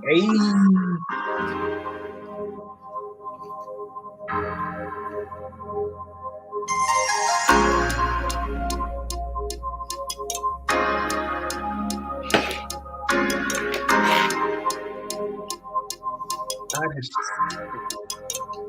Hey, I just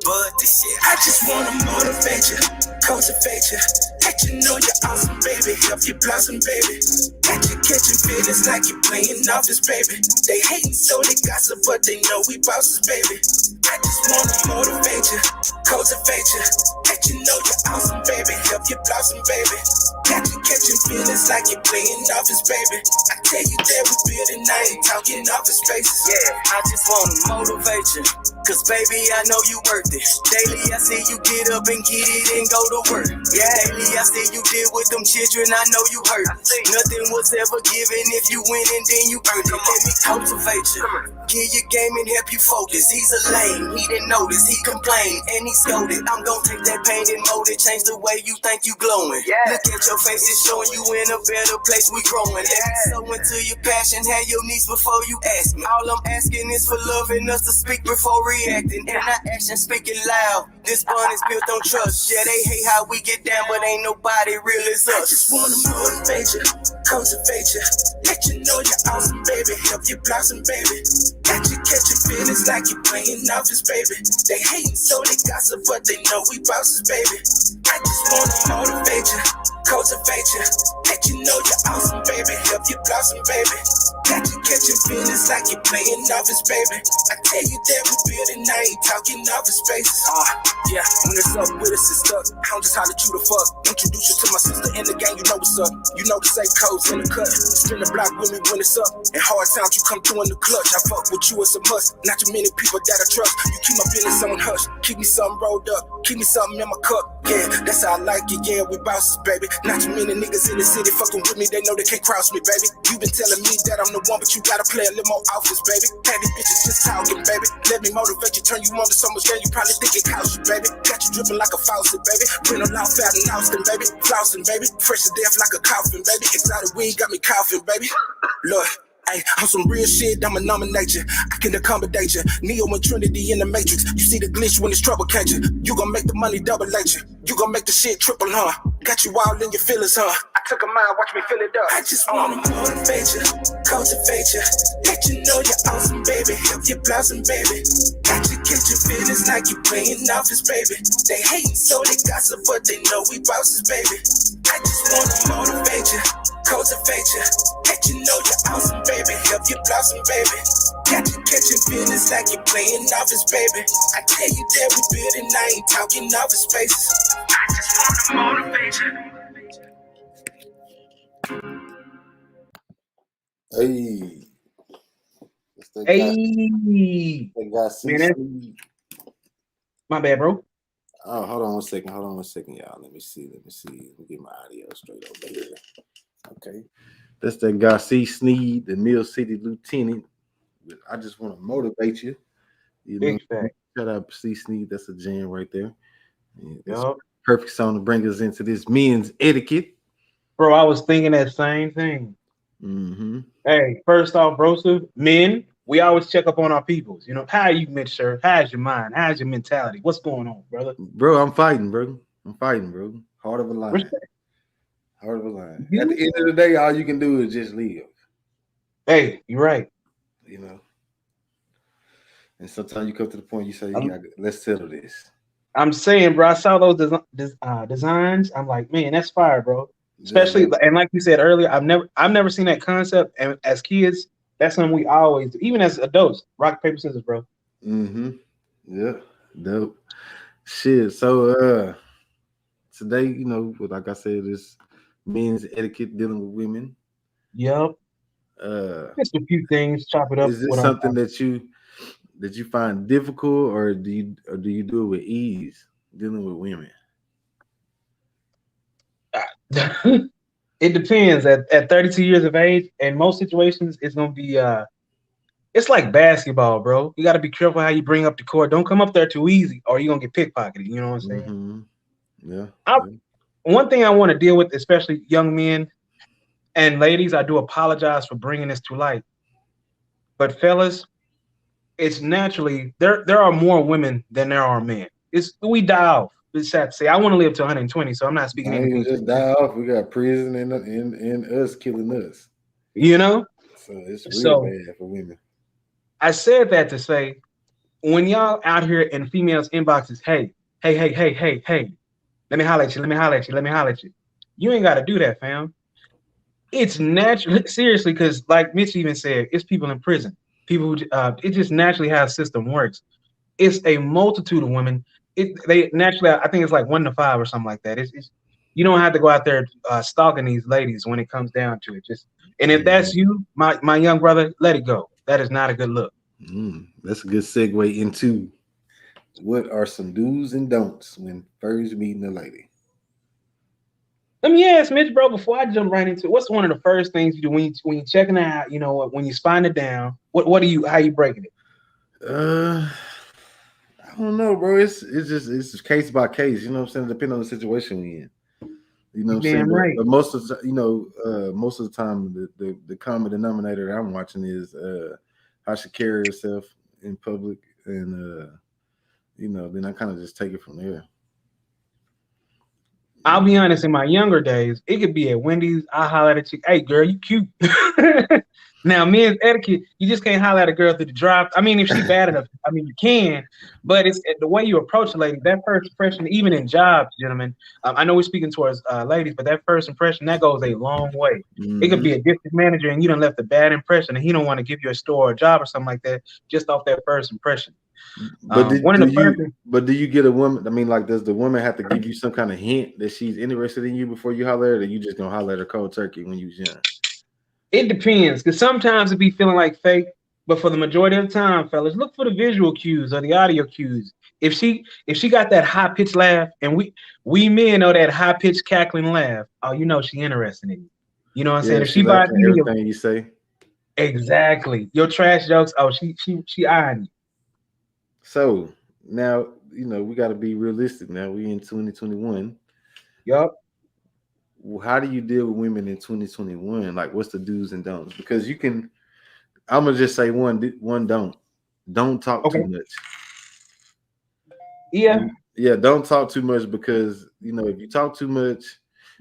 But this shit, I just wanna motivate you, cultivate you, let you know you're awesome, baby. Help you blossom, baby. Got you catching feelings like you're playing office, baby. They hating so they gossip, but they know we bosses, baby. I just wanna motivate you, cultivate you, let you know you're awesome, baby. Help you blossom, baby. Got you catching feelings like you're playing office, baby. I tell you that we building, I ain't talking office spaces. Yeah, I just wanna motivate you. Cause baby, I know you worth it. Daily, I see you get up and get it and go to work. Yeah, daily, I see you deal with them children, I know you hurt. Nothing was ever given if you win and then you earned it. Let me cultivate you. Give you game and help you focus. He's a lame, he didn't notice, he complained and he scolded. I'm gonna take that pain and mold it, change the way you think you glowing. Look at your face, it's showing you in a better place, we growing. Let me sow into your passion, have your needs before you ask me. All I'm asking is for love and us to speak before reacting. And our action speaking loud. This bond is built on trust. Yeah, they hate how we get down, but ain't nobody real as us. I just wanna motivate you, cultivate you, let you know you're awesome, baby. Help you blossom, baby. Got you catching feelings like you're playing office, baby. They hating so they gossip, but they know we bosses, baby. I just wanna motivate you, cultivate you, let you know you're awesome, baby. Help you blossom, baby. Got you catching feelings like you're playing office, baby. I tell you that we building, I ain't talking office spaces. Yeah, when it's up with us, it's stuck. I don't just holler at you to fuck. Introduce you to my sister in the game, you know what's up. You know the safe codes in the cut. Spin the block with me when it's up. In hard times, you come through in the clutch. I fuck with you, it's a must. Not too many people that I trust. You keep my business on hush. Keep me something rolled up. Keep me something in my cup. Yeah, that's how I like it. Yeah, we bosses, baby. Not too many niggas in the city fucking with me. They know they can't cross me, baby. You been telling me that I'm the one, but you gotta play a little more office, baby. Had these bitches just talking, baby. Let me motivate you, turn you on to so much game, you probably think it costs you, baby. Got you dripping like a faucet, baby. Print a lot out in Austin, baby. Flossing, baby. Fresh to death like a coffin, baby. Exotic weed got me coughing, baby. Look. Ay, on some real shit, I'ma nominate you. I can accommodate you. Neo and Trinity in the Matrix. You see the glitch when it's trouble catching. You gon' make the money double H you. You gon' make the shit triple, huh? Got you all in your feelings, huh? I took a mile, watch me fill it up. I just wanna motivate you, cultivate you, let you know you're awesome, baby. Help you blossom, baby. Got you catching feelings like you playing office, baby. They hating so they gossip, but they know we bosses, baby. I just wanna motivate you, cultivate you, let you know you're awesome, baby. Help you blossom, baby. Got you catching feelings like you're playing office, baby. I tell you that we building, I ain't talking office spaces. I just wanna motivate you. Hey, that's hey, that guy C. man, my bad, bro. Oh, hold on one second. Y'all. Let me see. Let me get my audio straight over here. Okay. That's that guy C. Sneed, the Mill City Lieutenant. I just want to motivate you. You know, Big fact. shut up, C. Sneed. That's a jam right there. Yeah, that's Yup. perfect song to bring us into this men's etiquette. Bro, I was thinking that same thing. Mm-hmm. Hey, first off, bro, so men, we always check up on our peoples. You know, how you meant, sir? How's your mind? How's your mentality? What's going on, brother? Bro, I'm fighting, bro. Heart of a lion. Respect. Heart of a lion. At You? the end of the day, all you can do is just live. Hey, you're right. You know. And sometimes you come to the point you say, I'm, let's settle this. I'm saying, bro, I saw those designs. I'm like, man, that's fire, bro. Especially, and like you said earlier, I've never seen that concept. And as kids, that's something we always do. Even as adults, rock paper scissors, bro. Mm-hmm. Yeah. Dope. Shit. So today, like I said, it's men's etiquette dealing with women. Yep. Just a few things. Chop it up. Is this something that you find difficult, or do you do it with ease dealing with women? It depends. At 32 years of age, in most situations, it's gonna be it's like basketball, bro. You got to be careful how you bring up the court. Don't come up there too easy, or you're gonna get pickpocketed. You know what I'm saying? Mm-hmm. Yeah. One thing I want to deal with, especially young men and ladies, I do apologize for bringing this to light. But fellas, it's naturally there are more women than there are men. It's we die off. It's sad to say. I want to live to 120, so I'm not speaking I ain't even anything to just die off. We got prison and us killing us. you know. So it's real So bad for women. I said that to say when y'all out here in females inboxes, hey, let me holler at you, let me holler at you, let me holler at you. You ain't got to do that, fam. It's natural, seriously, because like Mitch even said, it's people in prison. People, it just naturally how the system works. It's a multitude of women. They naturally, I think it's like 1 to 5 or something like that. It's you don't have to go out there stalking these ladies when it comes down to it. Just and if that's Mhm. you, my young brother, let it go. That is not a good look. That's a good segue into what are some do's and don'ts when first meeting a lady. Let me ask Mitch, bro, before I jump right into it, what's one of the first things you do when you checking out? You know, when you spine it down, what do you how you breaking it? Uh, I don't know, bro. It's just case by case. You know what I'm saying? Depending on the situation we in. You know You what I'm saying? damn right. But most of the most of the time the common denominator that I'm watching is how she carry herself in public, and then I kind of just take it from there. I'll be honest, in my younger days, it could be at Wendy's. I holler at a chick, hey girl, you cute. Now, men's etiquette, you just can't holler at a girl through the drive. I mean, if she bad enough, I mean you can, but it's the way you approach a lady, that first impression, even in jobs, gentlemen. I know we're speaking towards ladies, but that first impression, that goes a long way. It could Hmm. be a district manager and you done left a bad impression and he don't want to give you a store or a job or something like that just off that first impression. But One of do the first you? But do you get a woman? I mean, like, does the woman have to give you some kind of hint that she's interested in you before you holler at her? Or you just gonna holler at her cold turkey when you was young? It depends, because sometimes it be feeling like fake, but for the majority of the time, fellas, look for the visual cues or the audio cues. If she got that high pitched laugh, and we men know that high pitched cackling laugh, oh, you know she interested in you. You know what I'm saying? Yeah, If she she buys laughing at into your everything you say. exactly your trash jokes, oh, she eyeing you. So now we got to be realistic. Now we in 2021. Yup. How do you deal with women in 2021? Like, what's the do's and don'ts? Because you can. I'm gonna just say one don't. Don't talk too Okay. much. Yeah. And yeah, don't talk too much because if you talk too much,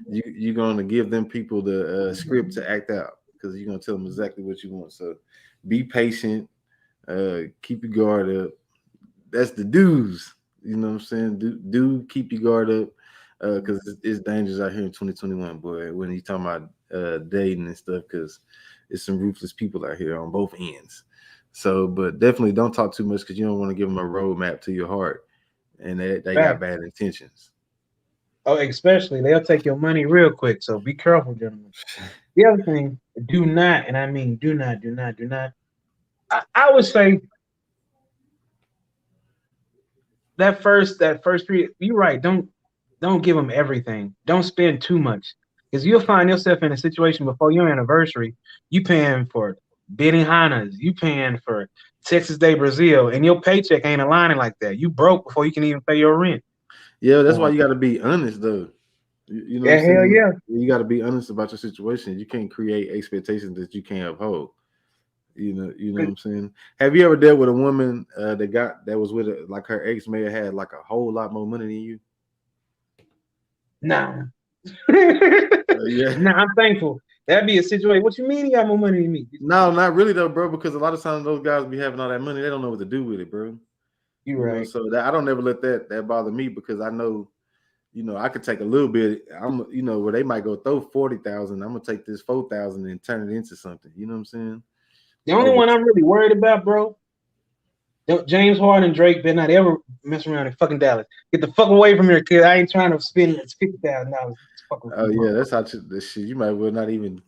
you're gonna give them people the script to act out because you're gonna tell them exactly what you want. So be patient. Keep your guard up. That's the do's. You know what I'm saying? Do keep your guard up because it's dangerous out here in 2021, boy. When you talking about dating and stuff, because it's some ruthless people out here on both ends. So, but definitely don't talk too much because you don't want to give them a roadmap to your heart, and they got Fact. bad intentions. Oh, especially they'll take your money real quick. So be careful, gentlemen. The other thing, do not, and I mean do not. I would say that first period, you're right. Don't give them everything. Don't spend too much because you'll find yourself in a situation before your anniversary. You paying for Benihana's, you paying for Texas Day Brazil, and your paycheck ain't aligning like that. You broke before you can even pay your rent. Yeah, that's why Or you got to be honest, though. You know what I'm yeah, hell saying? yeah. You got to be honest about your situation. You can't create expectations that you can't uphold. You know what I'm saying. Have you ever dealt with a woman that was with like her ex may have had like a whole lot more money than you? Nah. Yeah. Nah, I'm thankful. That'd be a situation. What you mean you got more money than me? No, not really though, bro. Because a lot of times those guys be having all that money, they don't know what to do with it, bro. You right. So that I don't never let that bother me because I know, I could take a little bit. Where they might go throw 40,000. I'm gonna take this 4,000 and turn it into something. You know what I'm saying? The only Over. one I'm really worried about, bro, James Harden and Drake better not ever mess around in fucking Dallas. Get the fuck away from here, kid. I ain't trying to spend $50,000. Fuck with Oh these yeah, motherfuckers. that's how this shit. You might well not even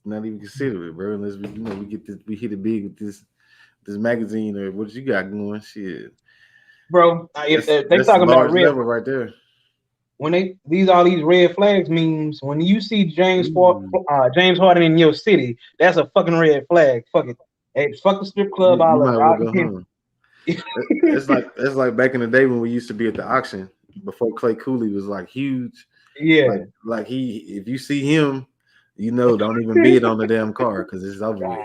consider it, bro. Unless we get this, we hit it big with this magazine or what you got going. Shit, Bro, if they that's talking about large red, level right there. when all these red flags means when you see Ooh. James Harden in your city, that's a fucking red flag. Fuck it. Hey, fuck the strip club. You All of might it. well You go can't. home. That's like back in the day when we used to be at the auction before Clay Cooley was like huge. Yeah. Like if you see him, don't even bid on the damn car because it's over with.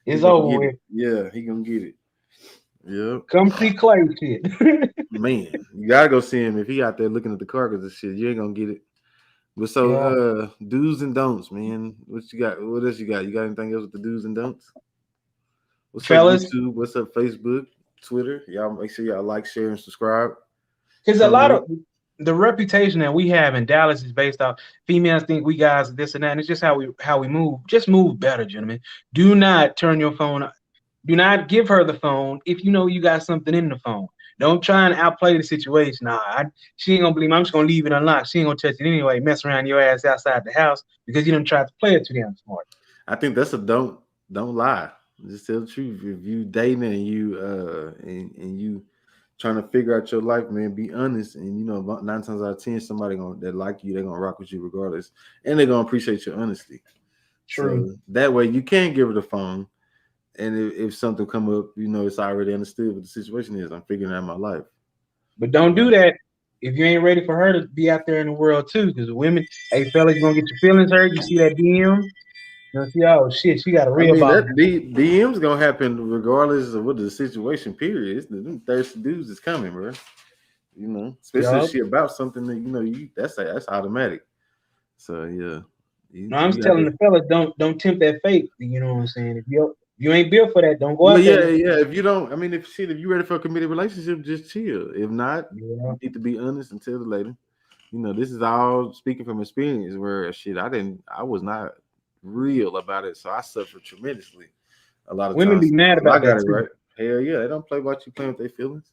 He It's gonna over get it. with. Yeah, he gonna get it. Yep. Come see Clay shit. Man, you gotta go see him if he out there looking at the car because shit, you ain't gonna get it. But so, Yeah. do's and don'ts, man. What you got? What else you got? You got anything else with the do's and don'ts? What's up, Fellas, YouTube? What's up, Facebook, Twitter? Y'all make sure y'all like, share, and subscribe. because a lot Comment. of the reputation that we have in Dallas is based off females think we guys are this and that, and it's just how we move. Just move better, gentlemen. Do not turn your phone. Do not give her the phone if you know you got something in the phone. Don't try and outplay the situation. She ain't gonna believe me. I'm just gonna leave it unlocked. She ain't gonna touch it anyway. Mess around your ass outside the house because you didn't try to play it too damn smart. I think that's a don't. Don't lie. Just tell the truth. If you dating and you and you trying to figure out your life, man, be honest. And you know, about 9 times out of 10, somebody that like you, they're gonna rock with you regardless, and they're gonna appreciate your honesty. True. So that way, you can give her the phone, and if something come up, you know, it's already understood what the situation is. I'm figuring out my life. But don't do that if you ain't ready for her to be out there in the world too. Because women, hey fellas, you gonna get your feelings hurt. You see that DM? You see, oh shit, she got a I real mean, boss. that DM's gonna happen regardless of what the situation. Period. It's the thirsty dudes is coming, bro. You know, especially if Yup. she about something that you know that's automatic. So yeah, No, I'm you got telling to. the fellas, don't tempt that fate. You know what I'm saying? If you ain't built for that, don't go Well, out there. yeah. If you don't, I mean, if you ready for a committed relationship, just chill. If not, Yeah. you need to be honest and tell the lady. You know, this is all speaking from experience. Where shit, I was not real about it, so I suffered tremendously a lot of Women times. be mad So I about got that it too. right. Hell yeah, they don't play about you playing with their feelings.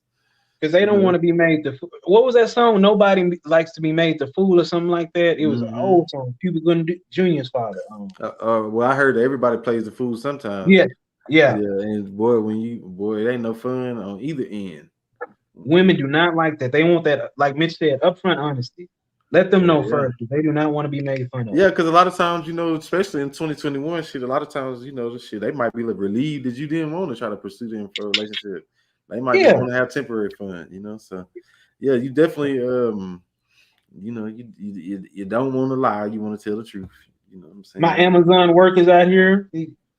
Because they You don't want know. to be made the. What was that song? Nobody likes to be made the fool or something like that. It was an Mm-hmm. old song. Cuba Gooding Jr.'s father. Well, I heard that everybody plays the fool sometimes. Yeah, yeah. Yeah, and boy, it ain't no fun on either end. Women do not like that. They want that, like Mitch said, upfront honesty. Let them Hell know yeah. first. They do not want to be made fun of. Yeah, because a lot of times, you know, especially in 2021, shit, a lot of times, you know, shit, they might be like relieved that you didn't want to try to pursue them for a relationship. They might just Yeah, want to have temporary fun, you know. So, yeah, you definitely, you know, you don't want to lie. You want to tell the truth. You know what I'm my saying? Amazon workers out here.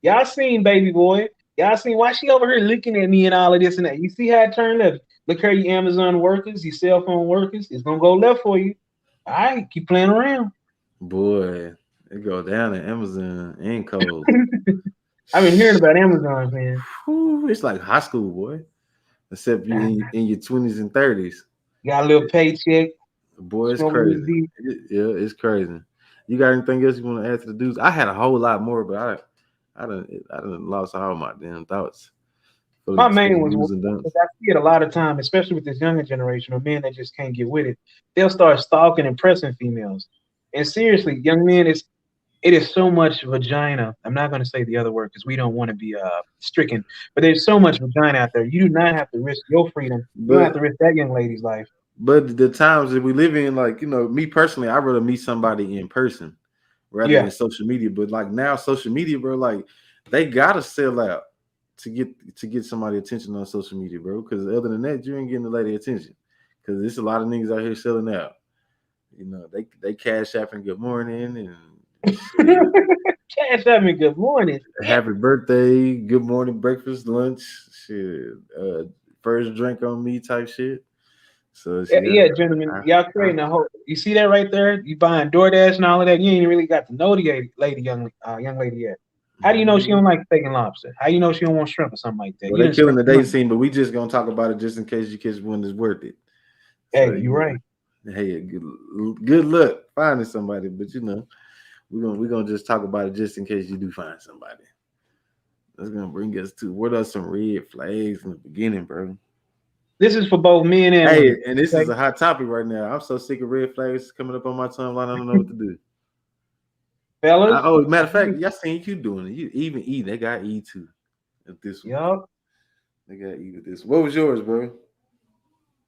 Y'all seen baby boy? Y'all seen why she over here looking at me and all of this and that? You see how it turned left? Look here, you Amazon workers, you cell phone workers. It's gonna go left for you. All right, keep playing around. Boy, it go down in Amazon and Coles. I've been hearing about Amazon, man. Whew, it's like high school, boy. Except you in your 20s and 30s. Got a little paycheck, Boy, it's smoking this crazy. beat. Yeah, it's crazy. You got anything else you want to add to the dudes? I had a whole lot more, but I done lost all my damn thoughts for My the main was do's and because don'ts. I see it a lot of time, especially with this younger generation of men that just can't get with it. They'll start stalking and pressing females. And seriously, young men, it is so much vagina. I'm not going to say the other word because we don't want to be stricken, but there's so much vagina out there. You do not have to risk your freedom. You don't have But to risk that young lady's life. but the times that we live in, like you know, me personally, I'd rather meet somebody in person rather Yeah. than social media. But like now, social media, bro, like they gotta sell out to get somebody attention on social media, bro. Because other than that, you ain't getting the lady attention. Because there's a lot of niggas out here selling out. You know, they cash apping good morning and shit. Cash at me. Good morning. Yeah, Happy birthday, good morning, breakfast, lunch, shit. First drink on me type shit. So yeah, yeah. yeah, gentlemen. I, Y'all I, creating a whole. You see that right there? You buying DoorDash and all of that. You ain't really got to know the lady, young lady yet. How do you know she mhm. don't like steak and lobster? How you know she don't want shrimp or something like that? Well, You they didn't killing spend the the dating money. scene, but we just gonna talk about it just in case you catch one that's worth it. So Hey, you're you right. know, hey, good luck finding somebody, but you know, we're gonna just talk about it just in case you do find somebody. That's gonna bring us to what are some red flags in the beginning, bro. This is for both men and Hey, women. and this is Okay, a hot topic right now. I'm so sick of red flags coming up on my timeline. I don't know what to do. fellas. Oh, matter of fact, y'all seen you doing it. You even E, they got E too at this one. Yup. They got E with this. What was yours, bro?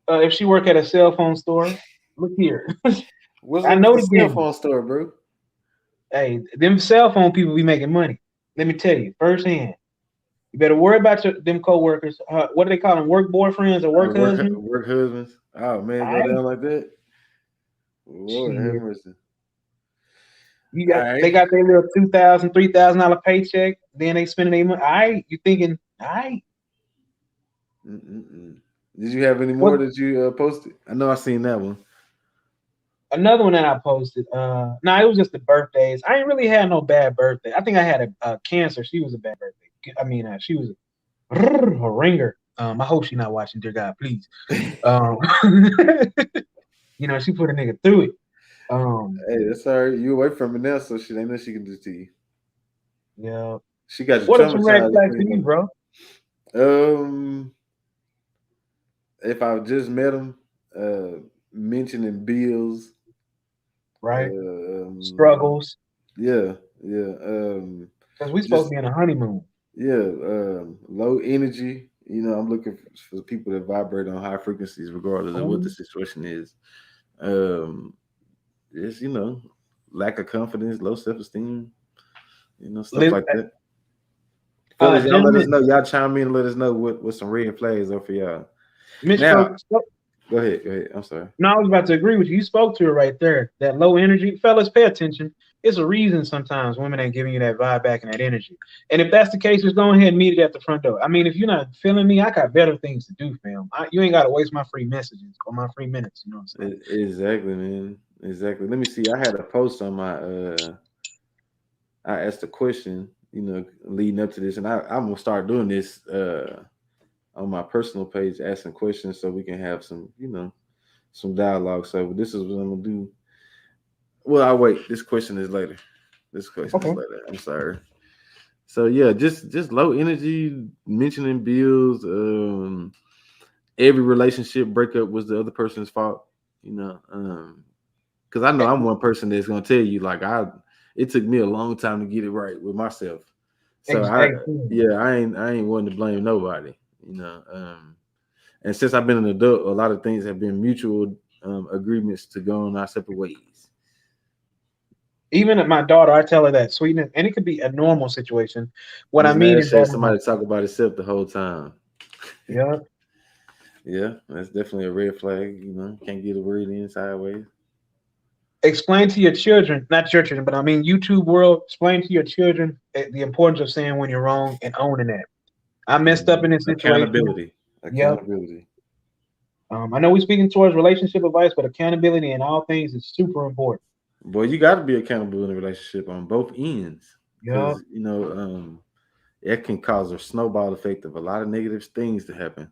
If she work at a cell phone store, look here. What's I up with know the the cell game. phone store, bro? Hey, them cell phone people be making money. Let me tell you firsthand. You better worry about them coworkers. What do they call them? Work boyfriends or work husbands? Work husbands. Oh man, All go right, down like that. Lord have shit. mercy. You All got right. they got their little $2,000, $3,000 paycheck. Then they spending their money. All right, you thinking? All right, Mm-mm-mm. Did you have any more What that you posted? I know I seen that one. another one that I posted? No, it was just the birthdays. I ain't really had no bad birthday. I think I had a cancer. She was a bad birthday. I mean, she was a ringer. I hope she's not watching, dear God, please. Um, she put a nigga through it. Hey, that's all right. You away from it now, so she ain't nothing she can do to you. Yeah. She got you What are some red traumatized. flags for you, bro? Um, if I just met him, mentioning bills, Right? um, Struggles. yeah, yeah, Because we supposed to just be in a honeymoon. yeah, low energy. I'm looking for people that vibrate on high frequencies, regardless of what the Oh, situation is. Um, it's lack of confidence, low self esteem, stuff Liz, like that. Fellas, y'all let us gentlemen, know. Y'all chime in and let us know what some red flags are for y'all. Mitch Now, spoke. go ahead. Go ahead. I'm sorry. No, I was about to agree with you. You spoke to it right there. That low energy, fellas, pay attention. It's a reason sometimes women ain't giving you that vibe back and that energy. And if that's the case, just go ahead and meet it at the front door. I mean, if you're not feeling me, I got better things to do, fam. You ain't got to waste my free messages or my free minutes. You know what I'm saying? Exactly, man. Exactly. Let me see. I had a post on my. I asked a question. Leading up to this, and I'm gonna start doing this on my personal page, asking questions so we can have some dialogue. So this is what I'm gonna do. Well, I wait. This question is later. This question is Okay. later. I'm sorry. So yeah, just low energy, mentioning bills. Every relationship breakup was the other person's fault. Because I know I'm one person that's gonna tell you like it took me a long time to get it right with myself. So Exactly. I ain't wanting to blame nobody. And since I've been an adult, a lot of things have been mutual agreements to go on our separate ways. Even at my daughter, I tell her that sweetness, and it could be a normal situation. What I Miss mean Nash is that, said somebody talk about itself the whole time. yeah. Yeah, that's definitely a red flag. Can't get a word in sideways. Explain to your children, not your children, but I mean YouTube world, explain to your children the importance of saying when you're wrong and owning that. I messed up in this situation. Accountability. Yep. Accountability. I know we're speaking towards relationship advice, but accountability in all things is super important. Boy, you got to be accountable in a relationship on both ends Yep. because it can cause a snowball effect of a lot of negative things to happen.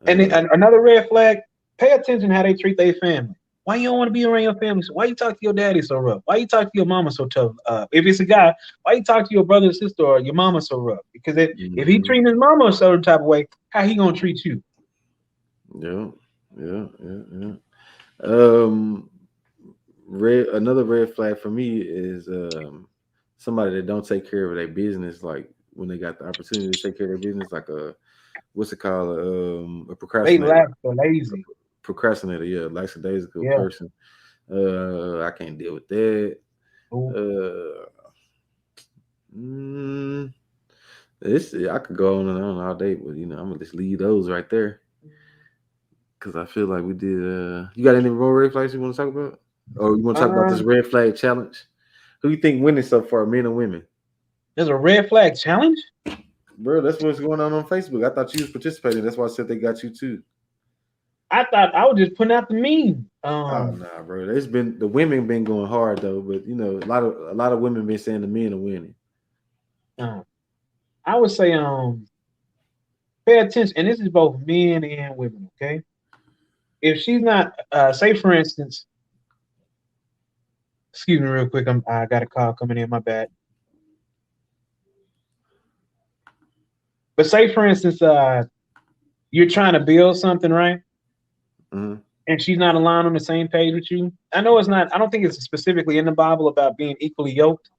And another red flag, pay attention how they treat their family. Why you don't want to be around your family? So why you talk to your daddy so rough? Why you talk to your mama so tough? If it's a guy, why you talk to your brother and sister or your mama so rough? Because if he Mhm. treating his mama a certain type of way, how he gonna treat you? Yeah, yeah, yeah, yeah. Um, another red flag for me is somebody that don't take care of their business, like when they got the opportunity to take care of their business, like what's it called, a They procrastinator. laugh so lazy. Procrastinator, yeah, lackadaisical Yeah. person. I can't deal with that. Ooh. Uh, mm, I could go on and on all day, but I'm gonna just leave those right there because I feel like we did. You got any more red flags you want to talk about, or you want to talk about this Um, red flag challenge? Who you think winning so far, men or women? there's a red flag challenge. Bro, that's what's going on Facebook. I thought you was participating. That's why I said they got you too. I thought I was just putting out the meme. Oh nah, bro. There's been the women been going hard though, but a lot of women been saying the men are winning. uh, I would say pay attention, and this is both men and women. Okay, if she's not say for instance, excuse me real quick, I got a call coming in. My bad. But say for instance, you're trying to build something, right? Hmm. And she's not aligned on the same page with you. I know it's not. I don't think it's specifically in the Bible about being equally yoked.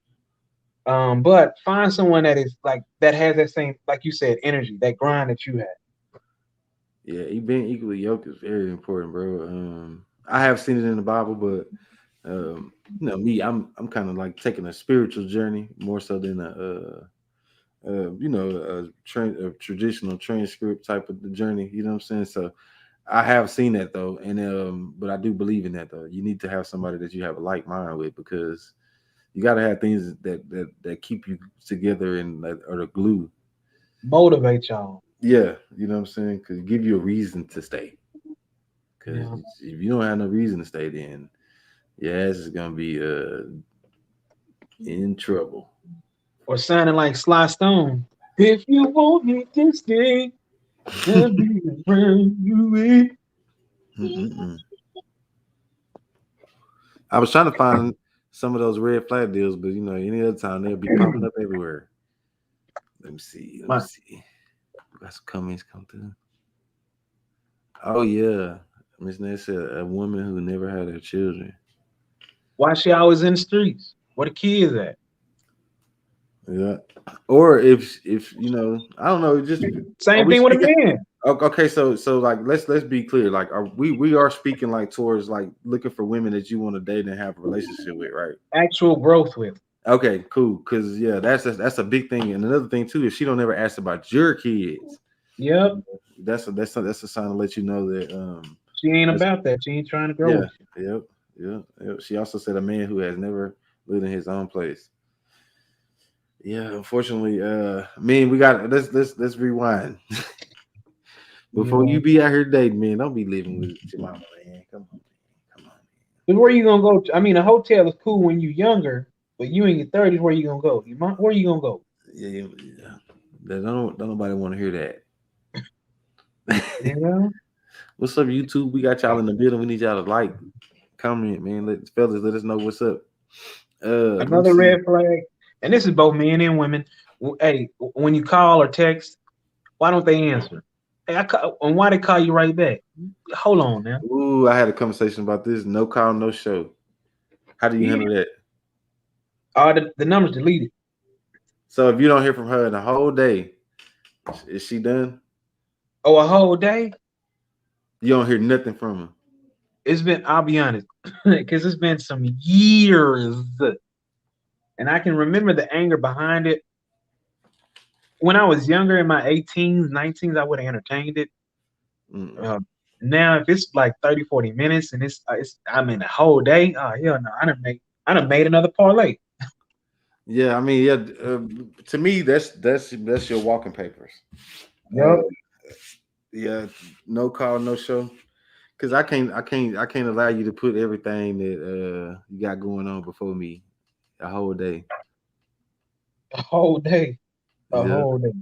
But find someone that is like that has that same, like you said, energy, that grind that you have. Yeah, being equally yoked is very important, bro. I have seen it in the Bible, but me, I'm kind of like taking a spiritual journey more so than a traditional transcript type of the journey. You know what I'm saying? So I have seen that though, and but I do believe in that though. You need to have somebody that you have a like mind with because you got to have things that keep you together and that are the glue. Motivate y'all. Yeah, you know what I'm saying? Because give you a reason to stay. Because Yeah. if you don't have no reason to stay, then your ass is gonna be in trouble. Or sounding like Sly Stone. If you want me to stay, I'll be around you. Mm-mm-mm. I was trying to find some of those red flag deals, but any other time they'll be popping up everywhere. Let me see. Let me My, see. We got some comments come through. Oh yeah, Miss Ness said a woman who never had her children. why she always in the streets? Where the kids at? Yeah. Or if I don't know. Just are Same we thing with a speaking? man. Okay, so like let's be clear. Like, are we are speaking like towards like looking for women that you want to date and have a relationship with, right? Actual growth with. Okay, cool. Because yeah, that's a big thing. And another thing too, if she don't ever ask about your kids, Yep. that's a sign to let you know that She ain't that's, about that. She ain't trying to grow yeah, with you. yep, yep. She also said a man who has never lived in his own place. Yeah, unfortunately, man, we got let's rewind. Before Yeah. you be out here dating, man, don't be living with your mama, man. Come on, But where you gonna go? I mean, a hotel is cool when you're younger, but you in your 30s, where you gonna go? Where you gonna go? man. Yeah. Don't nobody want to hear that. You know, What's up, YouTube? We got y'all in the building. We need y'all to like, comment, man. Let us know what's up. Let me another see. red flag, and this is both men and women. Hey, when you call or text, why don't they answer? Hey, and why they call you right back? Hold on now. Ooh, I had a conversation about this. No call, no show. How do you Yeah. handle that? The number's deleted. So if you don't hear from her in the whole day, is she done? Oh, a whole day. You don't hear nothing from her. It's been. I'll be honest, because it's been some years, and I can remember the anger behind it. When I was younger, in my 18s, 19s, I would have entertained it. Mm-mm. Uh, Now, if it's like 30, 40 minutes and I'm in a whole day, oh, hell no. I done made another parlay. Yeah, I mean, yeah. To me, that's your walking papers. Uh, Yep. yeah, no call, no show. Because I can't allow you to put everything that you got going on before me a whole day. A whole day. A Yeah. whole day.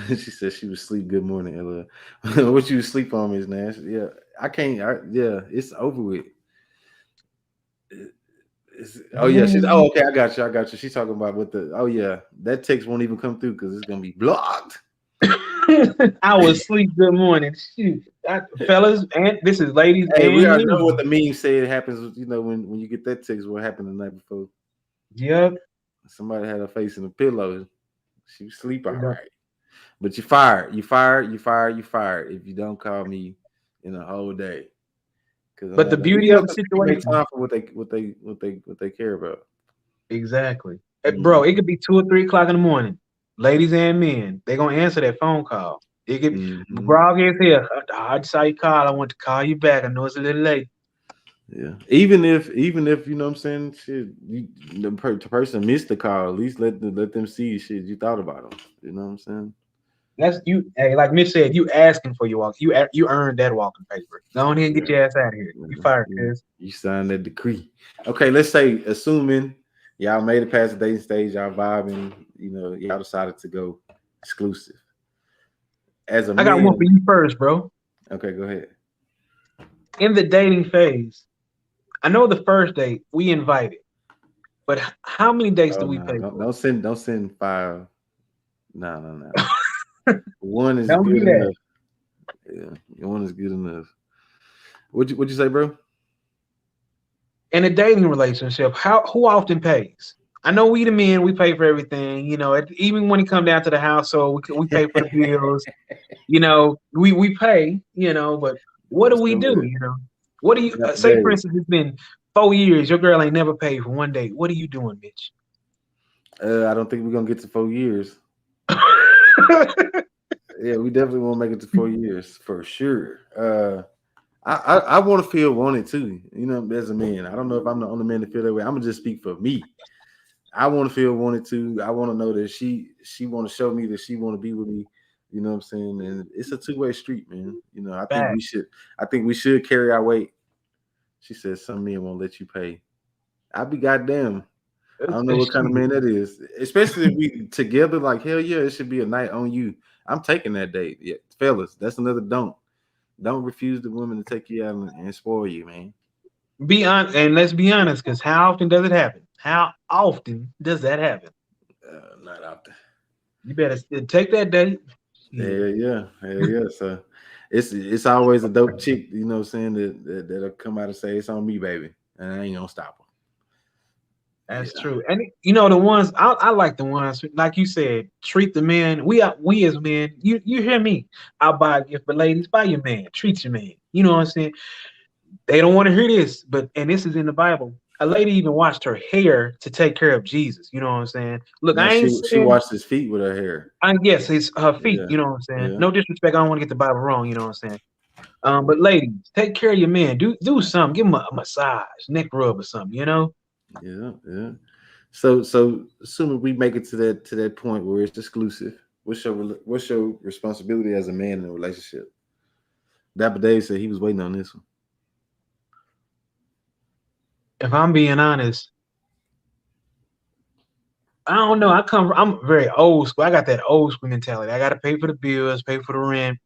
She said she was sleep. Good morning, Ella. What you sleep on, Miss Nash? Yeah, I can't. Yeah, it's over with. Oh yeah, she's. Oh Man. okay, I got you. I got you. She's talking about what the. Oh yeah, that text won't even come through because it's gonna be blocked. I was asleep. Good morning. Shoot. Fellas, and this is ladies Hey, we and already know what men. the meme said happens. When you get that text, what happened the night before? Yep. Somebody had her face in a pillow. She was sleep all Yep. right. But you fired. You fired. You fired. You fired. If you don't call me in a whole day, because I'm But not the gonna. beauty of the Some people make situation, time for what they care about. exactly. Bro, Mm-hmm. it could be 2 or 3 o'clock in the morning. Ladies and men, they gonna answer that phone call. It could Mm-hmm. groggy as hell. I just saw you call. I want to call you back. I know it's a little late. Yeah. Even if you know what I'm saying, shit, the person missed the call. At least let them see shit you thought about them. You know what I'm saying? That's you. Hey, like Mitch said, you asking for your walk. You earned that walking paper. Go on here and get Yeah. your ass out of here. You Yeah. fired, You, cuz. you signed that decree. Okay, let's say assuming y'all made it past the dating stage, y'all vibing, y'all decided to go exclusive. As a I got one man, for you first, bro. okay, go ahead. In the dating phase, I know the first date we invited, but how many dates Oh do we no, pay for? don't send five. No, no, no. One is Don't good do that. enough. Yeah, one is good enough. What'd you say, bro? In a dating relationship, who often pays? I know we the men, we pay for everything. Even when it come down to the household, we pay for the bills. We pay. But what do we So do? what? What do you Not say? For today. instance, it's been 4 years. Your girl ain't never paid for one date. What are you doing, Mitch? I don't think we're gonna get to 4 years. Yeah, we definitely won't make it to 4 years for sure. I want to feel wanted too. As a man, I don't know if I'm the only man to feel that way. I'm gonna just speak for me. I want to feel wanted too. I want to know that she want to show me that she want to be with me. You know what I'm saying? And it's a two-way street, man. You know, Back. I think we should carry our weight. She said some men won't let you pay. I be goddamn. I don't know what kind of Shit. man that is. Especially if we together, like hell yeah, it should be a night on you. I'm taking that date. Yeah, fellas, that's another don't. Don't refuse the woman to take you out and spoil you, man. Be honest, and let's be honest, because how often does it happen? How often does that happen? Not out there. You better take that date. Hell Shit, yeah, hell yeah. So it's always a dope chick, you know what I'm saying, that'll come out and say it's on me, baby. And I ain't gonna stop her. that's Yeah. true. And you know the ones I like the ones like you said, treat the men. We as men, you hear me? I'll buy a gift, but ladies, buy your man, treat your man. You know what I'm saying? They don't want to hear this, but and this is in the Bible. A lady even washed her hair to take care of Jesus. You know what I'm saying? Look, No, I ain't she saying washed his feet with her hair. I guess it's her feet. Yeah, You know what I'm saying? yeah, No disrespect. I don't want to get the Bible wrong. You know what I'm saying? yeah, But ladies, take care of your man. Do something. Give him a massage, neck rub or something. You know? yeah, yeah. So assuming we make it to that point where it's exclusive, what's your responsibility as a man in a relationship? Dapper Dave said he was waiting on this one. If I'm being honest, I don't know. I'm very old school. I got that old school mentality. I got to pay for the bills, pay for the rent.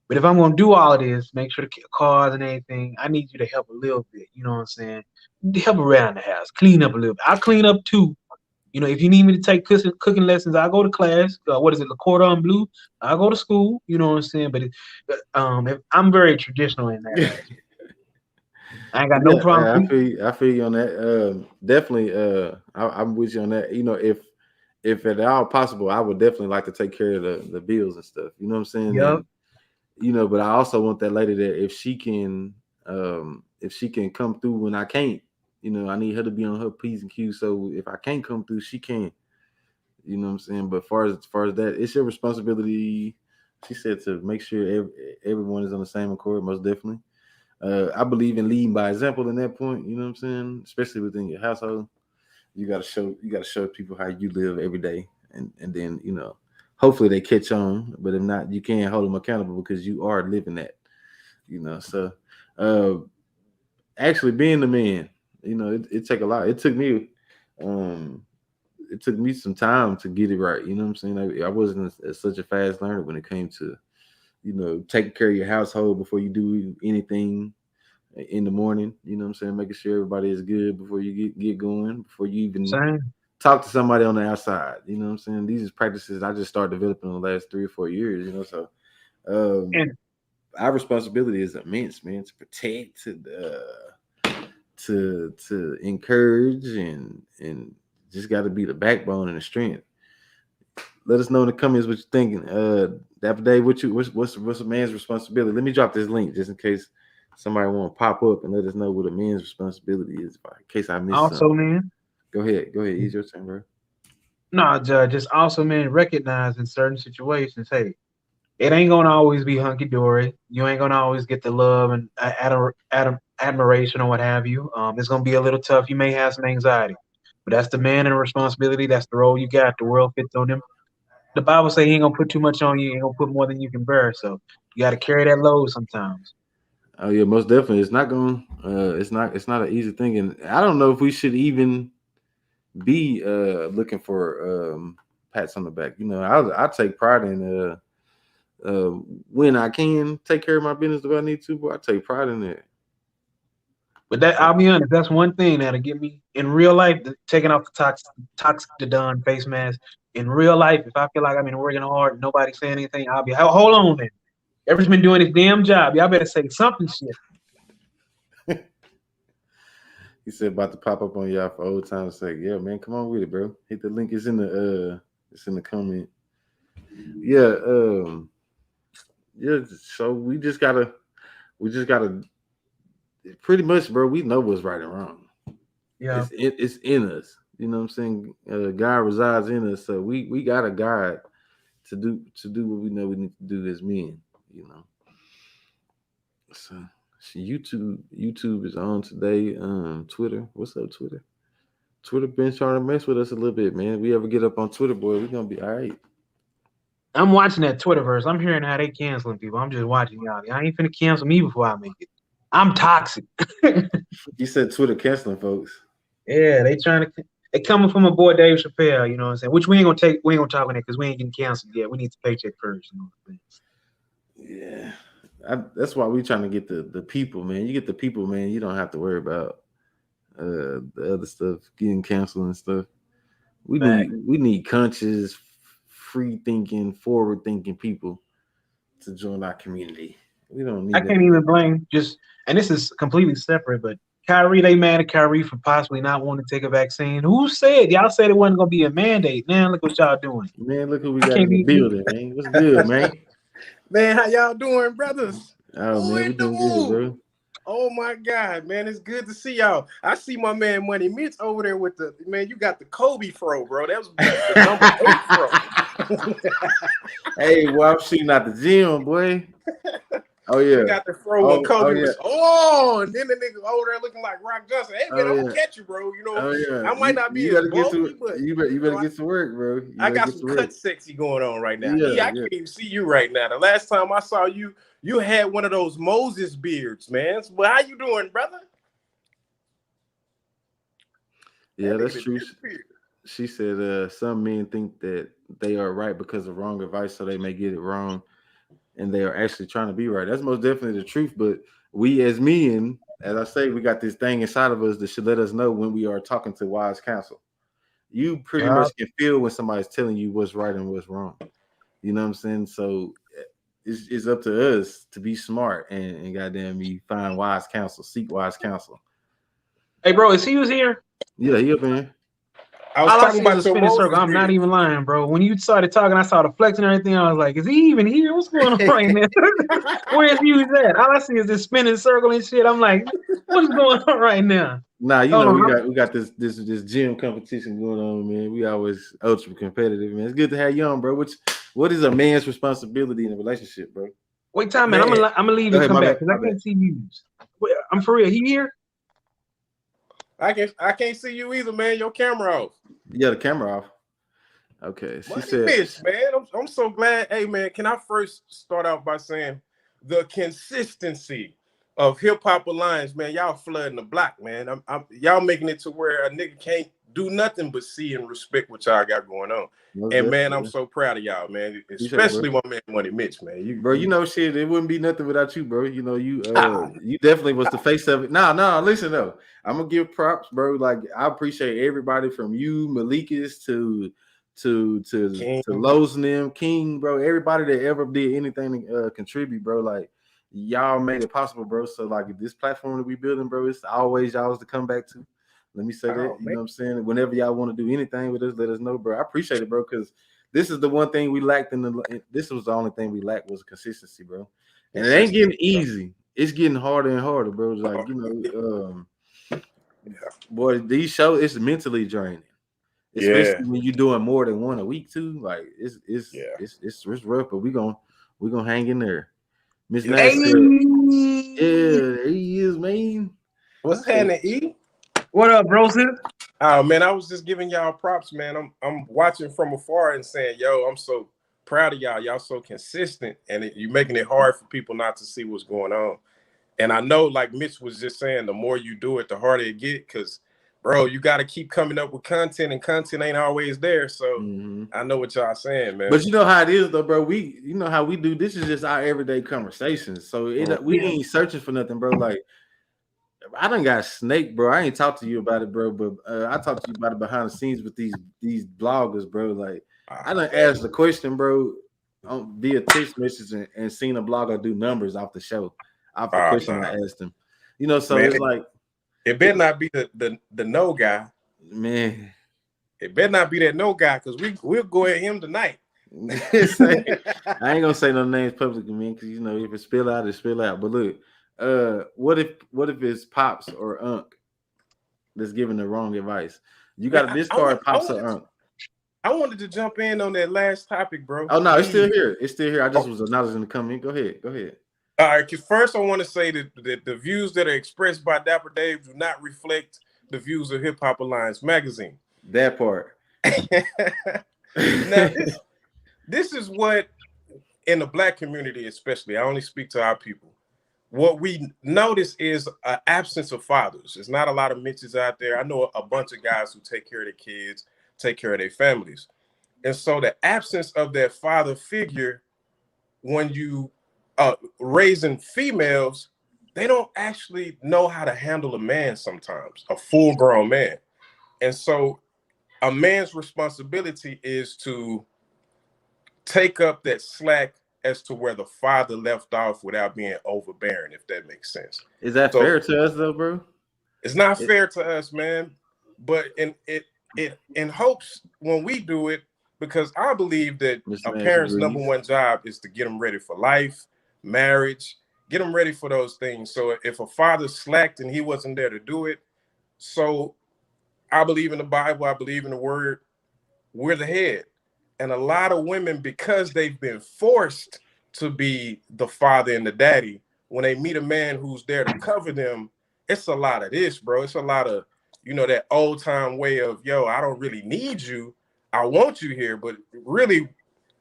But if I'm gonna do all of this, make sure the cars and everything, I need you to help a little bit. You know what I'm saying? Help around the house, clean up a little bit. I'll clean up too. You know, if you need me to take cooking lessons, I'll go to class. What is it, the cordon bleu? I'll go to school. You know what I'm saying? If I'm very traditional in that aspect. I ain't got no Yeah, problem. I feel you on that. Definitely, I'm with you on that. You know, if at all possible, I would definitely like to take care of the bills and stuff. You know what I'm saying? Yup, And you know, but I also want that lady that if she can come through when I can't, you know, I need her to be on her P's and Q's. So if I can't come through, she can. You know what I'm saying? But far as that, it's your responsibility. She said to make sure everyone is on the same accord. Most definitely. I believe in leading by example in that point. You know what I'm saying? Especially within your household, you gotta show people how you live every day, and then you know, hopefully they catch on. But if not, you can't hold them accountable because you are living that. You know, so uh, actually being the man, you know, it take a lot. Um, it took me some time to get it right. You know what I'm saying? I wasn't such a fast learner when it came to taking care of your household before you do anything in the morning. You know what I'm saying? Making sure everybody is good before you get going, before you even same. talk to somebody on the outside. You know what I'm saying? These is practices I just started developing in the last 3 or 4 years. So um, And our responsibility is immense, man, to protect, to encourage, and just got to be the backbone and the strength. Let us know in the comments what you're thinking. Dapper Dave, what's a man's responsibility? Let me drop this link just in case somebody want to pop up and let us know what a man's responsibility is, in case I missed also, something. man, Go ahead. Ease your turn, bro. no, Judge, just also, man, recognize in certain situations, hey, it ain't gonna always be hunky dory. You ain't gonna always get the love and admiration or what have you. It's gonna be a little tough. You may have some anxiety, but that's the man and responsibility. That's the role you got. The world fits on him. The Bible say he ain't gonna put too much on you. He ain't gonna put more than you can bear. So you got to carry that load sometimes. Oh yeah, most definitely. It's not going. It's not an easy thing, and I don't know if we should even be looking for pats on the back. You know, I take pride in uh, when I can take care of my business if I need to, but I take pride in it. But that I'll be honest, that's one thing that'll get me in real life. Taking off the toxic the Don face mask. In real life, if I feel like I've been working hard, nobody saying anything, I'll be hold on, man. Everyone's been doing his damn job. Y'all better say something, shit. He said about to pop up on y'all for old time's sake. Yeah, man, come on with it, bro. Hit the link. It's in the comment. Yeah, yeah. So we just gotta pretty much, bro. We know what's right and wrong. Yeah. It's in us. You know what I'm saying? God resides in us, so we got a God to do what we know we need to do as men. You know, so YouTube is on today. Twitter, what's up, Twitter? Twitter been trying to mess with us a little bit, man. We ever get up on Twitter, boy, we gonna be all right. I'm watching that Twitterverse. I'm hearing how they canceling people. I'm just watching y'all. I ain't finna cancel me before I make it. I'm toxic. You said Twitter canceling folks. Yeah, they coming from a boy Dave Chappelle, you know what I'm saying? Which we ain't gonna talk on that because we ain't getting canceled yet. We need the paycheck first, you know what I'm Yeah. That's why we trying to get the people, man. You get the people, man, you don't have to worry about the other stuff getting canceled and stuff. saying? We need conscious, free thinking, forward thinking people to join our community. We don't I need can't even blame and this is completely separate, but Kyrie, they mad at Kyrie for possibly not wanting to take a vaccine. Who said? Y'all said it wasn't gonna be a mandate. Now look what y'all doing. man. Look who we I got can't in the be building, man. What's good, man? Man, how y'all doing, brothers? Oh Who man, we in the doing good, mood? bro. Oh my God, man, it's good to see y'all. I see my man Money Mitch over there with the man. You got the Kobe fro, bro. That was the number 8 fro. Hey, well, I'm shooting out the gym, boy. Oh yeah. You got the fro when Kobe yeah. was. Oh, and then the nigga over there looking like Rock Johnson. Hey man, Oh I'm yeah. gonna catch you, bro. You know, Oh yeah. I might not be You as better get to bulky, but you better get to work, bro. You I better got get some to work. cut sexy going on right now. Yeah, I can't even see you right now. The last time I saw you, you had one of those Moses beards, man. So, how you doing, brother? Yeah, That nigga that's done true. disappeared. She said some men think that they are right because of wrong advice, so they may get it wrong, and they are actually trying to be right. That's most definitely the truth. But we as men, as I say, we got this thing inside of us that should let us know when we are talking to wise counsel. You pretty Yeah. much can feel when somebody's telling you what's right and what's wrong. You know what I'm saying? So it's up to us to be smart and goddamn me find wise counsel, seek wise counsel. Hey bro, is he was here? Yeah, he up in here. I was All I talking see is a about your spinning circle. Moses I'm not beard. even lying, bro. When you started talking, I saw the flex and everything. I was like, is he even here? What's going on right now? Where's you at? All I see is this spinning circle and shit. I'm like, what is going on right now? Nah, you Hold know on. we got this gym competition going on, man. We always ultra competitive, man. It's good to have you on, bro. What is a man's responsibility in a relationship, bro? Wait, time, man. Man, I'm gonna leave Go and ahead, come my back bad, because my I bad. can't see you. Wait, I'm for real. He here? I can't see you either, man. Your camera off. Yeah, the camera off. Okay, she Money said. Mitch, man. I'm so glad. Hey, man, can I first start out by saying the consistency of Hip Hop Alliance, man? Y'all flooding the block, man. Y'all making it to where a nigga can't do nothing but see and respect what y'all got going on. Most And man, I'm definitely. so proud of y'all, man. Appreciate it, bro. Especially my man Money Mitch, man. Bro, you know shit, it wouldn't be nothing without you, bro. You know, Ah, you definitely was the face of it. No, listen though. I'm gonna give props, bro. Like I appreciate everybody from you, Malikas to King. Lowe's and them, King, bro. Everybody that ever did anything to contribute, bro. Like y'all made it possible, bro. So like this platform that we building, bro, it's always y'all's to come back to. Let me say that. Oh, You man. know what I'm saying? Whenever y'all want to do anything with us, let us know, bro. I appreciate it, bro, because this is the one thing we lacked this was the only thing we lacked was consistency, bro. And it ain't Consistent. getting easy. It's getting harder and harder, bro. Like, boy, these shows it's mentally draining. Yeah. Especially when you're doing more than one a week too. Like Yeah. it's rough, but we gonna hang in there. Miss Yes, Nash Hey, said, sir. yeah, there he is, man. What's So, happening, E? what up, bro? Sis? Oh man, I was just giving y'all props, man. I'm watching from afar and saying, yo, I'm so proud of y'all. Y'all so consistent, and you're making it hard for people not to see what's going on. And I know, like Mitch was just saying, the more you do it, the harder it get. Because, bro, you got to keep coming up with content, and content ain't always there. So mm-hmm. I know what y'all saying, man. But you know how it is though, bro. You know how we do. This is just our everyday conversations. So we ain't searching for nothing, bro. Like I done got snake, bro. I ain't talked to you about it, bro. But I talked to you about it behind the scenes with these bloggers, bro. Like I done asked the question, bro, via text message and seen a blogger do numbers off the show, off the question I asked him. You know, so Man, it's like it better not be the no guy. Man, it better not be that no guy, because we'll go at him tonight. I ain't gonna say no names publicly, man, because you know if it spill out, it spill out. But look, what if it's Pops or Unc that's giving the wrong advice? You got to discard Pops or Unc. I wanted to jump in on that last topic, bro. Oh no, it's still here. It's still here. I just was acknowledging the comment. Go ahead. All right, because first I want to say that the views that are expressed by Dapper Dave do not reflect the views of Hip Hop Alliance magazine. That part. Now this is what in the Black community, especially, I only speak to our people. What we notice is an absence of fathers. There's not a lot of mentions out there. I know a bunch of guys who take care of their kids, take care of their families. And so the absence of that father figure when you raising females, they don't actually know how to handle a man sometimes, a full-grown man. And so a man's responsibility is to take up that slack as to where the father left off without being overbearing, if that makes sense. Is that So fair to us though, bro? it's not fair to us, man. But in hopes when we do it, because I believe that a parent's number one job is to get them ready for life, marriage, get them ready for those things. So if a father slacked and he wasn't there to do it, so I believe in the Bible, I believe in the word, we're the head. And a lot of women, because they've been forced to be the father and the daddy, when they meet a man who's there to cover them, it's a lot of this, bro. It's a lot of, that old time way of, yo, I don't really need you. I want you here. But really,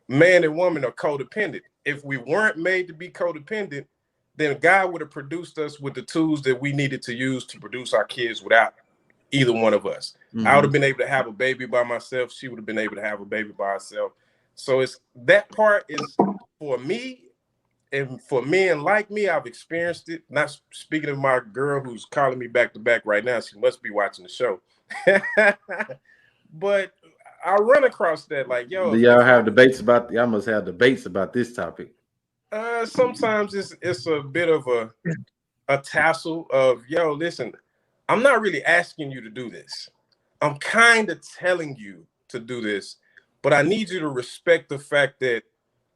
man and woman are codependent. If we weren't made to be codependent, then God would have produced us with the tools that we needed to use to produce our kids without either one of us. I would have been able to have a baby by myself. She would have been able to have a baby by herself. So it's that part is for me, and for men like me, I've experienced it. Not speaking of my girl who's calling me back to back right now. She must be watching the show. But I run across that like, yo. Do y'all have debates about? Y'all must have debates about this topic. Sometimes it's a bit of a tassel of, yo, listen, I'm not really asking you to do this. I'm kind of telling you to do this, but I need you to respect the fact that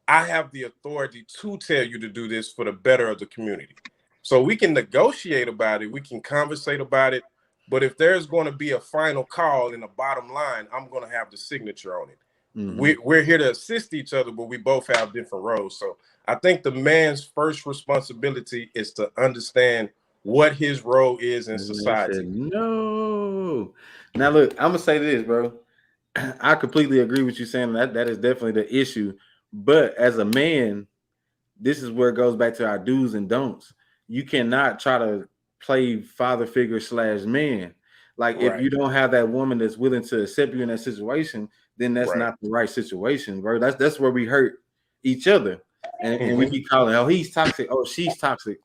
I have the authority to tell you to do this for the better of the community. So we can negotiate about it. We can conversate about it. But if there's going to be a final call and a bottom line, I'm going to have the signature on it. We're here to assist each other, but we both have different roles. So I think the man's first responsibility is to understand what his role is in society. No. Now look, I'm gonna say this, bro. I completely agree with you saying that is definitely the issue. But as a man, this is where it goes back to our do's and don'ts. You cannot try to play father figure / man. Like if you don't have that woman that's willing to accept you in that situation, then that's not the right situation, bro. That's where we hurt each other. And we keep calling, oh, he's toxic, oh, she's toxic.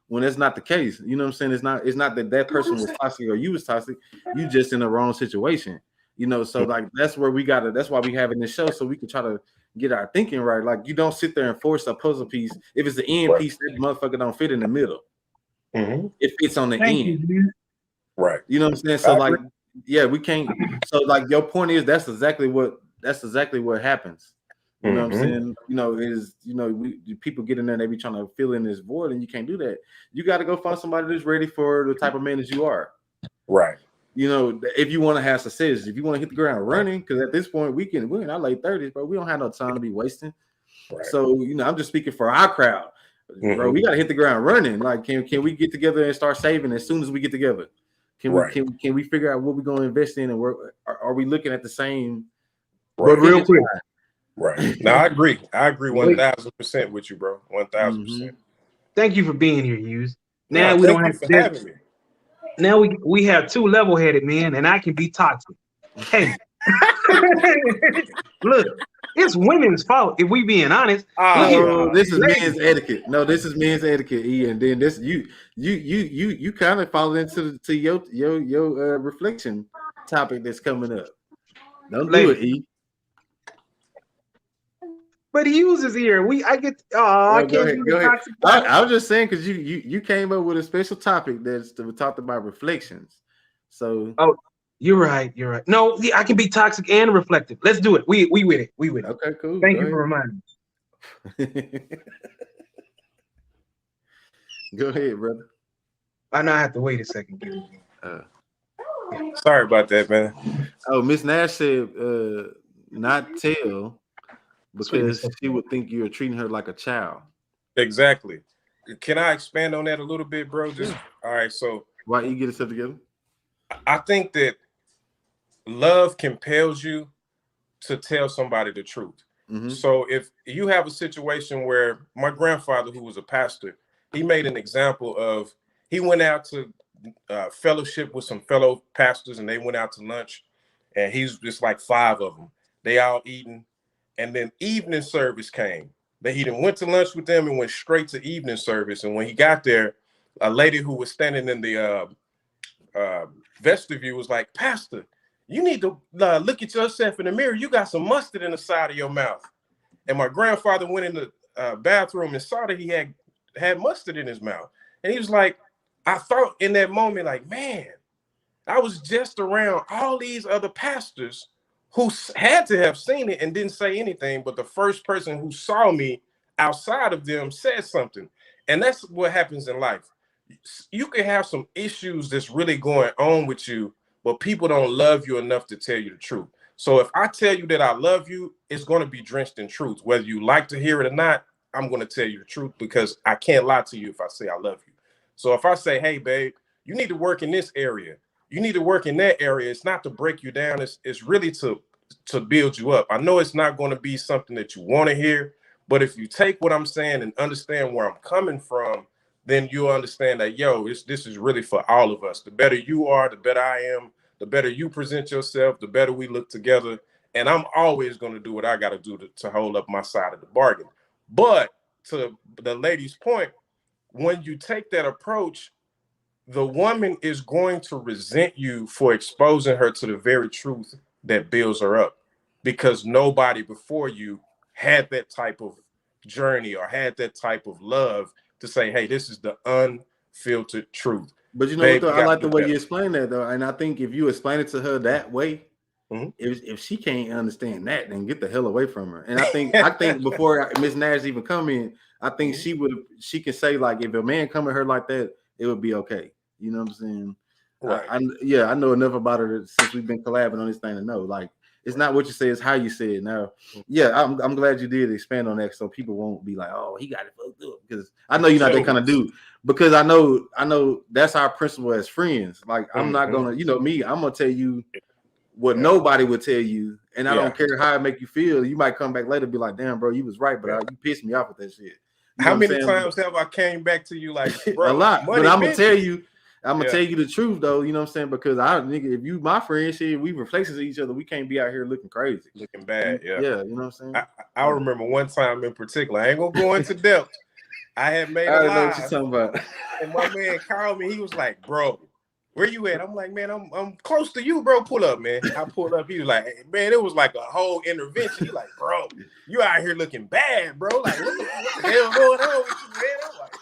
When that's not the case. You know what I'm saying? It's not that person was toxic or you was toxic. You just in the wrong situation. So like that's where we gotta, that's why we having this show, so we can try to get our thinking right. Like you don't sit there and force a puzzle piece. If it's the end piece, that motherfucker don't fit in the middle. It fits on the end. Right. You know what I'm saying? So like, yeah, we can't. So like your point is that's exactly what happens. You know what I'm saying? People get in there and they be trying to fill in this void, and you can't do that. You got to go find somebody that's ready for the type of man that you are. Right. If you want to have success, if you want to hit the ground running, because at this point we're in our late 30s, but we don't have no time to be wasting. Right. So I'm just speaking for our crowd, bro. We got to hit the ground running. Like, can we get together and start saving as soon as we get together? Can we figure out what we're going to invest in, and where are we looking at the same? But real quick. Right. No, I agree 1,000% with you, bro. 1,000%. Thank you for being here, Hughes. Now we don't have to having me. Now we have two level-headed men, and I can be toxic. Hey, look, it's women's fault if we being honest. This is men's etiquette. No, this is men's etiquette, E. And then this you kind of fall into your reflection topic that's coming up. Don't do it, E. But Hughes is here. I can't go ahead. I was just saying because you came up with a special topic that's we talked about reflections. So you're right. No, I can be toxic and reflective. Let's do it. We with it. Okay, cool. Thank you for reminding me. Go ahead, brother. I know I have to wait a second. Sorry about that, man. Oh, Miss Nash said not tell. Because she would think you're treating her like a child. Exactly. Can I expand on that a little bit, bro? All right. So why you get yourself together? I think that love compels you to tell somebody the truth. Mm-hmm. So if you have a situation where my grandfather, who was a pastor, he made an example of, he went out to fellowship with some fellow pastors, and they went out to lunch, and he's just like 5 of them. They all eating, and then evening service came. He done went to lunch with them and went straight to evening service. And when he got there, a lady who was standing in the vestibule was like, "Pastor, you need to look at yourself in the mirror. You got some mustard in the side of your mouth." And my grandfather went in the bathroom and saw that he had mustard in his mouth. And he was like, I thought in that moment, like, man, I was just around all these other pastors who had to have seen it and didn't say anything. But the first person who saw me outside of them said something. And that's what happens in life. You can have some issues that's really going on with you, but people don't love you enough to tell you the truth. So if I tell you that I love you, it's going to be drenched in truth. Whether you like to hear it or not, I'm going to tell you the truth, because I can't lie to you if I say I love you. So if I say, hey, babe, you need to work in this area, you need to work in that area, it's not to break you down. It's really to build you up. I know it's not going to be something that you want to hear, but if you take what I'm saying and understand where I'm coming from, then you'll understand that, this is really for all of us. The better you are, the better I am, the better you present yourself, the better we look together. And I'm always going to do what I got to do to hold up my side of the bargain. But to the lady's point, when you take that approach, the woman is going to resent you for exposing her to the very truth that builds her up, because nobody before you had that type of journey or had that type of love to say, hey, this is the unfiltered truth. But you know what, though? I like the way you explain that, though. And I think if you explain it to her that way, if she can't understand that, then get the hell away from her. And I think before Miss Nash even come in, I think she can say, like, if a man come at her like that, it would be okay. You know what I'm saying? Right. I know enough about her since we've been collabing on this thing to know, like, it's not what you say, it's how you say it. Now, I'm glad you did expand on that, so people won't be like, oh, he got it fucked up, because I know you're not that kind of dude. Because I know that's our principle as friends. Like, I'm not gonna, I'm gonna tell you what nobody would tell you, and I don't care how it make you feel. You might come back later and be like, damn, bro, you was right, but you pissed me off with that shit. How many times have I came back to you like, bro? A lot, but I'm gonna tell you. I'm gonna tell you the truth, though. You know what I'm saying? Because if you my friend, shit, we reflections of each other. We can't be out here looking crazy, looking bad. Yeah, you know what I'm saying. I remember one time in particular. I ain't gonna go into depth. I had made a lie. Know what you're talking about. And my man called me. He was like, "Bro, where you at?" I'm like, "Man, I'm close to you, bro. Pull up, man." I pulled up. He was like, hey, "Man, it was like a whole intervention." He like, "Bro, you out here looking bad, bro. Like, what the hell going on with you, man?" I'm like,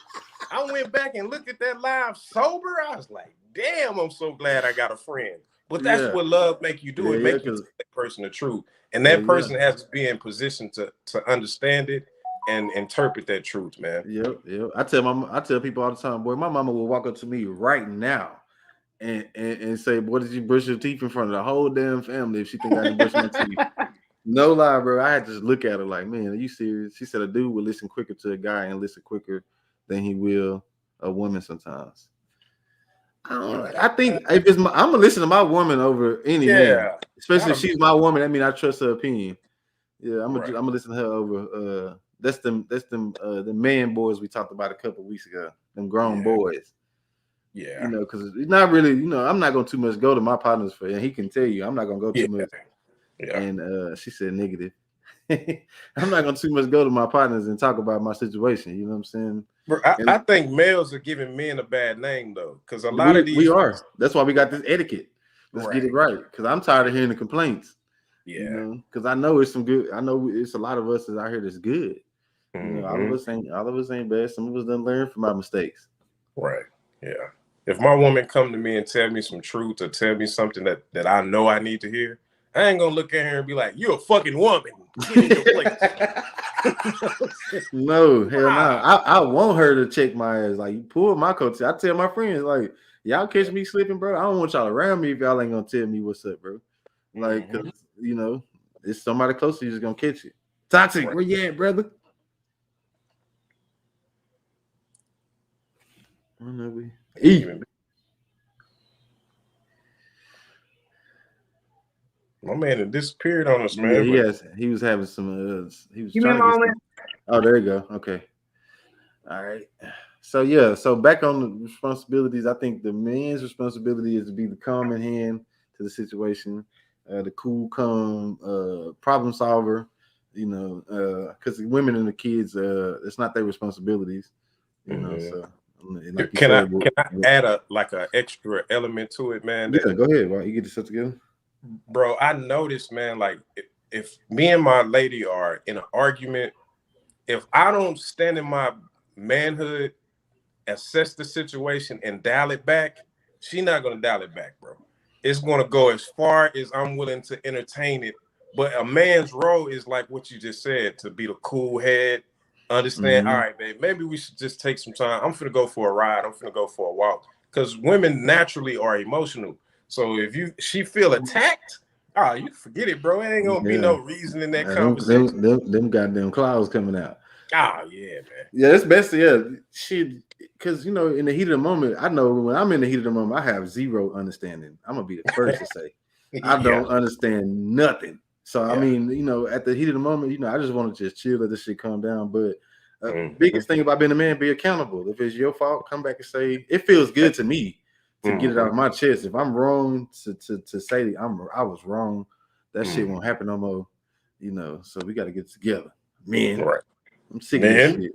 I went back and looked at that live sober. I was like, damn, I'm so glad I got a friend. But that's what love make you do. It make you tell that person the truth. And that person has to be in position to understand it and interpret that truth, man. Yep. I tell people all the time, boy, my mama will walk up to me right now and say, boy, did you brush your teeth in front of the whole damn family if she think I didn't brush my teeth? No lie, bro. I had to just look at her like, man, are you serious? She said a dude will listen quicker to a guy and listen quicker than he will a woman sometimes. I think if I'm gonna listen to my woman over any man, especially if she's my woman. I mean, I trust her opinion. Yeah, I'm gonna listen to her over. That's the man boys we talked about a couple weeks ago. Them grown boys. Yeah, because it's not really. I'm not gonna too much go to my partners for, and he can tell you I'm not gonna go too much. Yeah. And she said negative. I'm not gonna too much go to my partners and talk about my situation. You know what I'm saying? Bro, I think males are giving men a bad name though, because a lot of these we are. That's why we got this etiquette. Let's get it right, because I'm tired of hearing the complaints. Yeah, because I know it's some good. I know it's a lot of us out here that's good. All of us ain't bad. Some of us done learn from our mistakes. Right. Yeah. If my woman come to me and tell me some truth or tell me something that I know I need to hear, I ain't gonna look at her and be like, "You're a fucking woman. Get in your place." No, hell no. I want her to check my ass. Like, you pull my coat. I tell my friends, like, y'all catch me slipping, bro. I don't want y'all around me if y'all ain't gonna tell me what's up, bro. Like, cause it's somebody close to you just gonna catch it. Toxic, where you at, brother? I don't know. We eat. My man had disappeared on us, man. Yeah, he was having some. He was Give me a trying to get moment. Oh, there you go. Okay. All right. So yeah. So back on the responsibilities, I think the man's responsibility is to be the calming hand to the situation, the cool, calm, problem solver. You know, because the women and the kids, it's not their responsibilities. You know, so like you said, can I add a extra element to it, man? Yeah, go ahead. Why you get yourself together, bro? I noticed, man, like if me and my lady are in an argument, if I don't stand in my manhood, assess the situation, and dial it back, she's not gonna dial it back, bro. It's gonna go as far as I'm willing to entertain it. But a man's role is like what you just said, to be the cool head, understand, all right, babe, maybe we should just take some time. I'm finna go for a ride, I'm finna go for a walk. Because women naturally are emotional. So if she feel attacked, you forget it, bro. It ain't gonna be no reason in that conversation. Them goddamn clouds coming out. Oh yeah, man. Yeah, it's best. Yeah, because you know, in the heat of the moment, I know when I'm in the heat of the moment, I have zero understanding. I'm gonna be the first to say, I don't understand nothing. So I mean, you know, at the heat of the moment, you know, I just want to just chill, let this shit calm down. But biggest thing about being a man, be accountable. If it's your fault, come back and say it feels good to me to get it out of my chest. If I'm wrong, to say I was wrong, that shit won't happen no more. You know, so we got to get together, man. Right. I'm sick of this shit.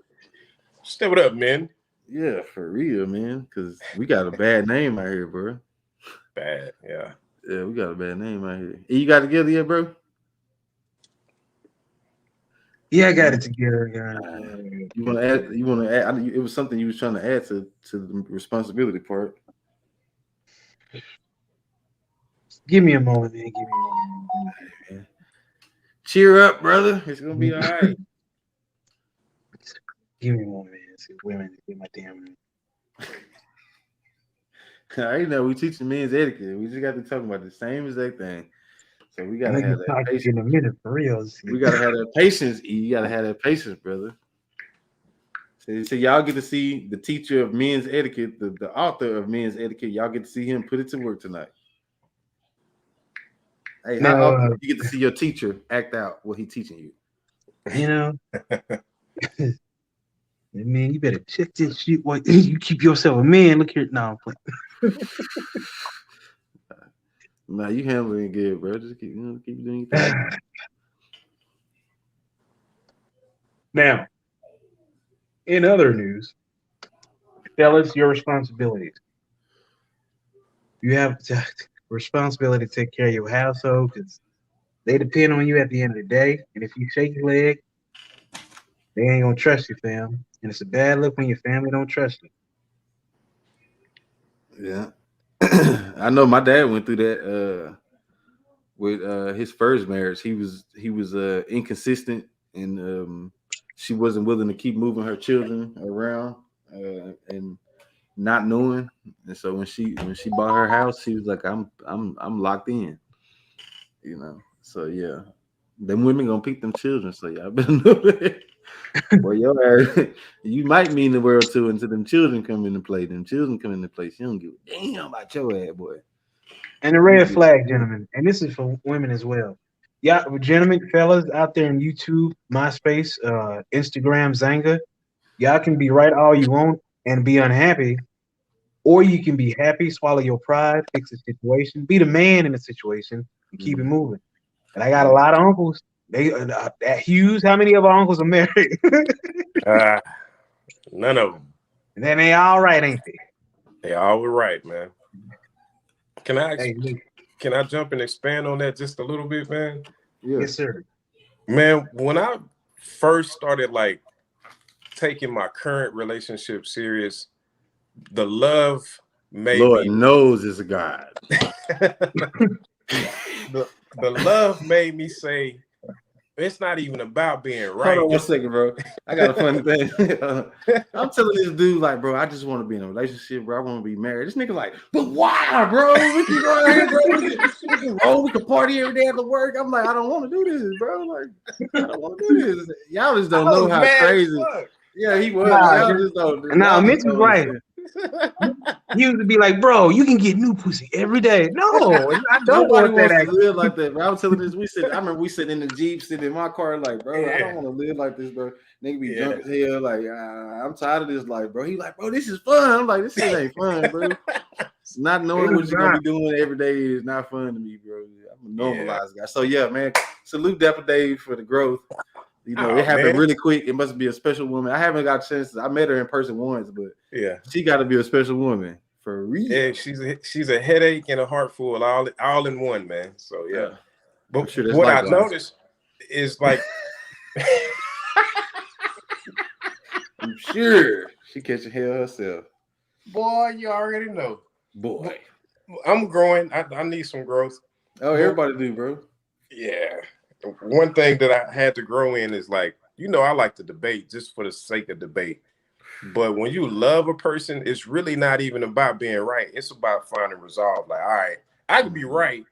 Step it up, man. Yeah, for real, man. Because we got a bad name out here, bro. Bad, yeah. Yeah, we got a bad name out here. You got it together yet, bro? Yeah, I got it together. You want to add? You want to add? It was something you was trying to add to the responsibility part. Give me a moment, man. Give me a moment. Cheer up, brother. It's gonna be all right. Give me a moment, man. See, women get my damn. I know we teaching men's etiquette. We just got to talk about the same exact thing. So we gotta have that patience. In a minute, for real. We gotta have that patience. You gotta have that patience, brother. So y'all get to see the teacher of men's etiquette, the author of men's etiquette. Y'all get to see him put it to work tonight. Hey, how often you get to see your teacher act out what he's teaching you? You know, man, you better check this shit. What you keep yourself a man? Look here, now. Nah, you handling good, bro. Just keep doing your thing. Now, in other news, fellas, your responsibilities. You have responsibility to take care of your household because they depend on you at the end of the day. And if you shake your leg, they ain't gonna trust you, fam. And it's a bad look when your family don't trust you. Yeah. I know my dad went through that with his first marriage. He was inconsistent, and she wasn't willing to keep moving her children around and not knowing. And so when she bought her house, she was like, I'm locked in. You know. So yeah, them women gonna pick them children. So y'all better know that. Boy, you might mean the world to until them children come into play. Them children come into play. You don't give a damn about your ass, boy. And the red flag, gentlemen, and this is for women as well. Yeah, gentlemen, fellas out there in YouTube, MySpace, Instagram, Zanga, y'all can be right all you want and be unhappy, or you can be happy, swallow your pride, fix the situation, be the man in the situation, and keep it moving. And I got a lot of uncles. They at Hughes. How many of our uncles are married? None of them. And then they all right, ain't they? They all were right, man. Can I jump and expand on that just a little bit, man? Yeah. Yes, sir. Man, when I first started like taking my current relationship serious, the love made Lord knows is a God. The love made me say, it's not even about being right. Hold on 1 second, bro. I got a funny thing. I'm telling this dude, like, bro, I just want to be in a relationship, bro. I want to be married. This nigga like, but why, bro? We can go out here, bro. We can roll. We can party every day at the work. I'm like, I don't want to do this, bro. Like, I don't want to do this. Y'all just don't know how crazy. Yeah, he was. Y'all just don't. Nah, Mitch was right. He used to be like, bro, you can get new pussy every day. No, I don't Nobody want that wants to action. live like that, bro. I was telling this. I remember we sitting in the Jeep, sitting in my car, like, bro, I don't want to live like this, bro. Nigga be drunk as hell, like, I'm tired of this life, bro. He like, bro, this is fun. I'm like, this shit ain't fun, bro. Not knowing what you're gonna be doing every day is not fun to me, bro. I'm a normalized guy. So yeah, man. Salute Dapper Dave for the growth. You know, it happened really quick. It must be a special woman. I haven't got a chance. I met her in person once, but she got to be a special woman for real. Yeah, she's a headache and a heart full, all in one, man. So yeah, but sure what I noticed is like, I'm sure she catching hell herself. Boy, you already know. Boy, I'm growing. I need some growth. Oh, everybody do, bro. Yeah. One thing that I had to grow in is like, I like to debate just for the sake of debate. But when you love a person, it's really not even about being right. It's about finding resolve. Like, all right, I can be right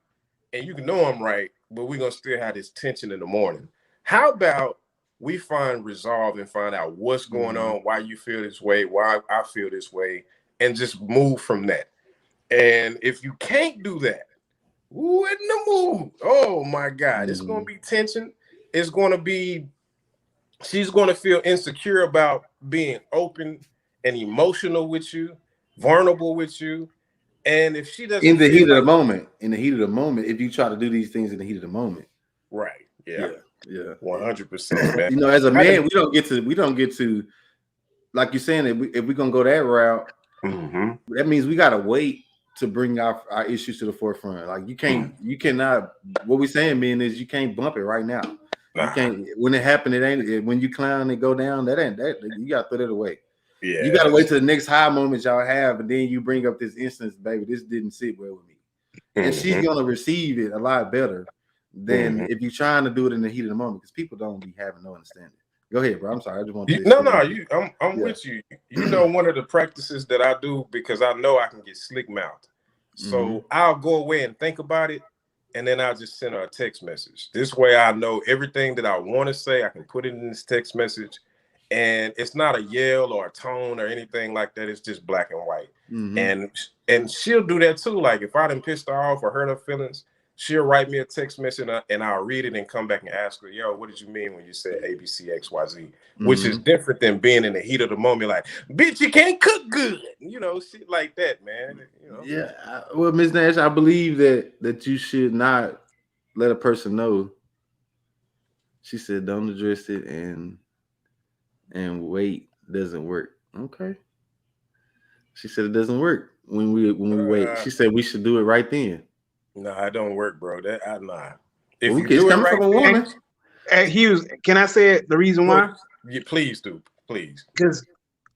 and you can know I'm right, but we're going to still have this tension in the morning. How about we find resolve and find out what's going on, why you feel this way, why I feel this way, and just move from that. And if you can't do that, who in the mood? Oh my God, it's going to be tension. It's going to be, she's going to feel insecure about being open and emotional with you, vulnerable with you. And if she doesn't in the heat of the moment, if you try to do these things in the heat of the moment. Right. Yeah. 100%, man. As a man, we don't get to, like you're saying, if we're going to go that route, that means we got to wait to bring our issues to the forefront. Like you cannot, what we saying, man, is you can't bump it right now. You can't, when it happened, when you clown and go down, you got to throw that away. Yeah. You got to wait till the next high moment y'all have, and then you bring up this instance, baby, this didn't sit well with me. And she's going to receive it a lot better than if you're trying to do it in the heat of the moment, because people don't be having no understanding. Go ahead, bro. I'm sorry. I just want to I'm with you. One of the practices that I do, because I know I can get slick mouthed. So I'll go away and think about it, and then I'll just send her a text message. This way I know everything that I want to say, I can put it in this text message, and it's not a yell or a tone or anything like that. It's just black and white. And she'll do that too. Like if I done pissed her off or hurt her feelings, she'll write me a text message and I'll read it and come back and ask her, yo, what did you mean when you said ABCXYZ? Which is different than being in the heat of the moment, like, bitch, you can't cook good. Shit like that, man. Yeah. Well, Ms. Nash, I believe that you should not let a person know. She said, don't address it and wait doesn't work. Okay. She said it doesn't work when we wait. She said we should do it right then. No, it don't work, bro. Nah. If you do it right from a woman. Hughes, can I say it, the reason why? Yeah, please do. Please. Because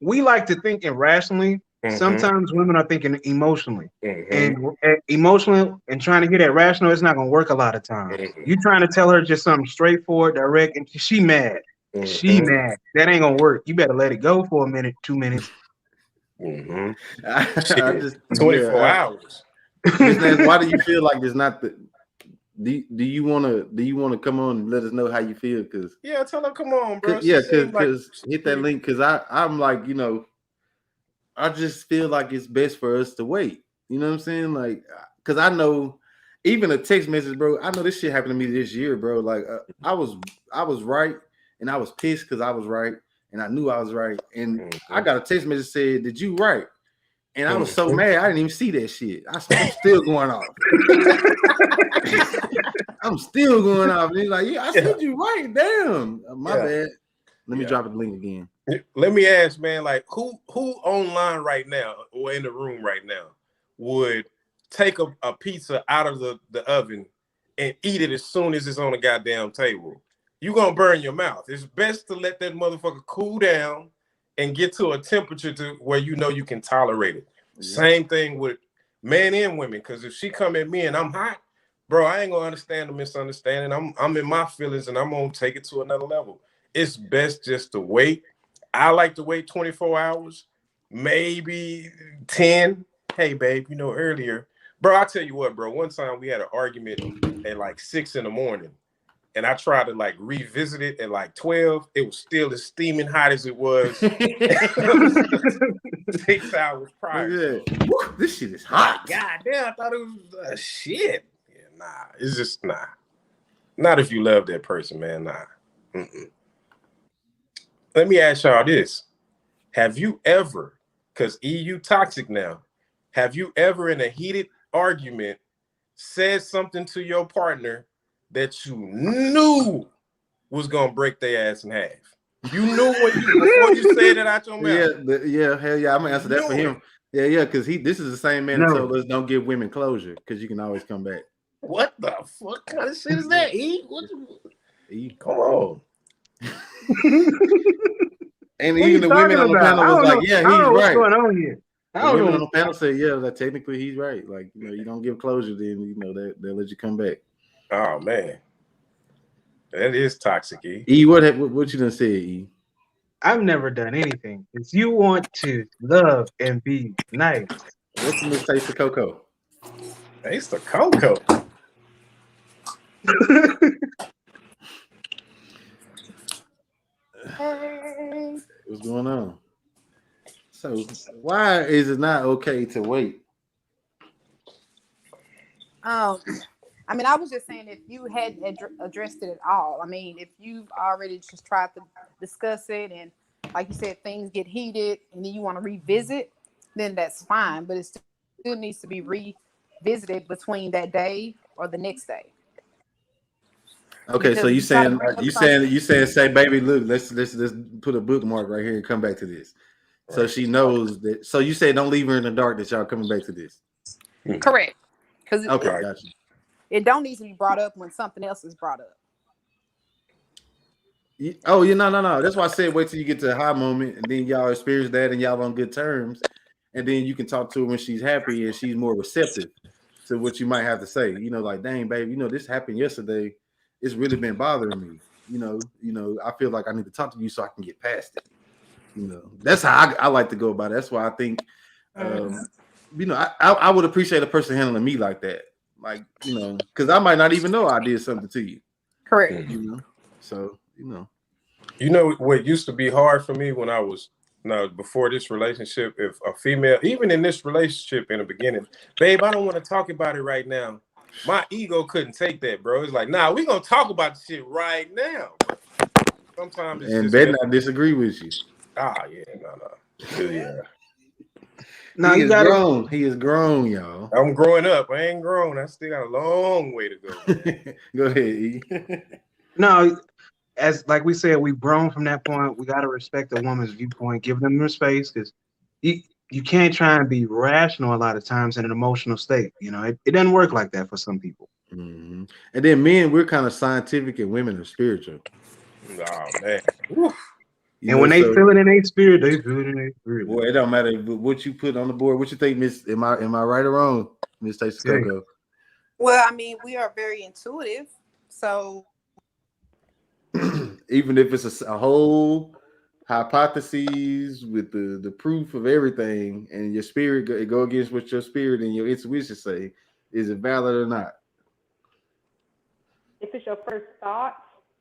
we like to think irrationally. Sometimes women are thinking emotionally. And emotionally and trying to get that rational, it's not going to work a lot of times. You're trying to tell her just something straightforward, direct, and she mad. She mad. That ain't going to work. You better let it go for a minute, 2 minutes. 24 hours. Why do you feel like it's not the? Do you want to come on and let us know how you feel? Because tell her come on, bro. Because hit that link. Because I'm like, I just feel like it's best for us to wait. You know what I'm saying? Like, because I know even a text message, bro. I know this shit happened to me this year, bro. Like I was right and I was pissed because I was right and I knew I was right, and I got a text message that said, "Did you right?" And I was so mad, I didn't even see that shit. I'm still going off. I'm still going off. And he's like, yeah, I said you right. Damn. My bad. Let me drop the link again. Let me ask, man, like who online right now or in the room right now would take a pizza out of the oven and eat it as soon as it's on the goddamn table? You're going to burn your mouth. It's best to let that motherfucker cool down and get to a temperature to where you can tolerate it. Same thing with men and women, because if she come at me and I'm hot, bro, I ain't gonna understand the misunderstanding. I'm in my feelings and I'm gonna take it to another level. It's best just to wait. I like to wait 24 hours, maybe 10. Hey, babe, earlier, bro, I'll tell you what, bro. One time we had an argument at like 6 in the morning, and I tried to like revisit it at like 12, it was still as steaming hot as it was 6 hours prior. Yeah. Woo, this shit is hot. God damn, I thought it was shit. Yeah, nah, it's just nah. Not if you love that person, man. Nah. Mm-mm. Let me ask y'all this. Have you ever, because EU toxic now, have you ever in a heated argument said something to your partner that you knew was gonna break their ass in half? You knew before you said it out your mouth. Yeah, hell yeah. I'm gonna answer that for him. Yeah, because this is the same man that told us don't give women closure because you can always come back. What the fuck kind of shit is that, E? Come on. And even the women on the panel was like, yeah, he's right. What's going on here? The women on the panel said, yeah, that technically he's right. Like, you don't give closure, then they'll let you come back. Oh man. That is toxic, E. E, what you done said, E? I've never done anything. If you want to love and be nice. What's the taste of cocoa? Taste of cocoa. What's going on? So why is it not okay to wait? I mean, I was just saying if you hadn't addressed it at all. I mean, if you've already just tried to discuss it and, like you said, things get heated and then you want to revisit, then that's fine. But it still needs to be revisited between that day or the next day. Okay, so you saying say, baby, look, let's put a bookmark right here and come back to this. Right. So she knows that. So you say don't leave her in the dark that y'all coming back to this. Correct. Because gotcha. It don't need to be brought up when something else is brought up. Oh, yeah, no. That's why I said wait till you get to the high moment and then y'all experience that and y'all on good terms. And then you can talk to her when she's happy and she's more receptive to what you might have to say. Like, dang, babe, this happened yesterday. It's really been bothering me. I feel like I need to talk to you so I can get past it. That's how I like to go about it. That's why I think, I would appreciate a person handling me like that. Like, because I might not even know I did something to you. Correct. So, what used to be hard for me when I was, before this relationship, if a female, even in this relationship in the beginning, babe, I don't want to talk about it right now. My ego couldn't take that, bro. It's like, nah, we're going to talk about the shit right now. Sometimes it's and Ben, I disagree with you. Ah, yeah, no. Yeah. No, he is grown. He is grown, y'all. I'm growing up. I ain't grown. I still got a long way to go. Go ahead, E. No, as like we said, we've grown from that point. We got to respect a woman's viewpoint, give them their space, because you can't try and be rational a lot of times in an emotional state. It doesn't work like that for some people. Mm-hmm. And then men, we're kind of scientific and women are spiritual. Oh, man. And when they feel it in their spirit, they feel it in their spirit. Boy, it don't matter what you put on the board. What you think, Miss? Am I right or wrong, Miss Taste of Cocoa? Well, I mean, we are very intuitive, so even if it's a whole hypotheses with the proof of everything, and your spirit go against what your spirit and your intuition say, is it valid or not? If it's your first thought,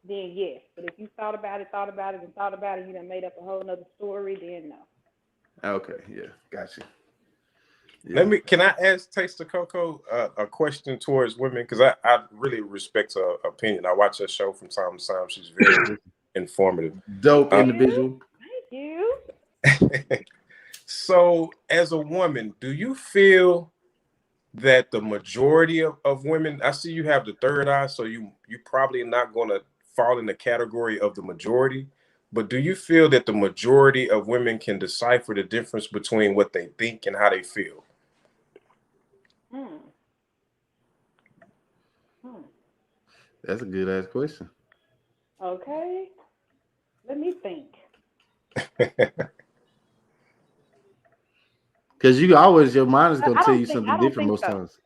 then yes. But if you thought about it, you done made up a whole nother story, then no. Okay, yeah, gotcha. Yeah. Can I ask Taste of Cocoa a question towards women? Because I really respect her opinion. I watch her show from time to time. She's very informative. Dope individual. Thank you. So, as a woman, do you feel that the majority of women, I see you have the third eye, so you probably not going to fall in the category of the majority, but do you feel that the majority of women can decipher the difference between what they think and how they feel? That's a good ass question. Okay. Let me think. Because your mind is going to tell you something different most times.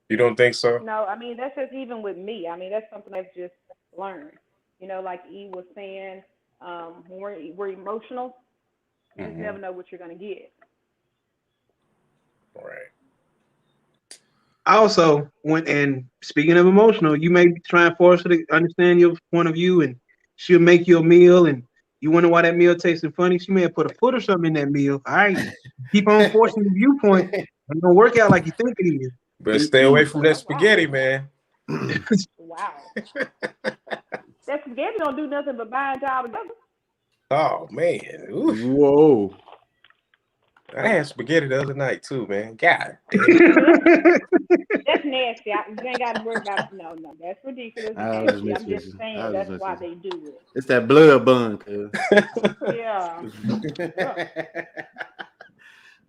You don't think so? No, I mean, that's just even with me. I mean, that's something I've just learned. Like E was saying, when we're emotional, you never know what you're going to get. Right. Also, and speaking of emotional, you may try and force her to understand your point of view, and she'll make you a meal, and you wonder why that meal tasting funny. She may have put a foot or something in that meal. All right, keep on forcing the viewpoint. It don't work out like you think it is. But stay away from that Oh, wow. spaghetti, man. Wow. That spaghetti don't do nothing but bind y'all together. Oh man. Oof. Whoa. I had spaghetti the other night too, man. God Well, damn. that's nasty. You ain't got to worry about it. No, that's ridiculous and I was just nasty. messing I'm with just you. saying that's why they do it. It's that blood bun, cuz. Yeah.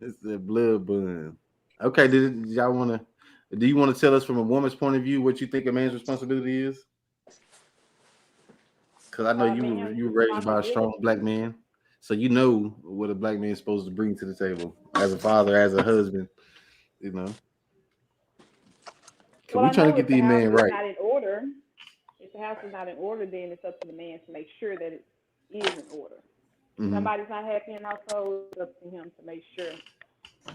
It's that blood bun. Okay, did y'all want to? Do you want to tell us from a woman's point of view what you think a man's responsibility is? Because I know Man's you were raised by a strong responsibility. black man, so you know what a black man is supposed to bring to the table as a father, as a husband. You know, cause Well, we I trying to know get if the these house men is right. not in order, if the house is not in order, then it's up to the man to make sure that it is in order. If Mm-hmm. somebody's not happy in the household, it's up to him to make sure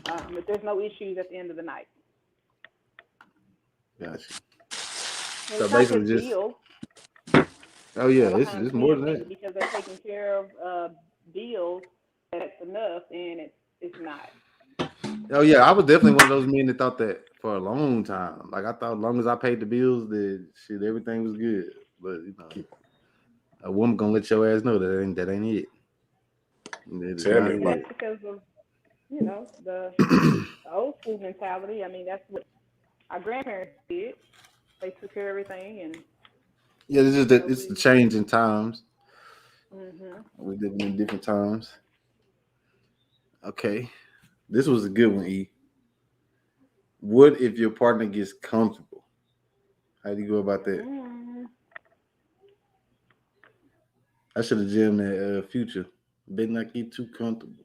that there's no issues at the end of the night. Gotcha. And So it's not basically, just just bills. yeah, A lot of times it's more men than think that. because they're taking care of bills that's enough, and it's not. Oh yeah, I was definitely one of those men that thought that for a long time. Like I thought, as long as I paid the bills, that shit, everything was good. But you know, a woman gonna let your ass know that ain't it. That is Tell me not And about that's it. because of the old school mentality. I mean, that's what our grandparents did. They took care of everything, and Yeah, it's just that it's the we. change in times. Mhm. We're living in different times. Okay, this was a good one. E. What if your partner gets comfortable? How do you go about that? Mm. I should have jammed that future. Better not get too comfortable.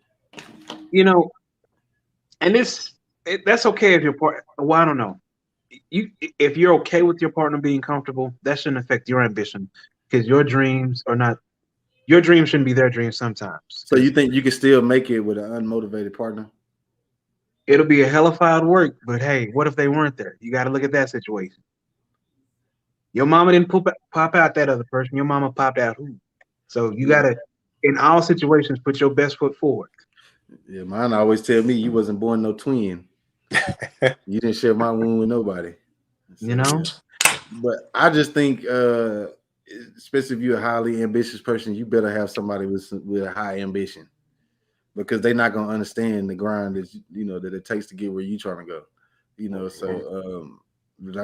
You know, and that's okay if your part. Well, I don't know. You if you're okay with your partner being comfortable, that shouldn't affect your ambition because your dreams are not your dreams shouldn't be their dreams sometimes So you because think you can still make it with an unmotivated partner? it'll be a hellified work. But hey, what if they weren't there? You got to look at that situation. Your mama didn't pop out that other person. Your mama popped out who? So you got Yeah. to, in all situations, put your best foot forward. Yeah, mine always tell me you wasn't born no twin. it. You didn't share my womb with nobody. You So know, yeah. But I just think especially if you're a highly ambitious person, you better have somebody with a high ambition because they're not gonna understand the grind that that it takes to get where you trying to go. So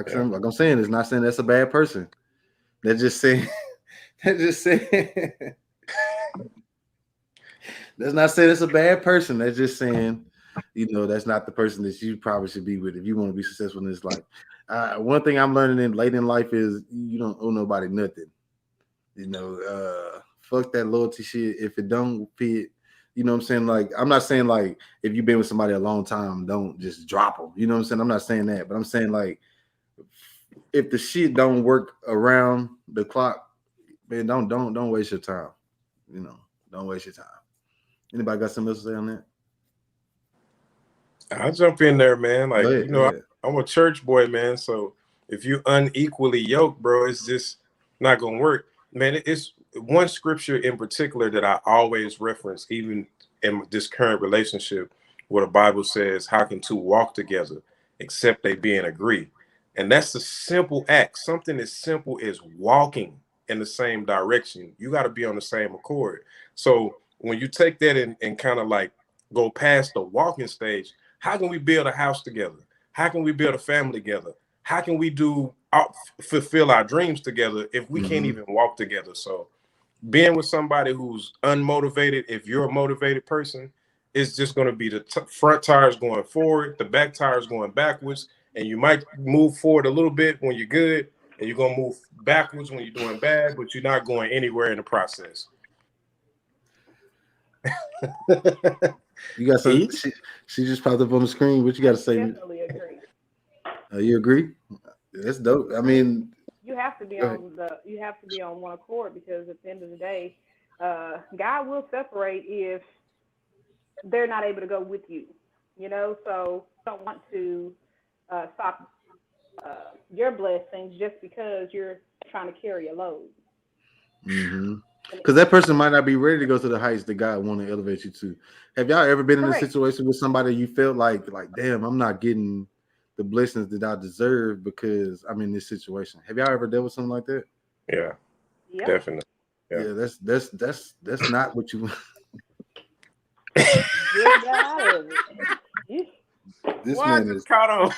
Yeah. like I'm saying, it's not saying that's a bad person. They're just saying they're just saying that's not saying it's a bad person. They're just saying, that's not the person that you probably should be with if you want to be successful in this life. One thing I'm learning late in life is you don't owe nobody nothing. Fuck that loyalty shit. If it don't fit, you know what I'm saying? Like, I'm not saying like if you've been with somebody a long time, don't just drop them. You know what I'm saying? I'm not saying that, but I'm saying like if the shit don't work around the clock, man, don't waste your time. Don't waste your time. Anybody got something else to say on that? I'll jump in there, man. Go Like, ahead. Go ahead. I'm a church boy, man. So if you unequally yoked, bro, it's just not gonna work. Man, it's one scripture in particular that I always reference, even in this current relationship, where the Bible says, how can two walk together except they be in agree? And that's a simple act, something as simple as walking in the same direction. You got to be on the same accord. So when you take that and kind of like go past the walking stage, how can we build a house together? How can we build a family together? How can we fulfill our dreams together if we can't Mm-hmm. even walk together? So being with somebody who's unmotivated, if you're a motivated person, it's just going to be the front tires going forward, the back tires going backwards, and you might move forward a little bit when you're good, and you're going to move backwards when you're doing bad, but you're not going anywhere in the process. You got some. She just popped up on the screen. What you got to say? Definitely agree. You agree? That's dope. I mean, You have to be go ahead. on one accord because at the end of the day, God will separate if they're not able to go with you. So you don't want to stop your blessings just because you're trying to carry a load. Mm-hmm. Because that person might not be ready to go to the heights that God want to elevate you to. Have y'all ever been in a Correct. situation with somebody you felt like, damn, I'm not getting the blessings that I deserve because I'm in this situation? Have y'all ever dealt with something like that? Yeah, Yep. definitely. Yeah, that's not what you. Just got out of it. This Why man is is. it caught on?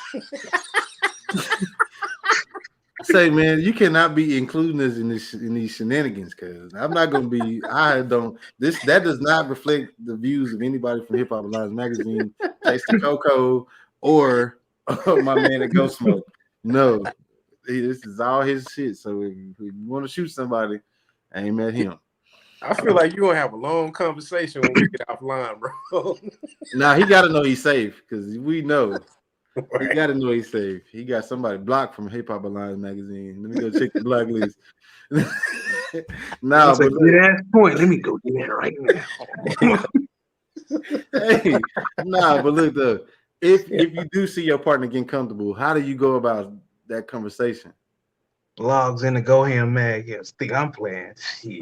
Say, man, you cannot be including us in these shenanigans, because I'm not gonna be. I don't. That does not reflect the views of anybody from Hip Hop Alliance Magazine, Taste the Coco, or my man at Go Smoke. No, this is all his shit. So if you want to shoot somebody, aim at him. I feel like you're gonna have a long conversation when we get offline, bro. Now he got to know he's safe, because we know. Right. He got to know he's safe. He got somebody blocked from Hip Hop Alliance Magazine. Let me go check the block list. That's a good ass point. Let me go do that right now. Hey, but look though, if you do see your partner getting comfortable, how do you go about that conversation? Logs in the Go Ham Mag. Yes, think I'm playing. Shit.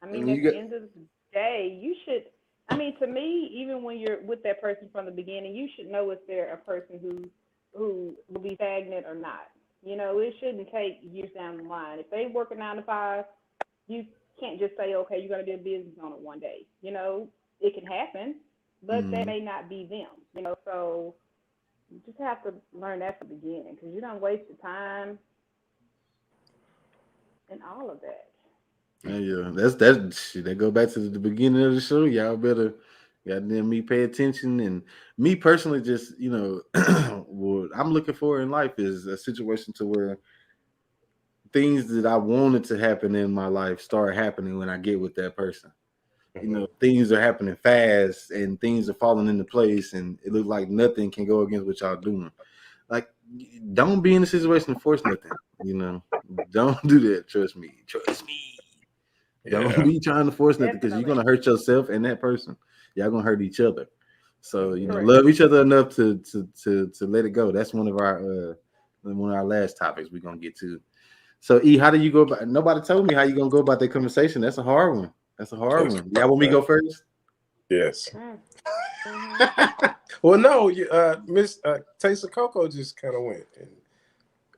I mean, at the end of the day, you should. I mean, to me, even when you're with that person from the beginning, you should know if they're a person who will be stagnant or not. You know, it shouldn't take years down the line. If they work a 9 to 5, you can't just say, okay, you're going to be a business owner one day. You know, it can happen, but that may not be them. You know, so you just have to learn that from the beginning, because you don't waste the time and all of that. Yeah, that go back to the beginning of the show. Y'all better goddamn me pay attention. And me personally, just what I'm looking for in life is a situation to where things that I wanted to happen in my life start happening when I get with that person. Things are happening fast and things are falling into place, and it looks like nothing can go against what y'all doing. Like, don't be in a situation to force nothing. Don't do that. Trust me. Don't be trying to force nothing, because you're gonna hurt yourself and that person. Y'all gonna hurt each other. So love each other enough to let it go. That's one of our last topics we're gonna get to. So E, how do you go about? Nobody told me how you gonna go about that conversation. That's a hard one. Y'all want me to go first? Yes. Well, no, Miss Taste of Coco just kind of went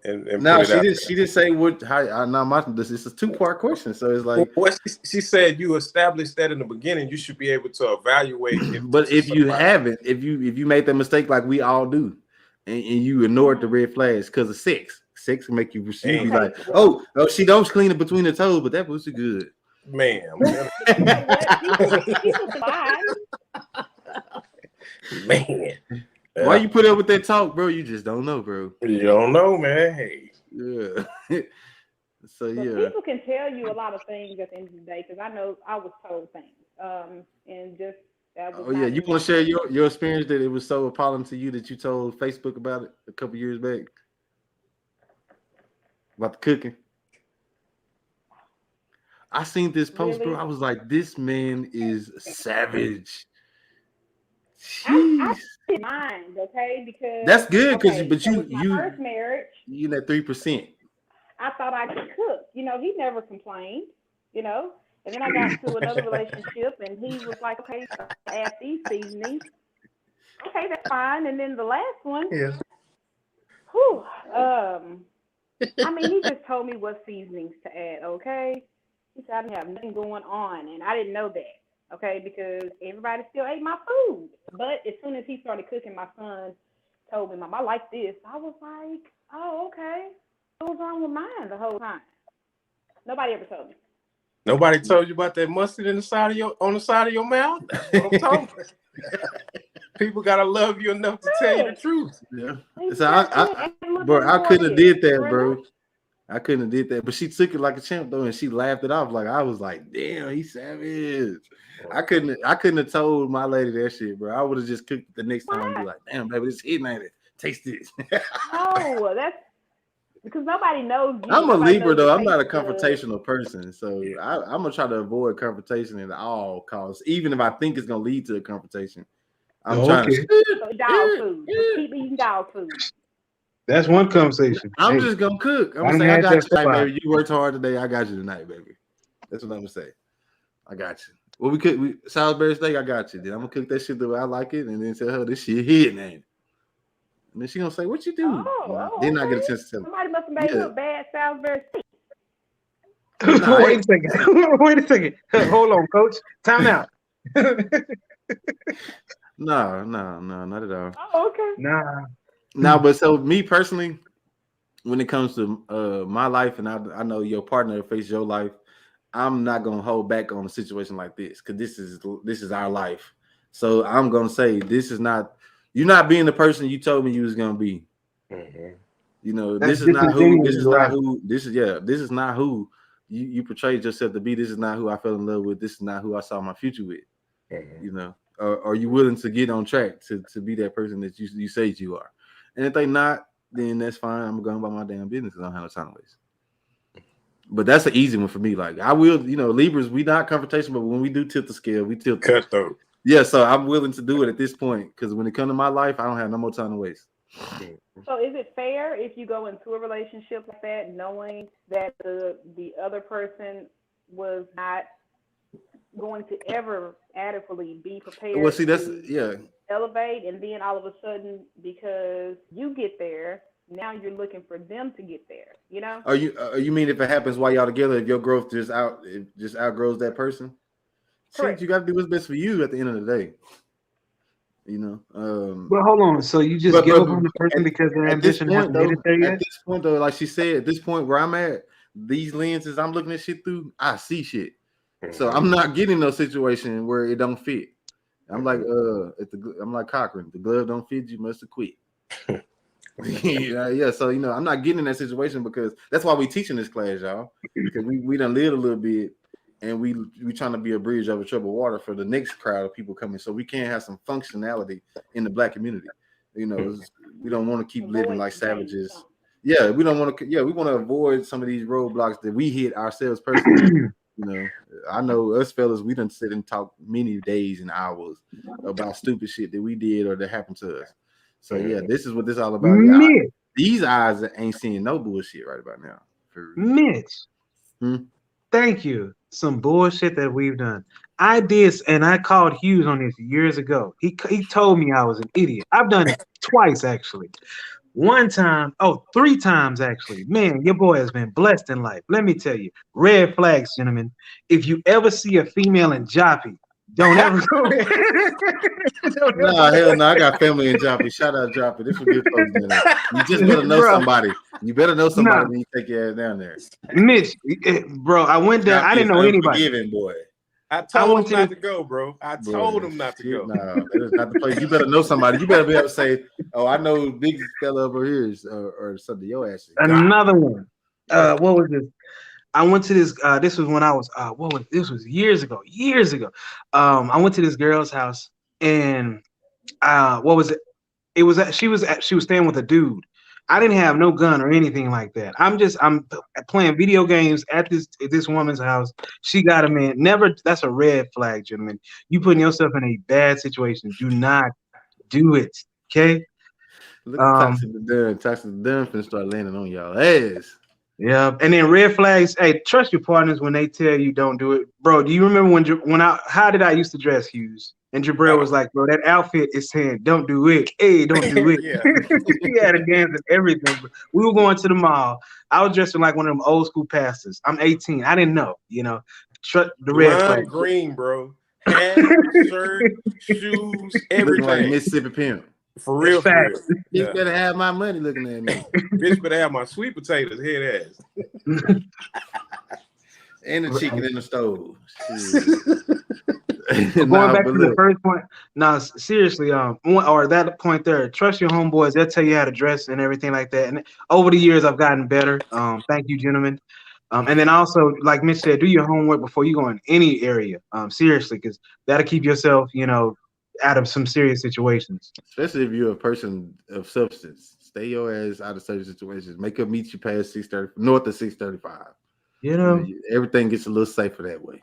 and no, put it out there. She didn't say what. This is a 2-part question, so it's like. Well, she said you established that in the beginning. You should be able to evaluate. But if you haven't, if you made that mistake like we all do, and you ignored the red flags because of sex can make you be like, oh, she don't clean it between the toes, but that pussy good. Man, people lie. Man, why you put up with that talk, bro? You just don't know, bro. You don't know, man. Hey, yeah. So people can tell you a lot of things at the end of the day, because I know I was told things, and just that was. Oh yeah, you want to share your experience that it was so appalling to you that you told Facebook about it a couple years back about the cooking? I seen this post, bro. I was like, this man is savage. I didn't mind, okay, because that's good, but my first marriage, you that 3%. I thought I could cook. He never complained. And then I got into another relationship, and he was like, okay, add these seasonings. Okay, that's fine. And then the last one, I mean, he just told me what seasonings to add, okay? He said I didn't have nothing going on, and I didn't know that, okay, because everybody still ate my food. But as soon as he started cooking, my son told me, Mom, I like this. I was like, oh, okay. What was wrong with mine the whole time? Nobody ever told me. Nobody told you about that mustard on the side of your mouth? That's what I'm talking about. People gotta love you enough to tell you the truth. Yeah. So I couldn't have did that, bro. I couldn't have did that, but she took it like a champ though, and she laughed it off. Like I was like, damn, he's savage. I couldn't have told my lady that shit, bro. I would have just cooked it the next time and be like, damn, baby, this hitting ain't it? Taste this. No, that's because nobody knows you. I'm a Libra though. I'm not a confrontational person, so I'm gonna try to avoid confrontation at all costs, even if I think it's gonna lead to a confrontation. I'm trying to. So dog food. Just keep eating dog food. That's one conversation. I'm just gonna cook. I'm gonna say, I got you tonight, baby. You worked hard today. I got you tonight, baby. That's what I'm gonna say. I got you. Well, we Salisbury steak. I got you. Then I'm gonna cook that shit the way I like it, and then tell her this shit hitting, ain't it? And then she gonna say, "What you do?" Then I get a chance to tell her. Somebody must have made her a bad Salisbury steak. Wait a second. Wait a second. Hold on, coach. Time out. No, not at all. Oh, okay. Nah, but so me personally, when it comes to my life, and I know your partner face your life, I'm not gonna hold back on a situation like this because this is our life. So I'm gonna say this is not you're not being the person you told me you was gonna be. Mm-hmm. You know, this is not who you portrayed yourself to be. This is not who I fell in love with. This is not who I saw my future with. Mm-hmm. You know, are you willing to get on track to be that person that you say you are? And if they not, then that's fine. I'm going about my damn business. I don't have no time to waste. But that's an easy one for me. Like I will, Libras, we not confrontation, but when we do tilt the scale, we tilt cutthroat. Yeah, so I'm willing to do it at this point because when it comes to my life, I don't have no more time to waste. So is it fair if you go into a relationship like that, knowing that the other person was not going to ever adequately be prepared to elevate, and then all of a sudden, because you get there, now you're looking for them to get there, Are you mean if it happens while y'all together, if your growth just outgrows that person? Shit, you got to do what's best for you at the end of the day. But hold on. So you just give up on the person because their ambition hasn't made it there yet? At this point, though, like she said, at this point where I'm at, these lenses I'm looking at shit through, I see shit. So I'm not getting no situation where it don't fit. I'm like, I'm like Cochran. The glove don't fit, you must have quit. Yeah. So I'm not getting in that situation because that's why we teaching this class, y'all. Because we done lived a little bit. And we trying to be a bridge over troubled water for the next crowd of people coming, so we can have some functionality in the Black community. We don't want to keep living like savages. Yeah, we don't want to. Yeah, we want to avoid some of these roadblocks that we hit ourselves personally. I know us fellas, we done sit and talk many days and hours about stupid shit that we did or that happened to us. So yeah, this is what this all about. Yeah, these eyes ain't seeing no bullshit right about now. Mitch, thank you. Some bullshit that we've done. I did, and I called Hughes on this years ago. He told me I was an idiot. I've done it twice, actually. Three times, actually. Man, your boy has been blessed in life. Let me tell you. Red flags, gentlemen. If you ever see a female in Joppy, don't ever go there. Hell no. I got family in Joppy. Shout out Joppy. This will good folks, man. You just better know somebody. You better know somebody when you take your ass down there. Mitch, bro, I went down. I didn't know anybody. Boy. I told him not to go, bro. I told him not to go. No, that is not the place. You better know somebody. You better be able to say, "Oh, I know big fella over here," or something. Your ass. Another one. What was this? I went to this. This was when I was. This was years ago. I went to this girl's house, and what was it? It was. She was staying with a dude. I didn't have no gun or anything like that. I'm playing video games at this woman's house. She got him in. That's a red flag, gentlemen. You putting yourself in a bad situation. Do not do it. Okay. Look at Toxic the Dun. Toxic the Dun finna start landing on y'all ass. Yeah, and then red flags. Hey, trust your partners when they tell you don't do it, bro. Do you remember how did I used to dress, Hughes? And Jabril was like, bro, that outfit is saying don't do it. Hey, don't do it. Yeah. He had a dance and everything. We were going to the mall. I was dressing like one of them old school pastors. I'm 18. I didn't know, the red flag. Green, bro. Hat, shirt, shoes, everything. Like Mississippi Pimp. For real. You better have my money looking at me. Bitch better have my sweet potatoes, head ass. And the chicken in the stove. Going back to the first point. Now, seriously, that point there, trust your homeboys. They'll tell you how to dress and everything like that. And over the years, I've gotten better. Thank you, gentlemen. And then also, like Mitch said, do your homework before you go in any area. Seriously, because that'll keep yourself, out of some serious situations. Especially if you're a person of substance. Stay your ass out of certain situations. Make up meet you past 6:30, north of 6:35. Everything gets a little safer that way.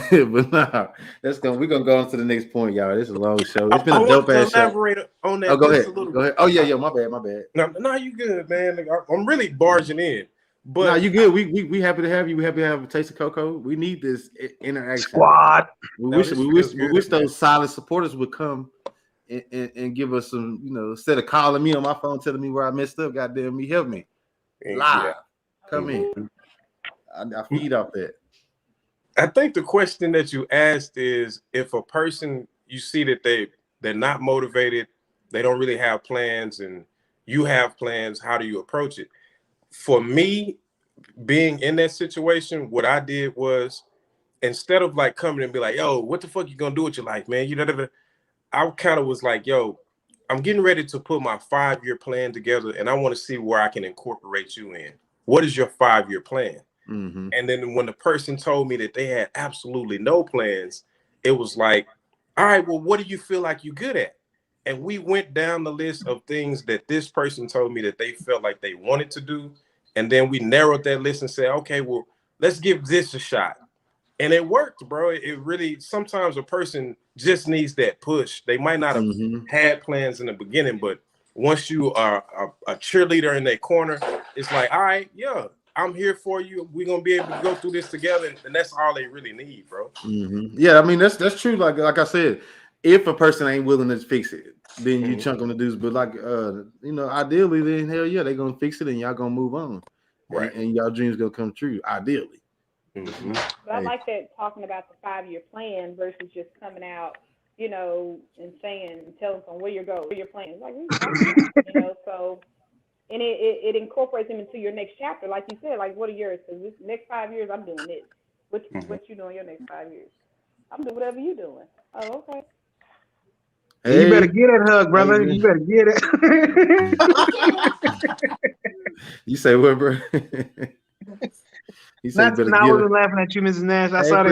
But nah, we're gonna go on to the next point, y'all. This is a long show. It's been I a want dope to ass show. elaborate on that Oh, go just ahead. a little Go bit. ahead. Oh yeah, my bad. No, you good, man. I'm really barging in, but no, you good. We happy to have you. We happy to have a taste of cocoa. We need this interaction. Squad. We wish those silent supporters would come and give us some, instead of calling me on my phone telling me where I messed up, goddamn me, help me. Live. Yeah. Come in. I feed off that. I think the question that you asked is if a person you see that they're not motivated, they don't really have plans, and you have plans, how do you approach it? For me, being in that situation, what I did was, instead of like coming and be like, yo, what the fuck you gonna do with your life, man? I kind of was like, yo, I'm getting ready to put my 5-year plan together, and I want to see where I can incorporate you in. What is your 5-year plan? Mm-hmm. And then when the person told me that they had absolutely no plans, it was like, all right, well, what do you feel like you're good at? And we went down the list of things that this person told me that they felt like they wanted to do. And then we narrowed that list and said, okay, well, let's give this a shot. And it worked, bro. It really, sometimes a person just needs that push. They might not have had plans in the beginning, but once you are a cheerleader in their corner, it's like, all right, yeah, I'm here for you. We're gonna be able to go through this together, and that's all they really need, bro. Yeah, I mean that's true. Like I said, if a person ain't willing to fix it, then you chunk on the dudes. But like ideally, then hell yeah, they gonna fix it, and y'all gonna move on, right? And y'all dreams gonna come true. Ideally. But I like that, talking about the 5-year plan versus just coming out, and telling them where your plan is. Like, so. And it incorporates them into your next chapter, like you said. Like, what are yours? Because this next 5 years, I'm doing this. What you doing your next 5 years? I'm doing whatever you doing. Oh, okay. Hey, you better get that hug, brother. You better get it. You say what, bro? I wasn't laughing at you, Mrs. Nash. I saw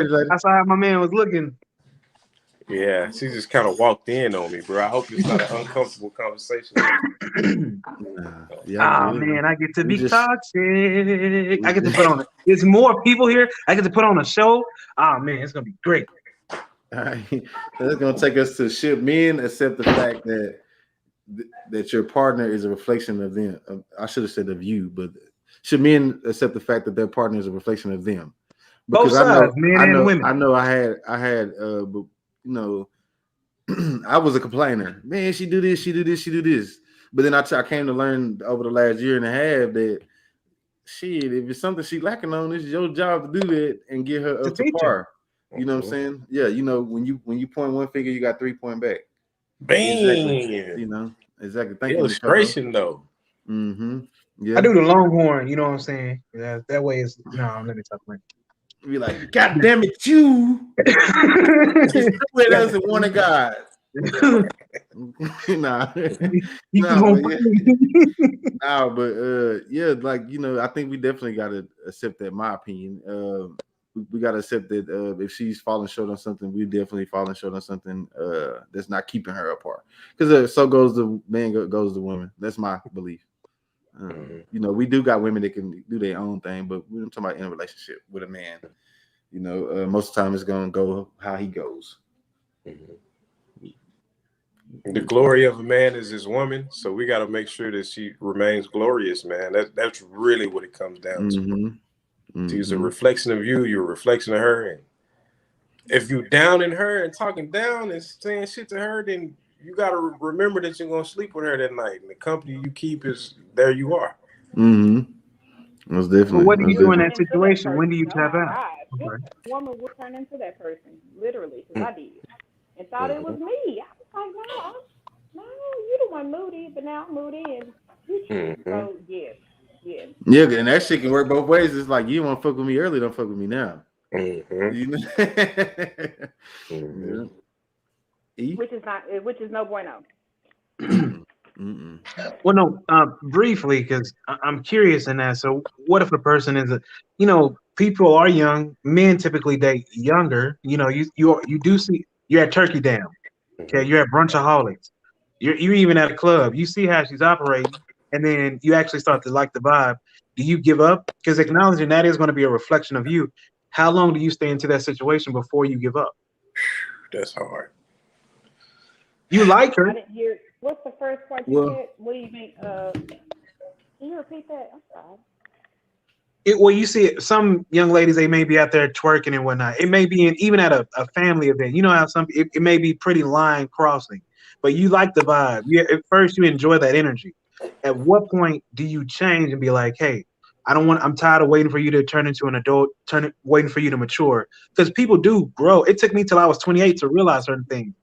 how my man was looking. Yeah, she just kind of walked in on me, bro. I hope it's not an uncomfortable conversation. Man, I get to be toxic. I get to put on it. There's more people here. I get to put on a show. Oh man, it's gonna be great. All right. That's gonna take us to should men accept the fact that your partner is a reflection of them. I should have said of you, but should men accept the fact that their partner is a reflection of them? Because both sides, men and women. I know I had I was a complainer. Man, she do this, she do this, she do this. But then I came to learn over the last year and a half that shit, if it's something she lacking on, it's your job to do that and get her up to par. You know what I'm saying? Yeah, when you point one finger, you got 3 point back. Bang. Exactly. Exactly. Thank illustration you, though. Yeah. I do the Longhorn. You know what I'm saying? Yeah, that way it's let me talk like. Be like, God damn it, you! With us and one of God. I think we definitely got to accept that. My opinion, we got to accept that if she's falling short on something, we definitely falling short on something that's not keeping her apart. Because so goes the man, goes the woman. That's my belief. We do got women that can do their own thing, but we're talking about in a relationship with a man. Most of the time it's gonna go how he goes. The glory of a man is his woman, so we got to make sure that she remains glorious, man. That's really what it comes down to. She's a reflection of you. You're a reflection of her, and if you downing her and talking down and saying shit to her, then you got to remember that you're gonna sleep with her that night, and the company you keep is there. You are. Most definitely. Well, what do you do in that situation? When do you tap out? Okay. This woman will turn into that person, literally, because I did, and thought it was me. I was like, no, you the one moody, but now I'm moody, and you. So yeah. Yeah, and that shit can work both ways. It's like you don't want to fuck with me early, don't fuck with me now. Which is no bueno. Well, no, briefly, because I'm curious in that. So, what if a person is people are young. Men typically date younger. You do see you're at Turkey Dam. Okay, you're at Brunchaholics. You're even at a club. You see how she's operating, and then you actually start to like the vibe. Do you give up? Because acknowledging that is going to be a reflection of you. how long do you stay into that situation before you give up? That's hard. You like her. I didn't hear. What's the first part you said? What do you mean? Can you repeat that? I'm sorry. Well, you see it, some young ladies, they may be out there twerking and whatnot. It may be even at a family event. You know how it may be pretty line crossing, but you like the vibe. At first you enjoy that energy. At what point do you change and be like, hey, I'm tired of waiting for you to turn into an adult, waiting for you to mature. Because people do grow. It took me till I was 28 to realize certain things.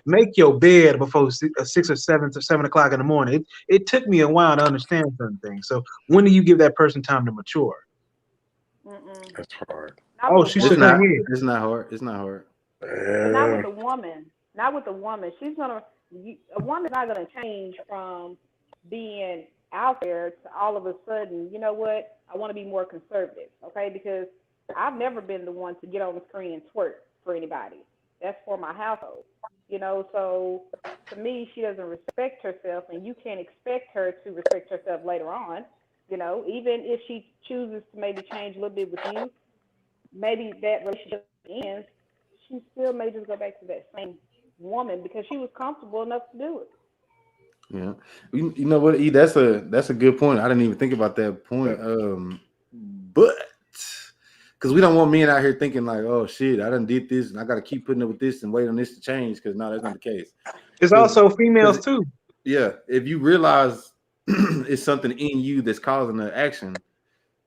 Make your bed before 6 or 7 o'clock in the morning. It took me a while to understand certain things. So when do you give that person time to mature? That's hard. Oh, she should not. It's not hard. It's not hard. But not with a woman. Not with a woman. A woman's not gonna change from being out there to all of a sudden, you know what? I want to be more conservative, okay? Because I've never been the one to get on the screen and twerk for anybody. That's for my household, So to me, she doesn't respect herself, and you can't expect her to respect herself later on. Even if she chooses to maybe change a little bit with you, maybe that relationship ends. She still may just go back to that same woman because she was comfortable enough to do it. Yeah, you know what? That's a good point. I didn't even think about that point. But because we don't want men out here thinking like, oh shit, I done did this and I got to keep putting up with this and wait on this to change. Because no, that's not the case. It's also females too. Yeah, if you realize it's something in you that's causing the action,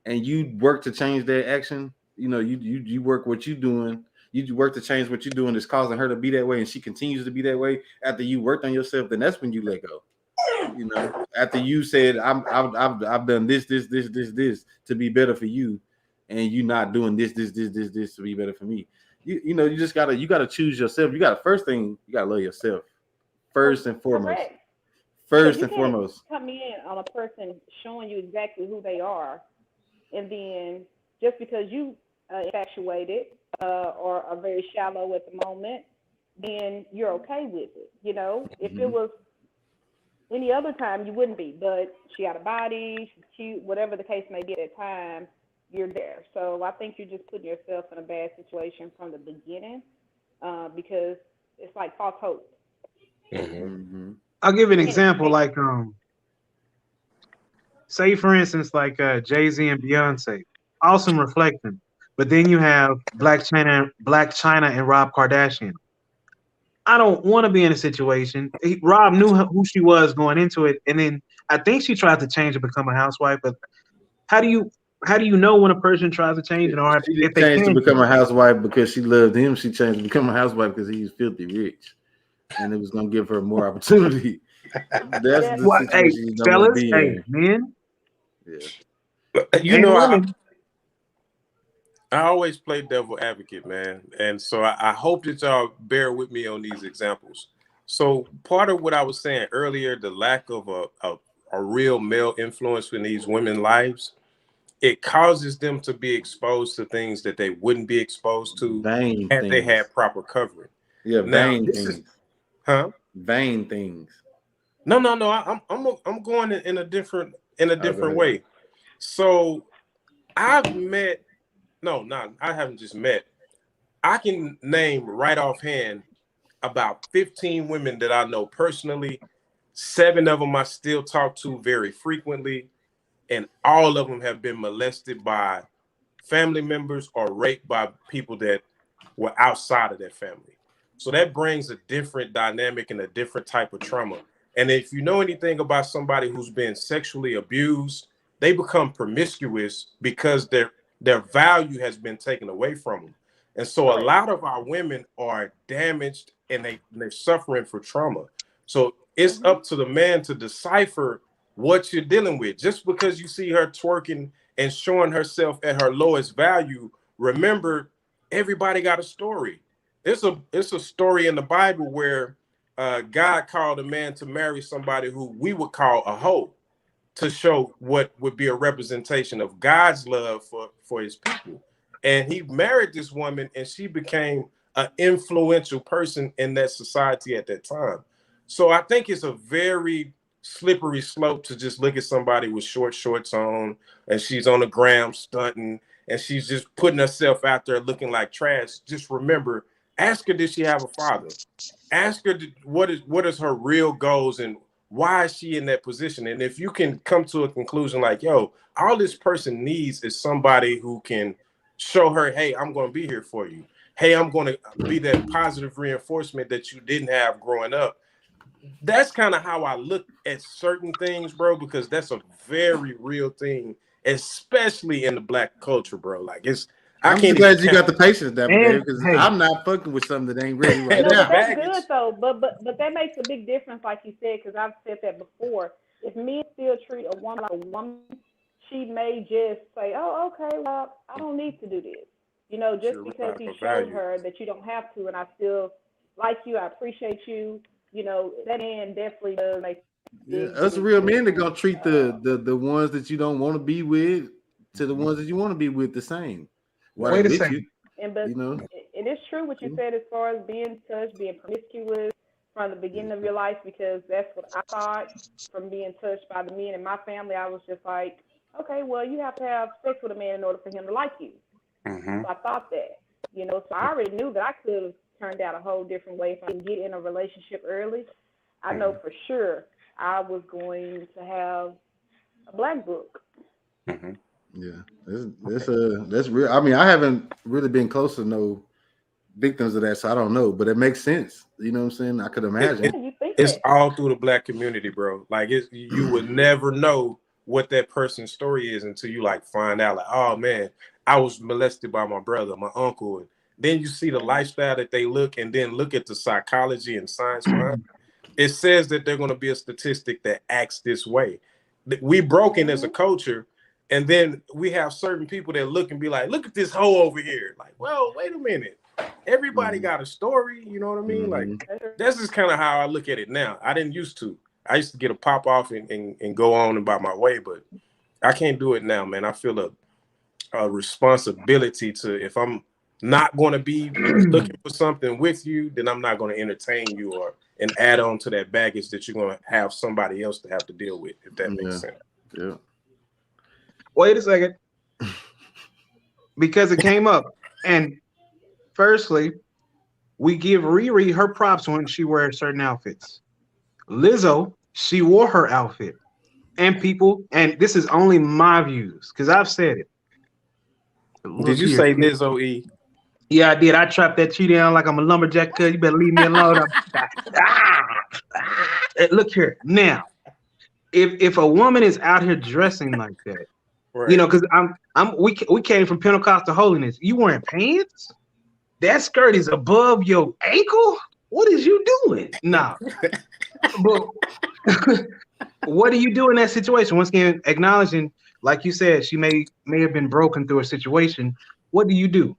and you work to change that action, you work what you're doing. You work to change what you're doing that's causing her to be that way, and she continues to be that way. After you worked on yourself, then that's when you let go. After you said I've done this to be better for you, and you not doing this to be better for me. You just gotta choose yourself. First thing you gotta love yourself first and foremost. Correct. First and foremost. Come in on a person showing you exactly who they are, and then just because you infatuated or are very shallow at the moment, then you're okay with it. If it was any other time, you wouldn't be. But she got a body, she's cute, whatever the case may be at that time, you're there. So I think you're just putting yourself in a bad situation from the beginning because it's like false hope. Mm-hmm. I'll give you an example. Like, say for instance, like Jay-Z and Beyonce, awesome reflection. But then you have Black China, and Rob Kardashian. I don't want to be in a situation. Rob knew who she was going into it, and then I think she tried to change and become a housewife. But how do you know when a person tries to change, or she didn't change to become a housewife because she loved him? She changed to become a housewife because he's filthy rich, and it was going to give her more opportunity. That's the situation you don't want to be in. Men. Yeah. I always play devil advocate, man. And so I hope that y'all bear with me on these examples. So part of what I was saying earlier, the lack of a real male influence in these women's lives, it causes them to be exposed to things that they wouldn't be exposed to had they had proper covering. Yeah, vain things. Vain things. No. I'm going in a different way. So I've met. No, I haven't just met. I can name right offhand about 15 women that I know personally. 7 of them I still talk to very frequently, and all of them have been molested by family members or raped by people that were outside of their family. So that brings a different dynamic and a different type of trauma. And if you know anything about somebody who's been sexually abused, they become promiscuous because their value has been taken away from them. And so a lot of our women are damaged and they're suffering for trauma. So it's up to the man to decipher what you're dealing with. Just because you see her twerking and showing herself at her lowest value, remember, everybody got a story. It's a story in the Bible where God called a man to marry somebody who we would call a hoe, to show what would be a representation of God's love for his people. And he married this woman, and she became an influential person in that society at that time. So I think it's a very slippery slope to just look at somebody with short shorts on, and she's on the ground stunting, and she's just putting herself out there looking like trash, just remember, ask her, did she have a father? Ask her what is her real goals and why is she in that position? And if you can come to a conclusion like, yo, all this person needs is somebody who can show her, hey, I'm going to be here for you. Hey, I'm going to be that positive reinforcement that you didn't have growing up. That's kind of how I look at certain things, bro, because that's a very real thing, especially in the Black culture, bro. Like I'm just glad you got the patience, Dave, because I'm not fucking with something that ain't ready right now. But that's good though. But that makes a big difference, like you said, because I've said that before. If men still treat a woman like a woman, she may just say, "Oh, okay, well, I don't need to do this," just because he showed her that you don't have to, and I still like you, I appreciate you. That man definitely does make. Yeah, us real men are gonna treat the ones that you don't want to be with to the ones that you want to be with the same. Wait a second. It is true what you said as far as being touched, being promiscuous from the beginning of your life, because that's what I thought from being touched by the men in my family. I was just like, okay, well, you have to have sex with a man in order for him to like you. So I thought that, so I already knew that I could have turned out a whole different way if I didn't get in a relationship early. I know for sure I was going to have a black book. Yeah, that's real. I mean, I haven't really been close to no victims of that, so I don't know, but it makes sense. You know what I'm saying? I could imagine. It's all through the Black community, bro. Like you would never know what that person's story is until you like find out. Like, oh man, I was molested by my brother, my uncle, and then you see the lifestyle that they look, and then look at the psychology and science behind it. It says that they're going to be a statistic that acts this way. We broken as a culture. And then we have certain people that look and be like, look at this hoe over here. Like, well, wait a minute. Everybody got a story. You know what I mean? Like, that's just kind of how I look at it now. I didn't used to. I used to get a pop off and go on about my way, but I can't do it now, man. I feel a responsibility to, if I'm not going to be looking for something with you, then I'm not going to entertain you and add on to that baggage that you're going to have somebody else to have to deal with, if that makes sense. Yeah. Wait a second. Because it came up. And firstly, we give Riri her props when she wears certain outfits. Lizzo, she wore her outfit. And this is only my views, because I've said it. Did you say Lizzo E? Yeah, I did. I trapped that tree down like I'm a lumberjack, cuz you better leave me alone. Look here. Now, if a woman is out here dressing like that, right. Because we came from Pentecostal holiness. You wearing pants? That skirt is above your ankle? What is you doing? Nah. But what do you do in that situation? Once again, acknowledging, like you said, she may have been broken through a situation. What do you do?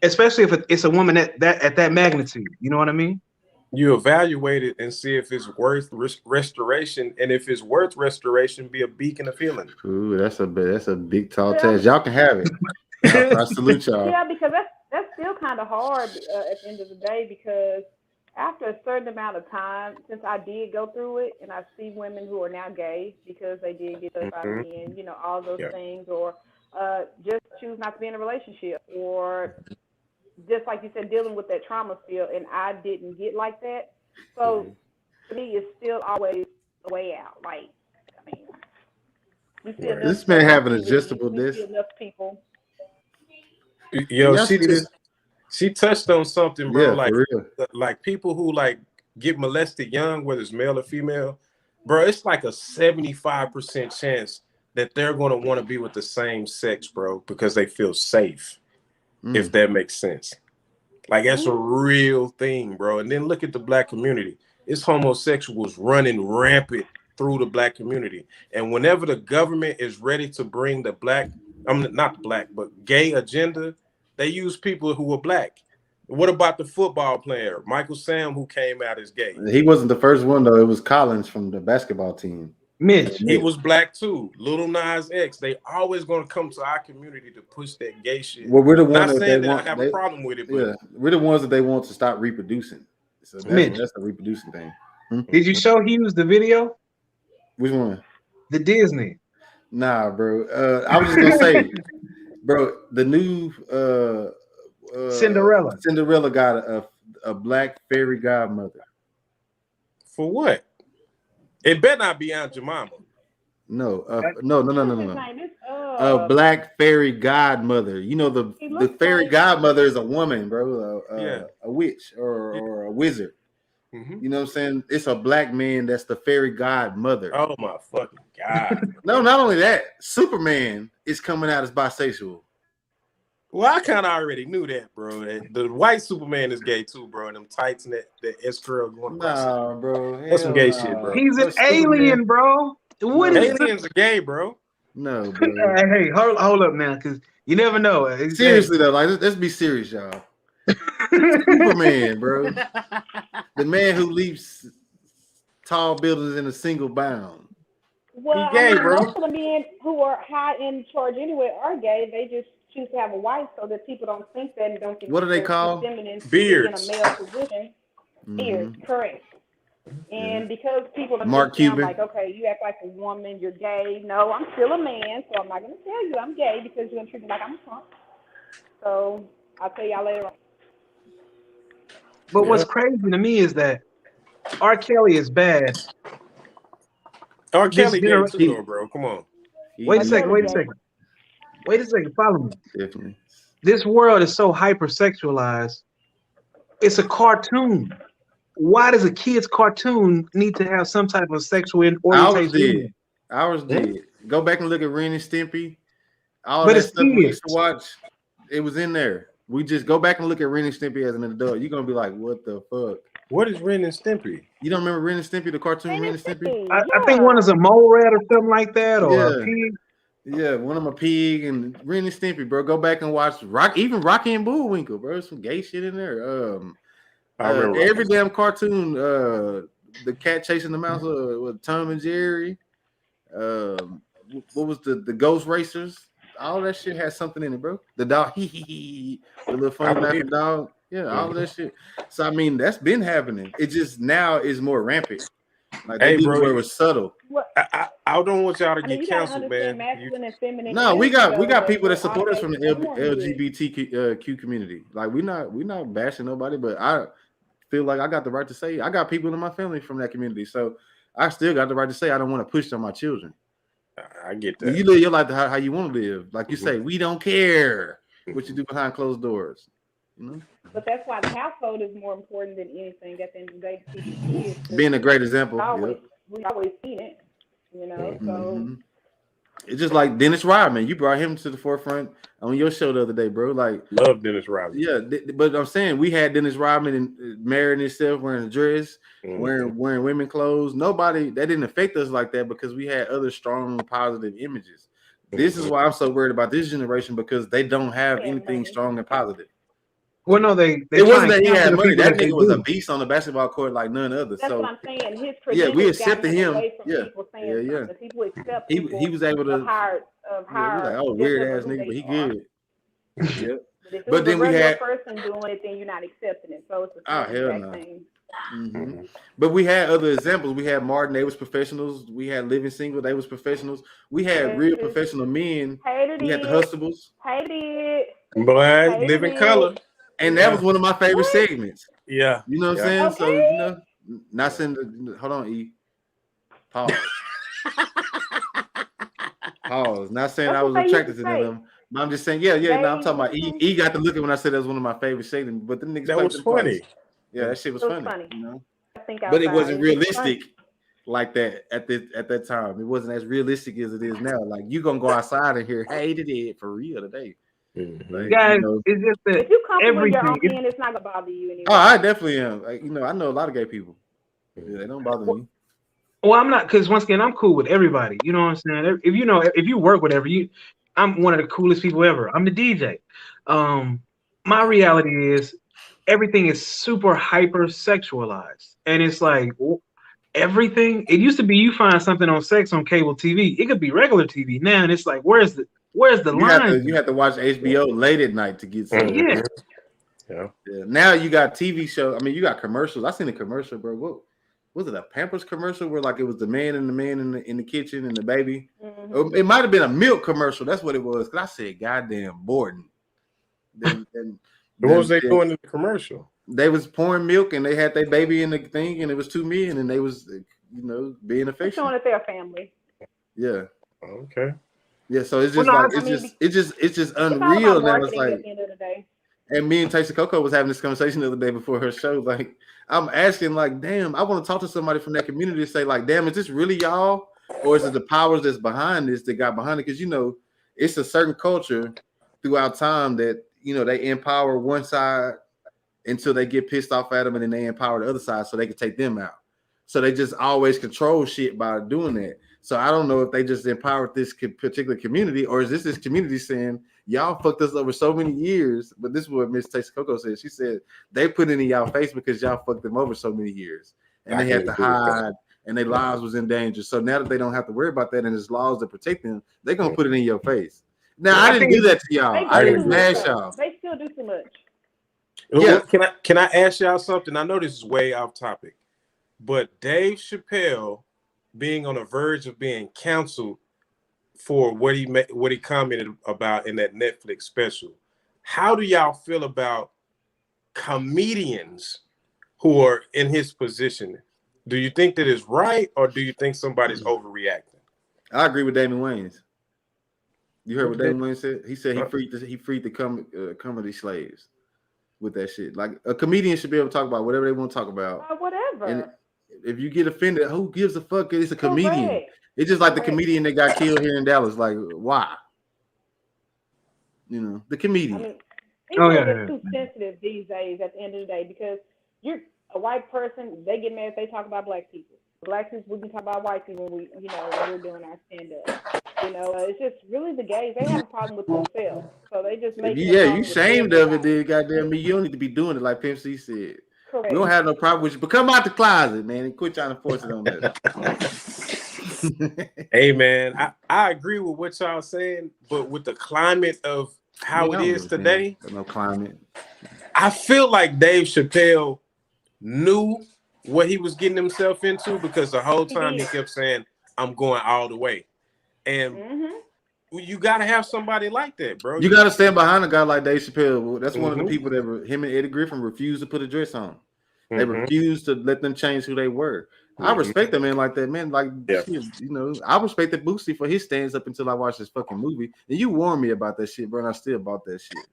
Especially if it's a woman at that magnitude. You know what I mean? You evaluate it and see if it's worth restoration, and if it's worth restoration, be a beacon of healing. Ooh, that's a big tall task. Y'all can have it. I salute y'all. Yeah, because that's still kind of hard at the end of the day, because after a certain amount of time, since I did go through it, and I see women who are now gay because they did get touched by men, all those things, or just choose not to be in a relationship, or just like you said, dealing with that trauma still, and I didn't get like that. So for me, it's still always a way out. Like, I mean, we see this man have an adjustable disc. Enough people. Yo, she touched on something, bro. Like people who like get molested young, whether it's male or female, bro. It's like a 75% chance that they're going to want to be with the same sex, bro, because they feel safe. If that makes sense. Like, that's a real thing, bro. And then look at the Black community. It's homosexuals running rampant through the Black community. And whenever the government is ready to bring the gay agenda, they use people who are Black. What about the football player, Michael Sam, who came out as gay? He wasn't the first one, though. It was Collins from the basketball team. Mitch. He was Black too. Lil Nas X. They always going to come to our community to push that gay shit. Well, we're the ones that they want. I have a problem with it, but we're the ones that they want to stop reproducing. So that's a reproducing thing. Did you show Hughes the video? Which one? The Disney. Nah, bro. I was just gonna say bro. The new Cinderella got a black fairy godmother. For what? It better not be Aunt Jemima. No. A black fairy godmother. You know the fairy godmother is a woman, bro. A witch or a wizard. Mm-hmm. You know what I'm saying? It's a black man that's the fairy godmother. Oh my fucking god! No, not only that, Superman is coming out as bisexual. Well, I kind of already knew that, bro. The white Superman is gay too, bro. And them tights and that S-curl going across. Nah, bro. That's some gay shit, bro. He's an alien, bro. What is aliens are gay, bro? No, bro. Hey, hold up now, because you never know. Seriously though, like let's be serious, y'all. Superman, bro. The man who leaps tall buildings in a single bound. Well, he gay, bro. Most of the men who are high in charge anyway are gay. They just choose to have a wife so that people don't think that and don't get. What are they called? Beards. In a male position. Beards, correct. And because people are Mark Cuban, like, okay, you act like a woman, you're gay. No, I'm still a man, so I'm not going to tell you I'm gay because you're going to treat me like I'm a punk. So I'll tell y'all later on. But what's crazy to me is that R. Kelly is bad. R. Kelly gay too, bro. Come on. Wait a second. Follow me. Definitely. This world is so hypersexualized. It's a cartoon. Why does a kid's cartoon need to have some type of sexual orientation? Ours did. Go back and look at Ren and Stimpy. All that stuff we used to watch, it was in there. We just go back and look at Ren and Stimpy as an adult. You're gonna be like, what the fuck? What is Ren and Stimpy? You don't remember Ren and Stimpy, the cartoon Ren and Stimpy? I think one is a mole rat or something like that, or a pig. Yeah, one of them a pig and Ren and Stimpy, bro. Go back and watch even Rocky and Bullwinkle, bro. Some gay shit in there. Every damn cartoon, the cat chasing the mouse with Tom and Jerry. What was the Ghost Racers? All that shit has something in it, bro. The dog, the little funny laughing dog. Yeah, all of that shit. So I mean, that's been happening. It just now is more rampant. Like bro, it was subtle. I don't want y'all to get canceled, man. No, we got people that support us from the LGBTQ community. Like we're not bashing nobody, but I feel like I got the right to say I got people in my family from that community, so I still got the right to say I don't want to push on my children. I get that. You live your life how you want to live. Like you say, we don't care what you do behind closed doors. You know? But that's why the household is more important than anything at the end of the day. Being a great example. We always seen it, you know. So it's just like Dennis Rodman. You brought him to the forefront on your show the other day, bro. Like, love Dennis Rodman. Yeah, but I'm saying we had Dennis Rodman and marrying himself, wearing a dress, wearing women clothes. Nobody that didn't affect us like that because we had other strong positive images. This is why I'm so worried about this generation because they don't have anything strong and positive. Well, no, it wasn't that he had money. That nigga was a beast on the basketball court like none other. That's what I'm saying. His credentials we accepted him. Yeah. People accept he was able to hire. Like, oh, weird ass nigga, but he good. Yep. But then we had person doing it, then you're not accepting it. So it's the same thing. But we had other examples. We had Martin, they was professionals. We had Living Single, they was professionals. We had real professional men. We had the Hustables. Black, Living Color. And that was one of my favorite segments. Yeah. You know what I'm saying? Okay. So, you know, not saying, hold on, E. Pause. Pause. Not saying I was attracted to them. But I'm just saying, no, I'm talking about E. E got to look at when I said that was one of my favorite segments. But the niggas that was funny. Yeah, that shit was funny. You know? But it wasn't realistic like that at that time. It wasn't as realistic as it is now. Like, you going to go outside and hear, hey, they did for real today. Like, guys, it's just that if you come with your own skin, it's not gonna bother you anymore. Oh, I definitely am. Like, you know, I know a lot of gay people. Yeah, they don't bother me. Well, I'm not, because once again, I'm cool with everybody. You know what I'm saying? If you work with I'm one of the coolest people ever. I'm the DJ. My reality is everything is super hyper sexualized, and it's like everything. It used to be you find something on sex on cable TV. It could be regular TV now, and it's like where's the line? You have to watch HBO late at night to get something. Yeah. Now you got TV shows. I mean, you got commercials. I seen a commercial, bro. What was it? A Pampers commercial where like it was the man in the kitchen and the baby, Mm-hmm. It might have been a milk commercial. That's what it was. Cause I said, "Goddamn, Borden." What was they doing in the commercial? They was pouring milk, and they had their baby in the thing, and it was 2 men, and they was, being affectionate. Showing that they're a family. Yeah. Okay. Yeah. So it's just it's just unreal now. It's like, at the end of the day. And me and Tasha Coco was having this conversation the other day before her show. Like, I'm asking, like, damn, I want to talk to somebody from that community to say, like, damn, is this really y'all? Or is it the powers that's behind this that got behind it? Because, it's a certain culture throughout time that, they empower one side until they get pissed off at them, and then they empower the other side so they can take them out. So they just always control shit by doing that. So I don't know if they just empowered this particular community, or is this community saying, y'all fucked us over so many years? But this is what Miss Tasha Coco said. She said they put it in y'all face because y'all fucked them over so many years, and they had to hide, and their lives was in danger. So now that they don't have to worry about that, and there's laws that protect them, they're gonna put it in your face. Now I didn't do that to y'all. I didn't bash y'all. They still do too much. Yeah. Can I ask y'all something? I know this is way off topic, but Dave Chappelle being on the verge of being canceled for what he commented about in that Netflix special. How do y'all feel about comedians who are in his position? Do you think that is right, or do you think somebody's overreacting? I agree with Damon Wayans. You heard what Damon Wayans said? He said he freed the comedy slaves with that shit. Like, a comedian should be able to talk about whatever they want to talk about. Whatever. And if you get offended, who gives a fuck? It's a comedian. Correct. It's just like the comedian that got killed here in Dallas. Like, why? The comedian. People are too sensitive these days at the end of the day, because you're a white person, they get mad if they talk about black people. Black people, we can talk about white people when we're doing our stand-up. It's just really the gays. They have a problem with themselves, so they just make. You ashamed of it, then goddamn me. You don't need to be doing it, like Pimp C said. Correct. We don't have no problem with you, but come out the closet, man, and quit trying to force it on us. Hey, man, I agree with what y'all saying, but with the climate of how it is today, no climate. I feel like Dave Chappelle knew what he was getting himself into, because the whole time he kept saying, "I'm going all the way," and you got to have somebody like that, bro. You got to stand behind a guy like Dave Chappelle. That's one of the people that him and Eddie Griffin refused to put a dress on. They refused to let them change who they were. I respect a man like that, man. Like, shit, I respected Boosie for his stands up until I watched this fucking movie. And you warned me about that shit, bro, and I still bought that shit.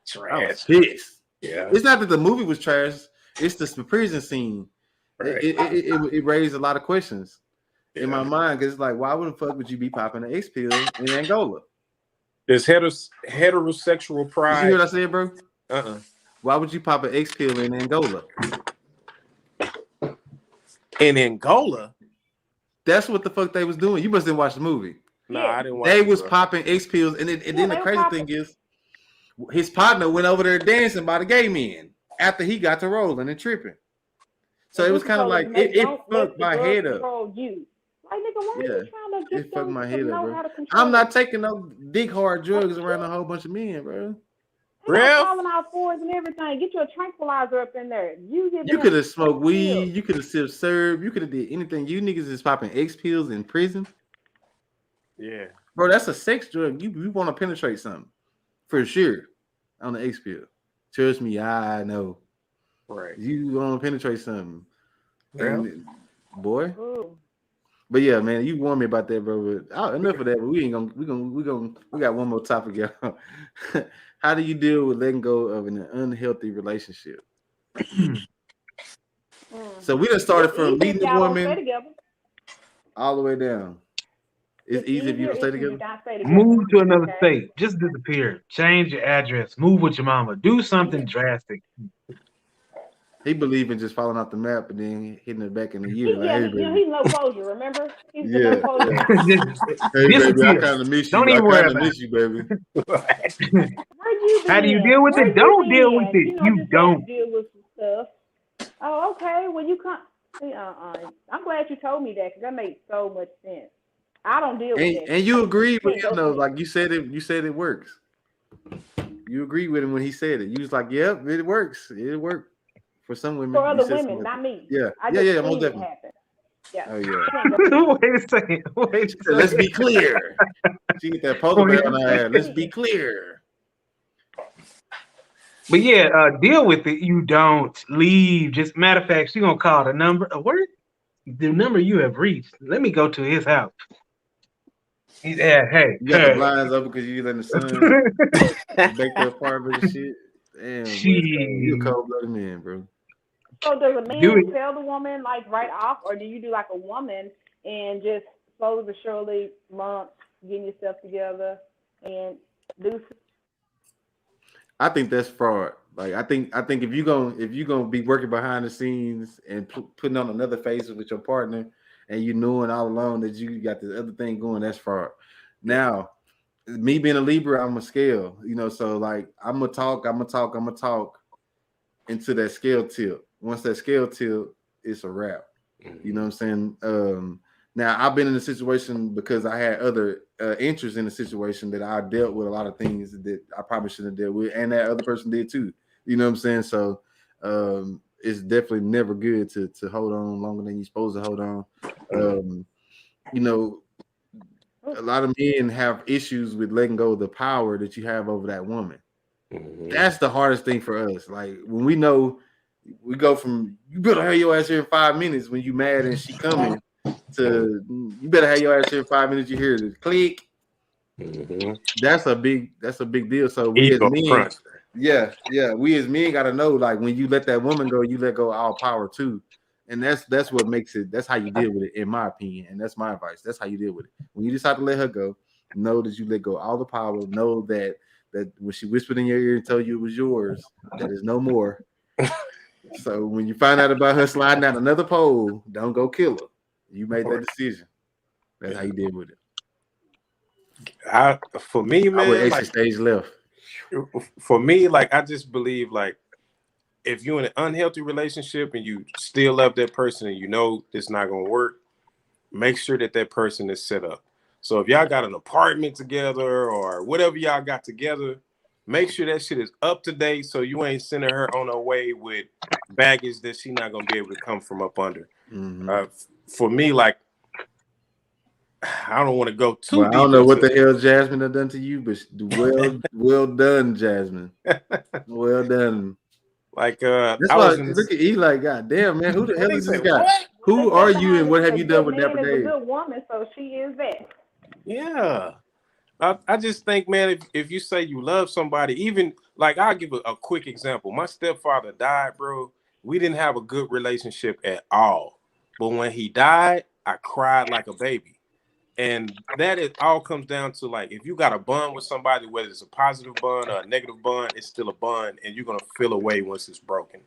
Trash. I was pissed. Yeah. It's not that the movie was trash. It's the prison scene. Right. It raised a lot of questions in my mind, because it's like, why would the fuck would you be popping an X pill in Angola? There's heterosexual pride. You hear what I said, bro? Why would you pop an X pill in Angola? In Angola? That's what the fuck they was doing. You must didn't watch the movie. No, I didn't watch it. They was popping X pills, and then the crazy thing is, his partner went over there dancing by the gay men after he got to rolling and tripping. So it was kind of like, it fucked my head up. You. Like, nigga, why are you trying to get fucked my head up, bro. I'm not taking no dick hard drugs around a whole bunch of men, bro. Falling out fours and everything. Get you a tranquilizer up in there. You could have smoked weed. You could have sipped syrup. You could have did anything. You niggas is popping X pills in prison. Yeah, bro, that's a sex drug. You want to penetrate something for sure on the X pill. Trust me, I know. Right. You want to penetrate something, boy. Ooh. But yeah, man, you warned me about that, bro. But enough of that. But we got one more topic, y'all. How do you deal with letting go of an unhealthy relationship? So we done started from meeting the woman all the way down. It's easy if you don't stay together. Move to another state. Just disappear. Change your address. Move with your mama. Do something drastic. He believe in just falling off the map and then hitting it back in a year. He's no closure, remember? He's no closure. Hey, baby, I kind of miss you. Don't even worry about you, baby. How do you deal with it? Don't deal with it. You don't. Deal with some stuff. Oh, okay. Well, you can't. I'm glad you told me that, because that makes so much sense. I don't deal with it. And you agree with him, though. Like you said it works. You agree with him when he said it. You was like, yep, it works. It worked. For some women, for other women, not me. Yeah, most definitely. Yeah. Oh yeah. Wait a second. Wait a second. Let's be clear. She get that polar bear on her head. Let's be clear. But yeah, deal with it. You don't leave. Just matter of fact, she gonna call the number. The number you have reached. Let me go to his house. Yeah, hey. You got the blinds open because you letting the sun bake the apartment and shit. Damn, bro, you a cold-blooded man, bro. So does a man tell the woman like right off, or do you do like a woman and just slowly but surely months getting yourself together and do? I think that's fraud. Like I think if you gonna be working behind the scenes and putting on another face with your partner, and you knowing all along that you got this other thing going, that's fraud. Now, me being a Libra, I'm a scale, so like I'm gonna talk into that scale tilt. Once that scale tilt, it's a wrap. You know what I'm saying? Now I've been in a situation because I had other interests in the situation that I dealt with a lot of things that I probably shouldn't have dealt with, and that other person did too. You know what I'm saying? So it's definitely never good to hold on longer than you're supposed to hold on. A lot of men have issues with letting go of the power that you have over that woman. That's the hardest thing for us. Like when we know we go from you better have your ass here in 5 minutes when you mad and she coming to you better have your ass here in 5 minutes. You hear the click. That's a big deal. So we as men, we as men got to know like when you let that woman go, you let go all power too. And that's what makes it. That's how you deal with it, in my opinion. And that's my advice. That's how you deal with it. When you decide to let her go, know that you let go all the power. Know that when she whispered in your ear and told you it was yours, that is no more. So when you find out about her sliding down another pole, don't go kill her. You made that decision. That's how you deal with it. For me, man, I would exit stage left. For me, like I just believe like if you're in an unhealthy relationship and you still love that person and you know it's not gonna work, make sure that person is set up. So if y'all got an apartment together or whatever y'all got together, make sure that shit is up to date so you ain't sending her on her way with baggage that she's not gonna be able to come from up under. For me, like I don't want to go too deep. I don't know what the hell Jasmine have done to you, but well done, Jasmine. Well done. Like that's why look at Eli. God damn, man, who the hell is this guy? What? Who are you and what have you done with Dapper Dave? Is a good woman, so she is that. Yeah. I just think, man, if you say you love somebody, even like I'll give a quick example. My stepfather died, bro. We didn't have a good relationship at all. But when he died, I cried like a baby. And it all comes down to like if you got a bond with somebody, whether it's a positive bond or a negative bond, it's still a bond, and you're gonna feel away once it's broken.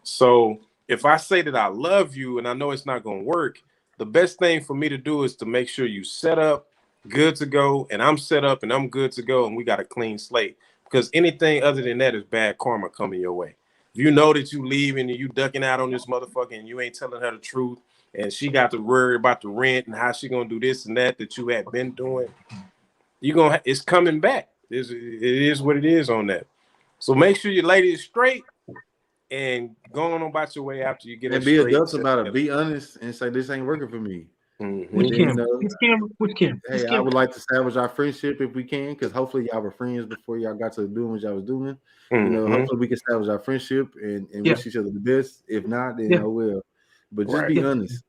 So if I say that I love you and I know it's not gonna work, the best thing for me to do is to make sure you set up, good to go, and I'm set up and I'm good to go, and we got a clean slate. Because anything other than that is bad karma coming your way. If you know that you leaving and you ducking out on this motherfucker and you ain't telling her the truth, and she got to worry about the rent and how she gonna do this and that you had been doing, it's coming back. It is what it is on that. So make sure your lady is straight and go on about your way after you get it. And be adults about it. Be honest and say this ain't working for me. Which Kim? Hey, I would like to establish our friendship if we can, because hopefully y'all were friends before y'all got to doing what y'all was doing. Hopefully we can establish our friendship and wish each other the best. If not, then oh well. But just be honest.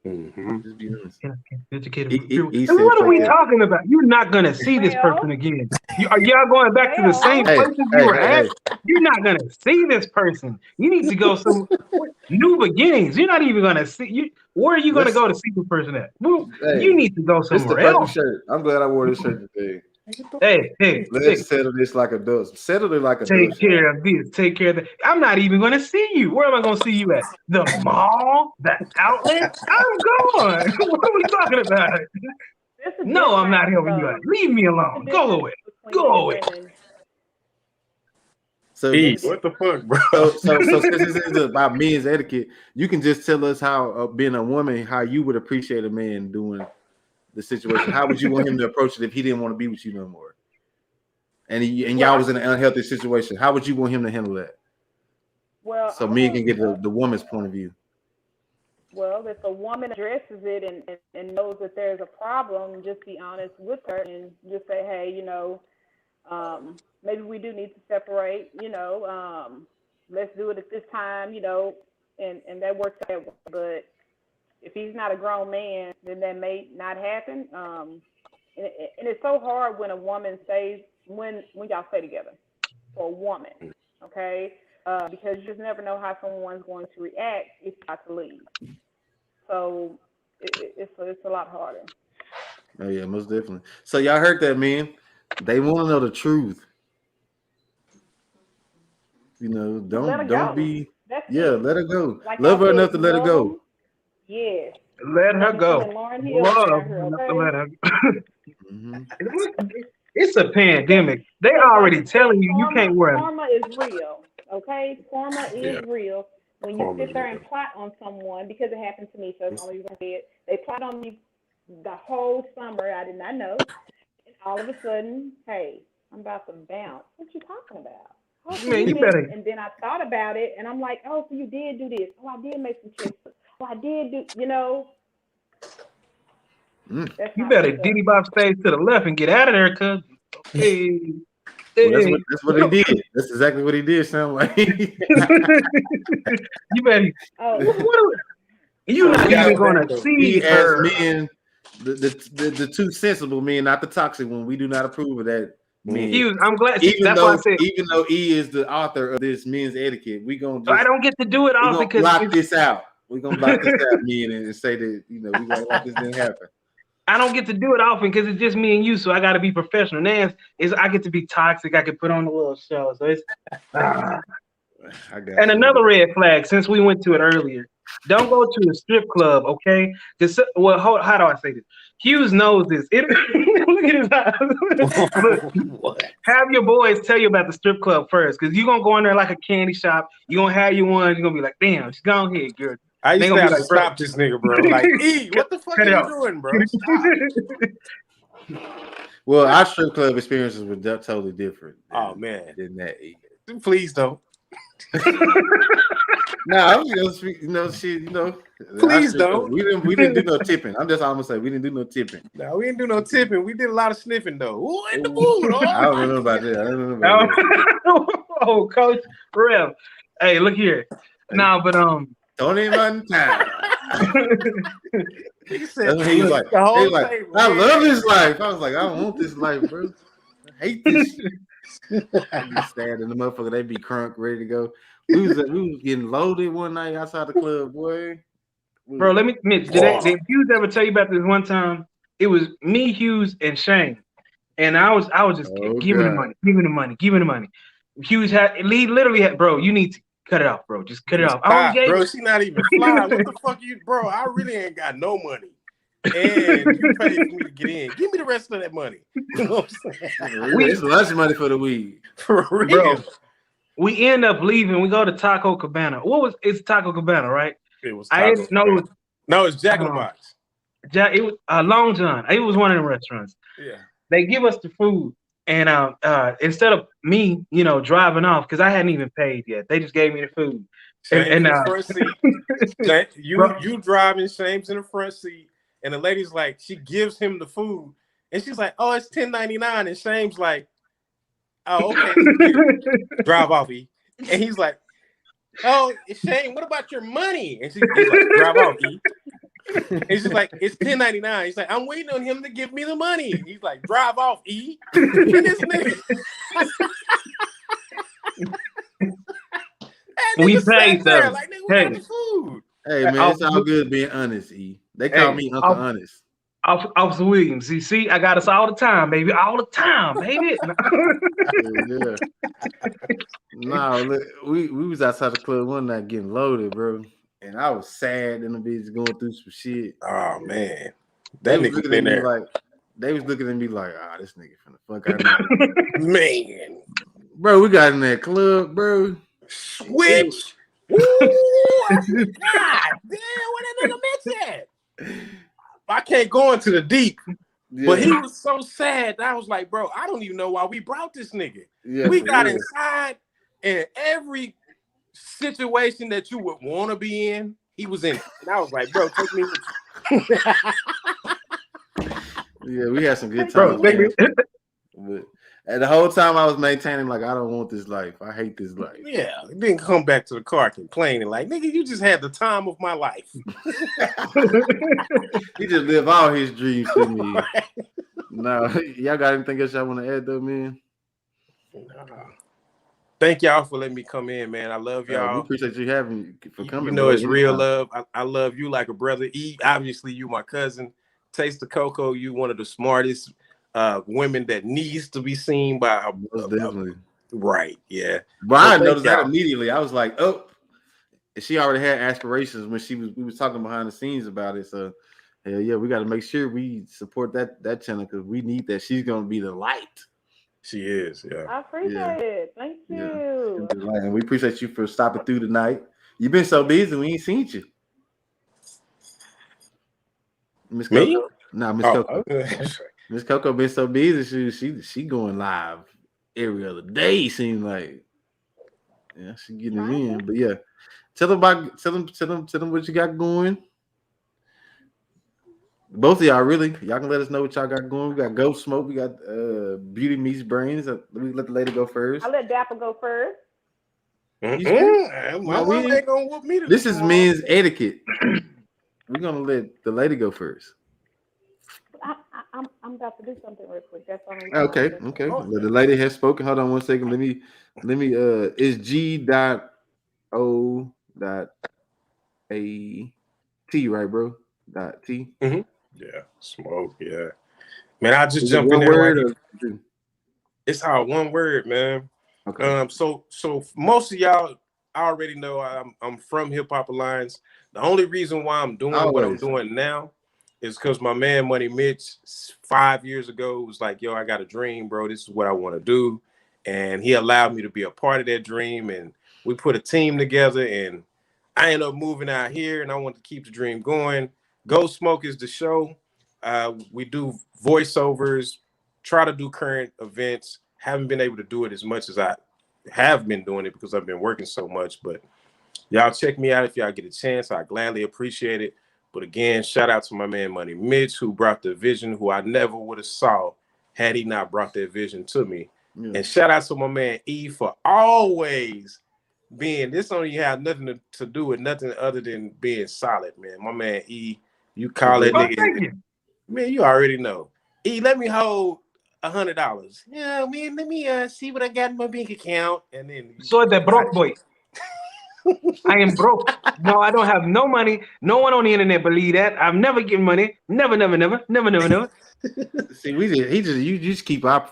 Just be honest. What are we talking about? You're not gonna see this person again. Are y'all going back to the same places you were at? You're not gonna see this person. You need to go some new beginnings. You're not even gonna see you. Where are you gonna go to see this person at? Well, you need to go somewhere else. Shirt. I'm glad I wore this shirt today. Hey, let's settle this like adults. Settle it like adults. Take care of this. Take care of that. I'm not even going to see you. Where am I going to see you at? The mall? The outlet? I'm gone. What are we talking about? No, I'm not helping you out. Leave me alone. Go away. Go away. So what the fuck, bro? So since this is about men's etiquette, you can just tell us how being a woman, how you would appreciate a man doing the situation. How would you want him to approach it if he didn't want to be with you no more? And y'all was in an unhealthy situation. How would you want him to handle that? Well, so men can get the woman's point of view. Well, if a woman addresses it and knows that there's a problem, just be honest with her and just say, hey, maybe we do need to separate, let's do it at this time, and that works out. But if he's not a grown man, then that may not happen. And it's so hard when a woman stays, when y'all stay together, for a woman, okay? Because you just never know how someone's going to react if you have to leave. So it's a lot harder. Oh yeah, most definitely. So y'all heard that, man? They want to know the truth. Don't be. Let her go. Like love her enough to let her go. Yes. Let her go. Love enough to let her go. It's a pandemic. They already telling you can't wear. Karma is real. Okay, karma is real. When you sit there and plot on someone, because it happened to me, so it's only gonna say it. They plot on me the whole summer. I did not know. And all of a sudden, hey, I'm about to bounce. What you talking about? Oh, Man, you better. And then I thought about it, and I'm like, oh, so you did do this. Oh, I did make some checks. Oh, I did do, You better diddy bop stage to the left and get out of there, cuz. Hey. Well, that's what he did. That's exactly what he did. Sound like. You better. You're not even going to see her. As men, the two sensible men, not the toxic one. We do not approve of that. Men. I'm glad. Even though E is the author of this men's etiquette, we gonna. I don't get to do it all because block this out. We're gonna block this out, men, and say that we gotta let this thing happen. I don't get to do it often because it's just me and you, so I got to be professional. Now I get to be toxic. I can put on a little show, so it's. And another red flag, since we went to it earlier, don't go to a strip club, okay? How do I say this? Hughes knows this. Look at his eyes. Look, have your boys tell you about the strip club first, because you're gonna go in there like a candy shop. You're gonna have your one. You're gonna be like, damn, just go ahead, girl. I used to have to stop this nigga, bro. Like, E, what the fuck are you doing, bro? Well, our strip club experiences were totally different. Than that, E. Please don't. I was gonna speak. Shit. Please don't. We didn't do no tipping. I'm gonna say we didn't do no tipping. No, we didn't do no tipping. We did a lot of sniffing though. Ooh, in the mood. I don't know about that. Oh, Coach Rev. Hey, look here. Nah, but don't even time. He said, he was like, I love this life. I was like, I don't want this life, bro. I hate this shit. I be staring in the motherfucker. They be crunk, ready to go. We was getting loaded one night outside the club, boy. Bro, let me admit, did Hughes ever tell you about this one time? It was me, Hughes, and Shane, and I was just giving the money. Hughes he literally had, bro. You need to cut it off, bro. Just cut it off. Bro, she not even fly. What the fuck you, bro? I really ain't got no money. And you paid for me to get in. Give me the rest of that money. You know what I'm saying? It's lunch money for the weed. For real. Bro, we end up leaving. We go to Taco Cabana. It's Taco Cabana, right? It was Taco Cabana. No, it's Jack in the Box. It was Long John. It was one of them restaurants. Yeah. They give us the food. And instead of me, driving off, because I hadn't even paid yet, they just gave me the food. Shane's in the front seat. You driving, Shane's in the front seat. And the lady's like, she gives him the food, and she's like, "Oh, it's $10.99." And Shane's like, "Oh, okay." Drive off, E. And he's like, "Oh, Shane, what about your money?" And he's like, "Drive off, E." And she's like, "It's $10.99." He's like, "I'm waiting on him to give me the money." And he's like, "Drive off, E." And this nigga. We paid there like, nigga, we got the food. Hey man, it's all good being honest, E. They call me Uncle Honest. Officer Williams. See, I got us all the time, baby. All the time, baby. No, we was outside the club one night getting loaded, bro. And I was sad and the bitch going through some shit. Oh man. They was looking at me like, this nigga finna fuck out. Man. Bro, we got in that club, bro. Switch. Woo! God damn, what that nigga mentioned? I can't go into the deep, but he was so sad that I was like, bro, I don't even know why we brought this nigga. Yeah, we got inside, and every situation that you would want to be in, He was in it. And I was like, bro, take me with you. Yeah, we had some good times. Bro, But and the whole time I was maintaining, like, I don't want this life. I hate this life. Yeah, then come back to the car complaining, like, nigga, you just had the time of my life. He just lived all his dreams to me. Right. No, y'all got anything else y'all want to add though, man? Thank y'all for letting me come in, man. I love y'all. We appreciate you for coming. You know, it's real love. I love you like a brother. E, obviously, you my cousin. Taste the Cocoa, you one of the smartest women that needs to be seen by definitely. Right, yeah. But I noticed that immediately. I was like, oh, she already had aspirations when we was talking behind the scenes about it. So hell yeah, we got to make sure we support that channel because we need that. She's gonna be the light. She is, yeah. I appreciate it. Thank you. And we appreciate you for stopping through tonight. You've been so busy, we ain't seen you. Miss Coco? No, Miss Coco. Miss Coco been so busy. She going live every other day. Seems like, yeah, she getting it in. But yeah, tell them what you got going. Both of y'all, really. Y'all can let us know what y'all got going. We got Ghost Smoke. We got Beauty Meets Brains. Let the lady go first. I'll let Dapper go first. This is men's etiquette. We're gonna let the lady go first. I'm about to do something real quick. That's only okay. Well, the lady has spoken. Hold on one second. Let me it's G.A.T, right, bro? .T. Mm-hmm. Yeah, smoke, yeah. Man, I just jump in there like it's all one word, man. Okay. So most of y'all already know I'm from Hip Hop Alliance. The only reason why I'm doing what I'm doing now is because my man Money Mitch 5 years ago was like, yo, I got a dream, bro. This is what I want to do. And he allowed me to be a part of that dream. And we put a team together and I ended up moving out here and I want to keep the dream going. Go Smoke is the show. We do voiceovers, try to do current events. Haven't been able to do it as much as I have been doing it because I've been working so much. But y'all check me out if y'all get a chance. I gladly appreciate it. But again, shout out to my man Money Mitch, who brought the vision, who I never would have saw had he not brought that vision to me. Yeah. And shout out to my man E for always being, this only have nothing to do with nothing other than being solid, man. My man E, you call that nigga. Man, you already know. E, let me hold $100. Yeah, man, let me see what I got in my bank account. And then so the broke boy. I am broke. No, I don't have no money. No one on the internet believe that. I've never given money. Never. See, you just keep our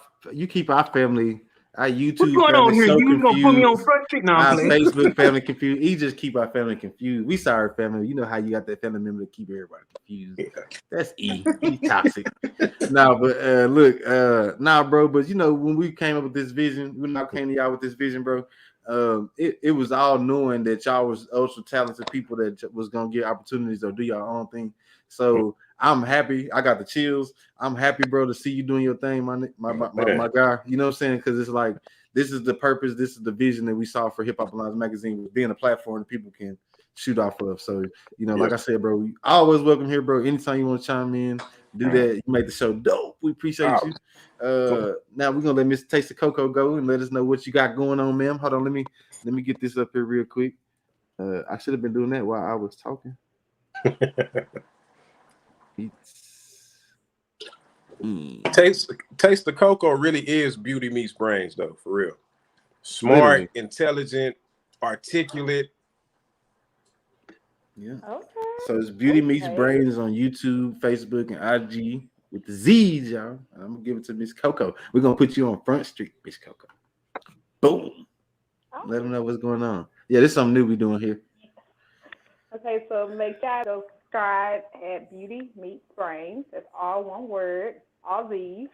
family, our YouTube What's going family on here? so You confused. Gonna put me on Front Street now? Our Facebook family confused. He just keep our family confused. We sorry, family. You know how you got that family member to keep everybody confused. Yeah. That's E. He's toxic. No, but look, bro. But you know, when we came up with this vision, when I came to y'all with this vision, bro. It was all knowing that y'all was ultra talented people that was gonna get opportunities or do your own thing. So I'm happy. I got the chills. I'm happy, bro, to see you doing your thing, my guy. You know what I'm saying? Because it's like this is the purpose. This is the vision that we saw for Hip Hop Alliance magazine, was being a platform that people can shoot off of. So you know, like I said, bro, we always welcome here, bro. Anytime you want to chime in, do that. You make the show dope. We appreciate you. Now we're gonna let Miss Taste the Cocoa go and let us know what you got going on, ma'am. Hold on, let me get this up here real quick. I should have been doing that while I was talking. Taste the Cocoa really is Beauty Meets Brains, though, for real. Smart, intelligent, articulate. Yeah. Okay. So it's Beauty Meets Brains on YouTube, Facebook, and IG with the Z's, y'all. I'm gonna give it to Miss Coco. We're gonna put you on Front Street, Miss Coco. Boom. Oh. Let them know what's going on. Yeah, this is something new we're doing here. Okay, so make sure to subscribe at Beauty Meets Brains. That's all one word, all these.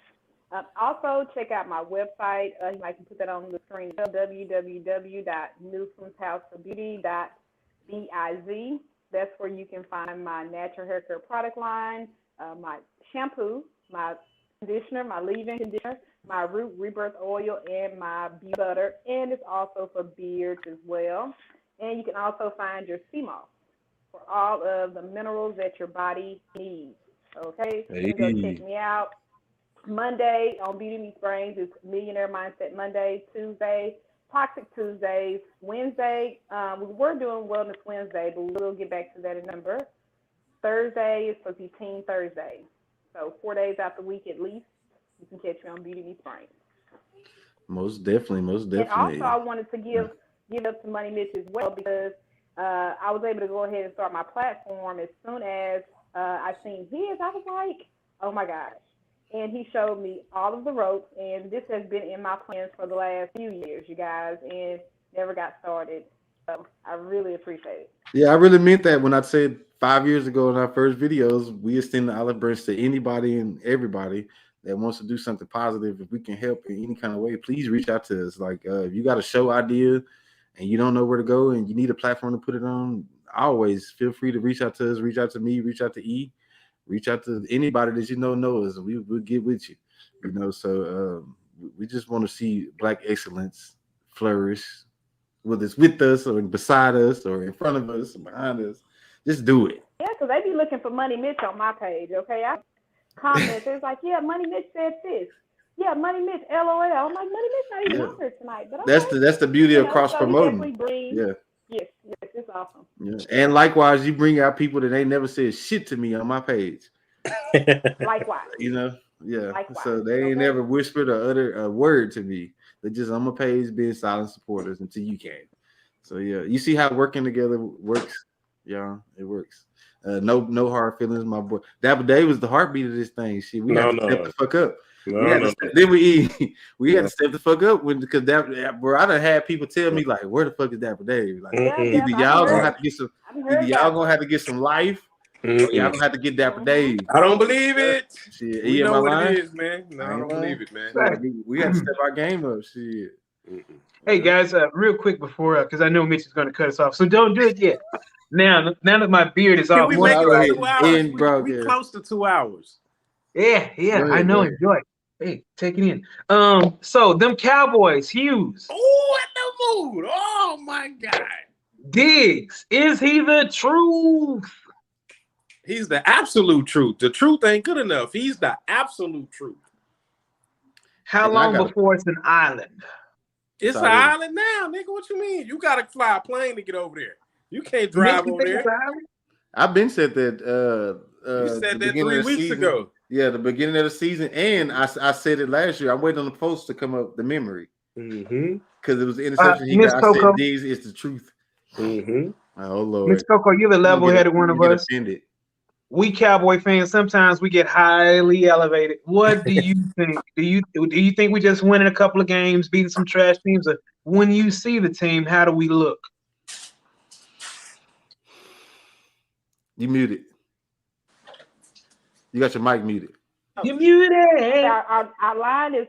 Also, check out my website. I can put that on the screen, www.newsomehouseofbeauty.biz. That's where you can find my natural hair care product line, my shampoo, my conditioner, my leave-in conditioner, my root rebirth oil, and my bee butter. And it's also for beards as well. And you can also find your sea moss. for all of the minerals that your body needs. Okay, you can go check me out. Monday on Beauty Meets Brains is Millionaire Mindset Monday. Tuesday, Toxic Tuesdays. Wednesday, we were doing Wellness Wednesday, but we'll get back to that in number. Thursday is supposed to be Teen Thursday. So 4 days out the week at least, you can catch me on Beauty Meets Brains. Most definitely. And also, I wanted to give up to Money Mitch as well because I was able to go ahead and start my platform as soon as I seen his. I was like, oh my gosh. And he showed me all of the ropes, and this has been in my plans for the last few years, you guys, and never got started. So I really appreciate it. Yeah, I really meant that when I said 5 years ago in our first videos, we extend the olive branch to anybody and everybody that wants to do something positive. If we can help in any kind of way, please reach out to us. Like if you got a show idea and you don't know where to go and you need a platform to put it on, always feel free to reach out to us, reach out to me, reach out to E. Reach out to anybody that you know us, and we'll get with you. You know, so we just want to see Black excellence flourish, whether it's with us or beside us or in front of us or behind us. Just do it. Yeah, because they be looking for Money Mitch on my page, okay? I comment, it's like, yeah, Money Mitch said this. Yeah, Money Mitch, LOL. I'm like, Money Mitch not even on here tonight. But that's the beauty of cross promoting. Yeah. Yes, it's awesome. Yeah. And likewise, you bring out people that ain't never said shit to me on my page. Likewise. You know, yeah. Likewise. So they ain't never whispered or uttered a word to me. They're just on my page being silent supporters until you came. So yeah, you see how working together works. Yeah, it works. No hard feelings, my boy. Dapper Dave was the heartbeat of this thing. Shit, we had to step the fuck up. Then we had to step the fuck up because bro, I done had people tell me like, where the fuck is Dapper Dave? Like, either y'all gonna have to get some life, or y'all gonna have to get Dapper Dave. I don't believe it. Shit, we know what it is, man. No, I don't believe it, man. We had to step our game up. Shit. Hey guys, real quick before, because I know Mitch is going to cut us off, so don't do it yet. Now that my beard is off, we make it 2 hours. We close to 2 hours. Yeah, I know. Enjoy. Hey, take it in. So them Cowboys, Hughes. Oh, in the mood. Oh my God. Diggs, is he the truth? He's the absolute truth. The truth ain't good enough. He's the absolute truth. How long before it's an island? It's an island now, nigga. What you mean? You gotta fly a plane to get over there. You can't drive over there. I've been said that. You said that 3 weeks ago. Yeah, the beginning of the season, and I said it last year. I'm waiting on the post to come up the memory because it was the interception he got. I said, "Diggs is the truth." Oh Lord, Miss Coco, you're the level-headed one of us. Offended. We Cowboy fans, sometimes we get highly elevated. What do you think? Do you think we just winning a couple of games, beating some trash teams? Or when you see the team, how do we look? You muted. You got your mic muted. You muted. Our line is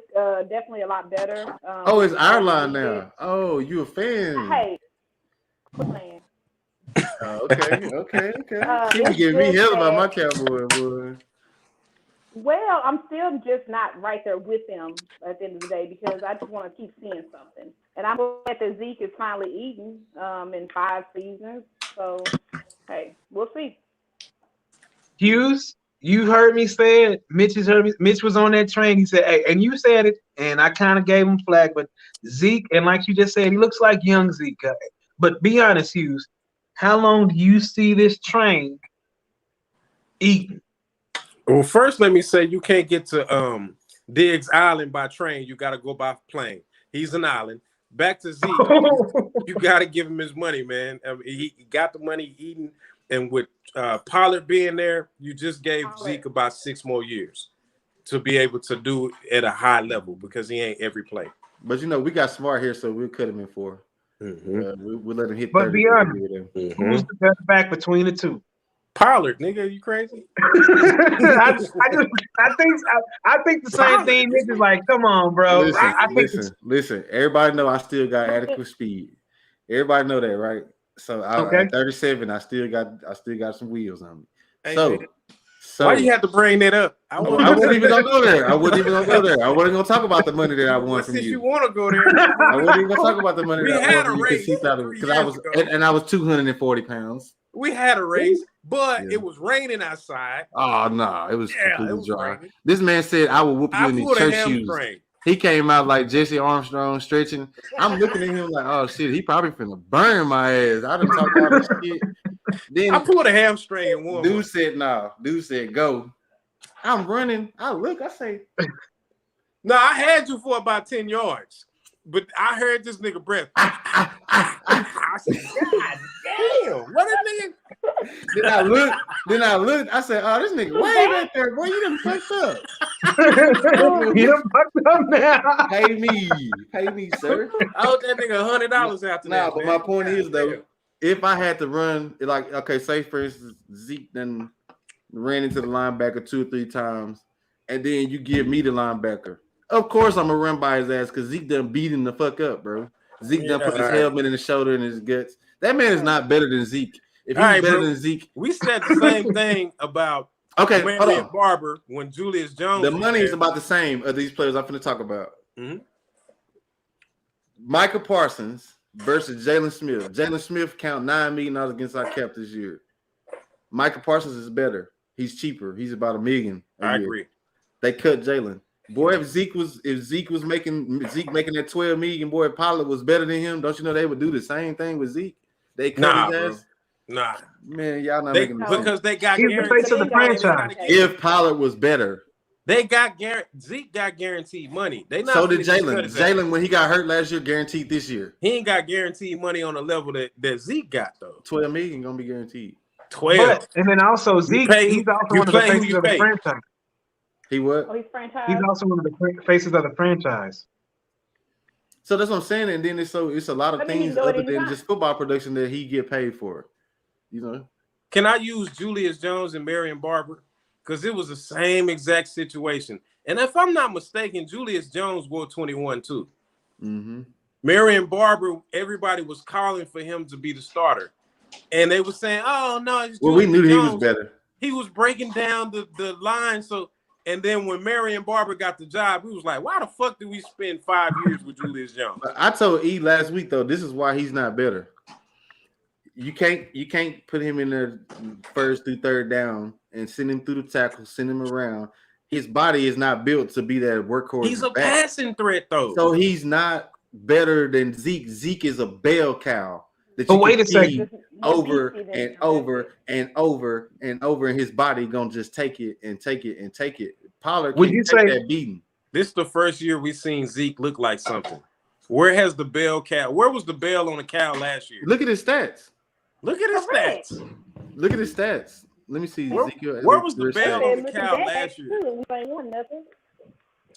definitely a lot better. It's our line now. Oh, you a fan? Hey, quit playing. Okay. You giving me hell about my Cowboy, boy. Well, I'm still just not right there with them at the end of the day because I just want to keep seeing something. And I'm glad that Zeke is finally eating in 5 seasons. So, hey, we'll see. Hughes, you heard me say it. Mitch was on that train. He said, hey, and you said it, and I kind of gave him flag. But Zeke, and like you just said, he looks like young Zeke. But be honest, Hughes, how long do you see this train eating? Well, first, let me say you can't get to Diggs Island by train. You got to go by plane. He's an island. Back to Zeke, you got to give him his money, man. I mean, he got the money eating, and with Pollard being there, you just gave Zeke about 6 more years to be able to do it at a high level because he ain't every play. But we got smart here, so we'll cut him in 4. We'll let him hit. But be honest, who's the best back between the two? Pollard, nigga, are you crazy? I think the same thing. Niggas like, come on, bro. Listen. Everybody know I still got adequate speed. Everybody know that, right? So at 37, I still got some wheels on me. Hey, so why you have to bring that up? I wasn't even gonna go there. I wasn't gonna talk about the money that I won from you. Since you want to go there, I wasn't even gonna talk about the money that I won from you because I was 240 pounds. We had a race, but it was raining outside. Oh no, it was completely dry. Raining. This man said, "I will whoop you in the church shoes." He came out like Jesse Armstrong stretching. I'm looking at him like, "Oh shit, he probably finna burn my ass." I done talked all this shit. Then I pulled a hamstring and one. Dude said, "No." Dude said, "Go." I'm running. I look. I say, "No, I had you for about 10 yards." But I heard this nigga breath. I said, "God damn, what a nigga!" Then I looked. I said, "Oh, this nigga way back there, boy. You done fucked up. You done fucked up now. Pay me, sir." I owed that nigga $100 after that. But my point is though, if I had to run, like, okay, say for instance, Zeke then ran into the linebacker 2 or 3 times, and then you give me the linebacker. Of course, I'm gonna run by his ass because Zeke done beat him the fuck up, bro. Zeke done put his helmet in his shoulder and his guts. That man is not better than Zeke. If he's better than Zeke, we said the same thing about Marion Barber when Julius Jones. The money is about the same of these players I'm finna talk about. Mm-hmm. Micah Parsons versus Jalen Smith. Jalen Smith count $9 million against our cap this year. Micah Parsons is better. He's cheaper. He's about $1 million. I agree. They cut Jalen. Boy, if Zeke making that 12 million, boy, if Pollard was better than him, don't you know they would do the same thing with Zeke? They cut his ass. Nah, man, y'all not making because they got the face of the franchise. If Pollard was better, Zeke got guaranteed money. So did Jalen. Jalen, when he got hurt last year, guaranteed this year. He ain't got guaranteed money on the level that Zeke got though. 12 million gonna be guaranteed. 12. But, and then also Zeke, he's also one of the faces of the franchise. He what? Oh, he's franchise. He's also one of the faces of the franchise. So that's what I'm saying. And then it's a lot of things other than just football production that he get paid for. You know. Can I use Julius Jones and Marion Barber? Because it was the same exact situation. And if I'm not mistaken, Julius Jones wore 21 too. Mm-hmm. Marion Barber, everybody was calling for him to be the starter. And they were saying, "Oh no, it's we knew Jones. He was better. He was breaking down the line." So, and then when Marion Barber got the job, we was like, "Why the fuck did we spend 5 years with Julius Jones?" I told E last week though, this is why he's not better. You can't put him in there first through third down and send him through the tackle, send him around. His body is not built to be that workhorse. He's a passing threat though. So he's not better than Zeke. Zeke is a bell cow. But wait a second. Over and over and over and over, and his body gonna just take it and take it and take it. Pollard can't take that beating. This is the first year we've seen Zeke look like something. Where has the bell cow? Where was the bell on the cow last year? Look at his stats. Look at his stats. Look at his stats. Let me see. Where was the bell on the cow last year?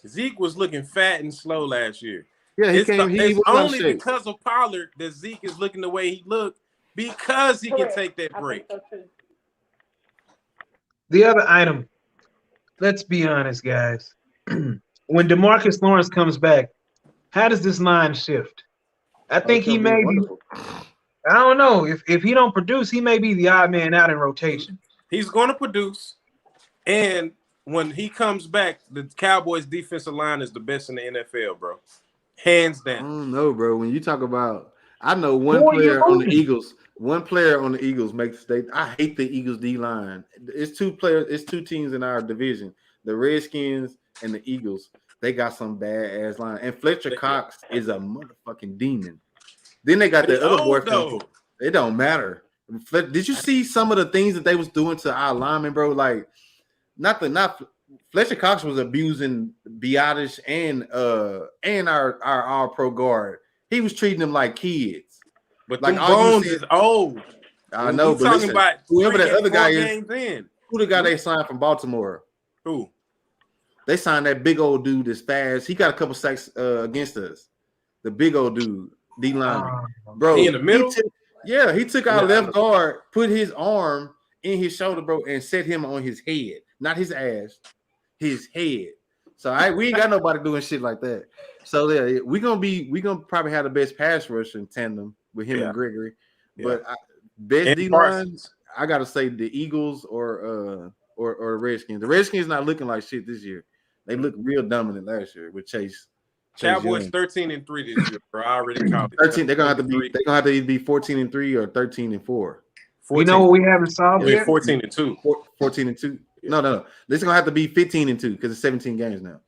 Zeke was looking fat and slow last year. Yeah, it's only because of Pollard that Zeke is looking the way he looked because he can take that break. The other item, let's be honest, guys. When DeMarcus Lawrence comes back, how does this line shift? I think he may be. I don't know. If he don't produce, he may be the odd man out in rotation. He's going to produce, and when he comes back, the Cowboys' defensive line is the best in the NFL, bro. Hands down. I don't know, bro. When you talk about, I know one player on the Eagles. One player on the Eagles makes the. I hate the Eagles D line. It's 2 players. It's 2 teams in our division: the Redskins and the Eagles. They got some bad ass line, and Fletcher Cox is a motherfucking demon. Then they got the other boy. It don't matter. Did you see some of the things that they was doing to our linemen, bro? Like, not Fletcher Cox was abusing Biotish and our all-pro guard. He was treating them like kids. But like Bones is old. I know, but listen, about whoever that other guy is, who the guy they signed from Baltimore? Who? They signed that big old dude that's fast. He got a couple sacks against us. The big old dude, D lineman. Bro, he in the middle? He took our left guard, put his arm in his shoulder, bro, and set him on his head. Not his ass, his head. So we ain't got nobody doing shit like that. So yeah, we gonna probably have the best pass rush in tandem with him and Gregory. But best D line, I gotta say the Eagles or the Redskins. The Redskins not looking like shit this year. They look real dominant last year with Chase. Cowboys 13-3 this year, bro. I already called it. 13. They're gonna have to be 14-3 or 13-4. You know what we haven't solved yet? 14-2. 14-2. No. This is gonna have to be 15-2 because it's 17 games now.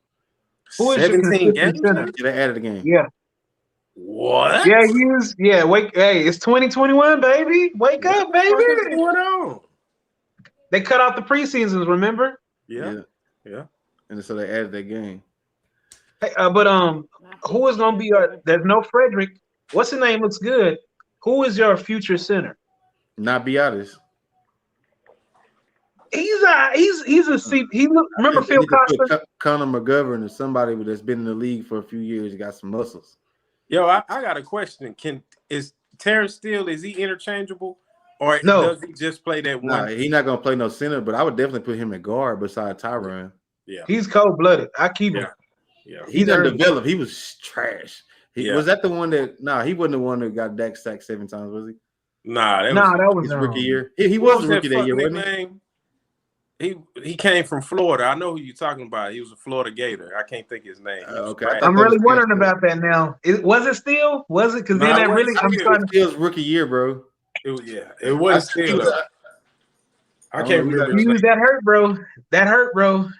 Who is your consistent center? Yeah, they added a game. Yeah. What? Yeah, hey, it's 2021, baby. Wake up, baby. What's going on? They cut out the preseasons, remember? Yeah. And so they added that game. Hey, but who is gonna be there's no Frederick. What's his name? Looks good. Who is your future center? Not be honest. Remember Phil Costa? Conor McGovern is somebody that's been in the league for a few years. He got some muscles. Yo, I got a question. Is Terrence Steele, is he interchangeable? Or does he just play that one? Nah, he's not gonna play no center, but I would definitely put him at guard beside Tyron. Yeah. He's cold-blooded. I keep him. Yeah. He done developed. He was trash. Was that the one that he wasn't the one that got Dak sacked 7 times, was he? Nah, that was his rookie year. He was a rookie that year, wasn't he? He came from Florida. I know who you're talking about. He was a Florida Gator. I can't think his name. Okay. I'm really wondering about that now. Was it Steele? Was it? Because then that really Steele's rookie year, bro. It wasn't Steele. I can't remember. That hurt, bro. That hurt, bro.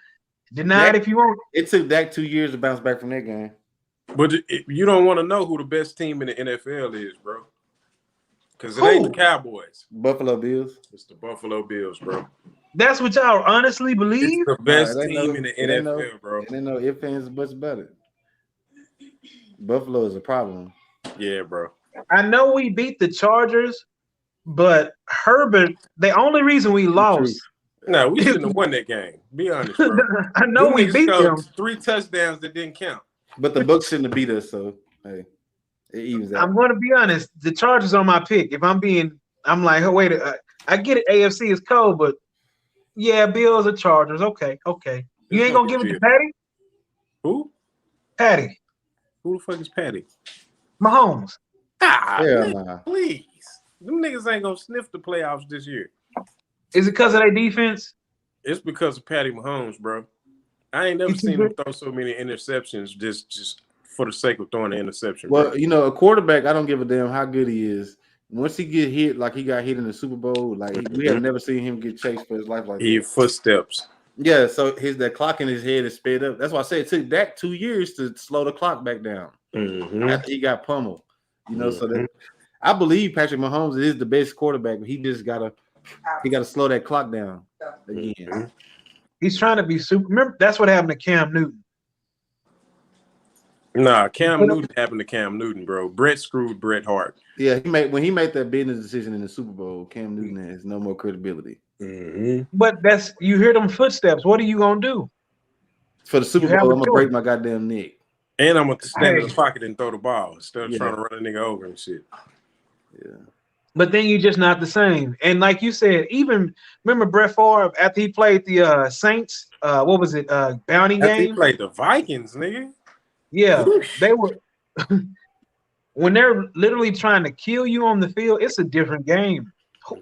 Deny it if you want. It took Dak 2 years to bounce back from that game. But you don't want to know who the best team in the NFL is, bro. Because it ain't the Cowboys. Buffalo Bills. It's the Buffalo Bills, bro. That's what y'all honestly believe? It's the best team in the NFL, bro. And they know if fans much better. Buffalo is a problem. Yeah, bro. I know we beat the Chargers, but Herbert, the only reason we lost. No, we shouldn't have won that game. Be honest, bro. I know we beat them. 3 touchdowns that didn't count. But the Bucs shouldn't have beat us, so hey, it evens out. I'm going to be honest. The Chargers are my pick. I'm like, oh, wait, I get it. AFC is cold, but yeah, Bills or Chargers. Okay. You ain't going to give it to Patty? Who? Patty. Who the fuck is Patty? Mahomes. Please. Them niggas ain't going to sniff the playoffs this year. Is it because of their defense? It's because of Patty Mahomes, bro. I ain't never seen him throw so many interceptions just for the sake of throwing an interception. Well, bro. A quarterback, I don't give a damn how good he is. Once he get hit, like he got hit in the Super Bowl, like we have never seen him get chased for his life like that. Footsteps. Yeah, so that clock in his head is sped up. That's why I say it took Dak 2 years to slow the clock back down after he got pummeled. So that I believe Patrick Mahomes is the best quarterback, but he just gotta slow that clock down again. He's trying to be super. Remember, that's what happened to Cam Newton. Nah, Cam Newton happened to Cam Newton, bro. Brett screwed Bret Hart. Yeah, when he made that business decision in the Super Bowl, Cam Newton has no more credibility. But you hear them footsteps. What are you gonna do? For the Super Bowl, I'm gonna break my goddamn neck. And I'm gonna stand in the pocket and throw the ball instead of trying to run a nigga over and shit. Yeah. But then you're just not the same. And like you said, even remember Brett Favre after he played the Saints, what was it, bounty game? He played the Vikings, nigga. Yeah, they were when they're literally trying to kill you on the field, it's a different game.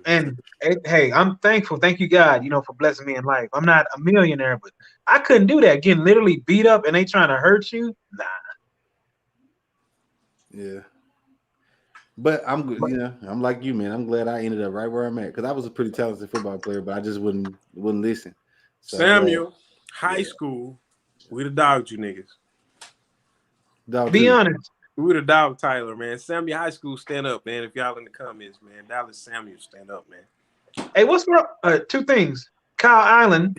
And hey, I'm thankful. Thank you, God, for blessing me in life. I'm not a millionaire, but I couldn't do that. Getting literally beat up and they trying to hurt you. Nah. Yeah. But I'm good. I'm like you, man. I'm glad I ended up right where I'm at because I was a pretty talented football player, but I just wouldn't listen. So, Samuel, high school, we'd have dogged you niggas. Be honest. We would have dogged Tyler, man. Samuel High School, stand up, man. If y'all in the comments, man. Dallas Samuel, stand up, man. Hey, what's wrong? 2 things. Kyle Island.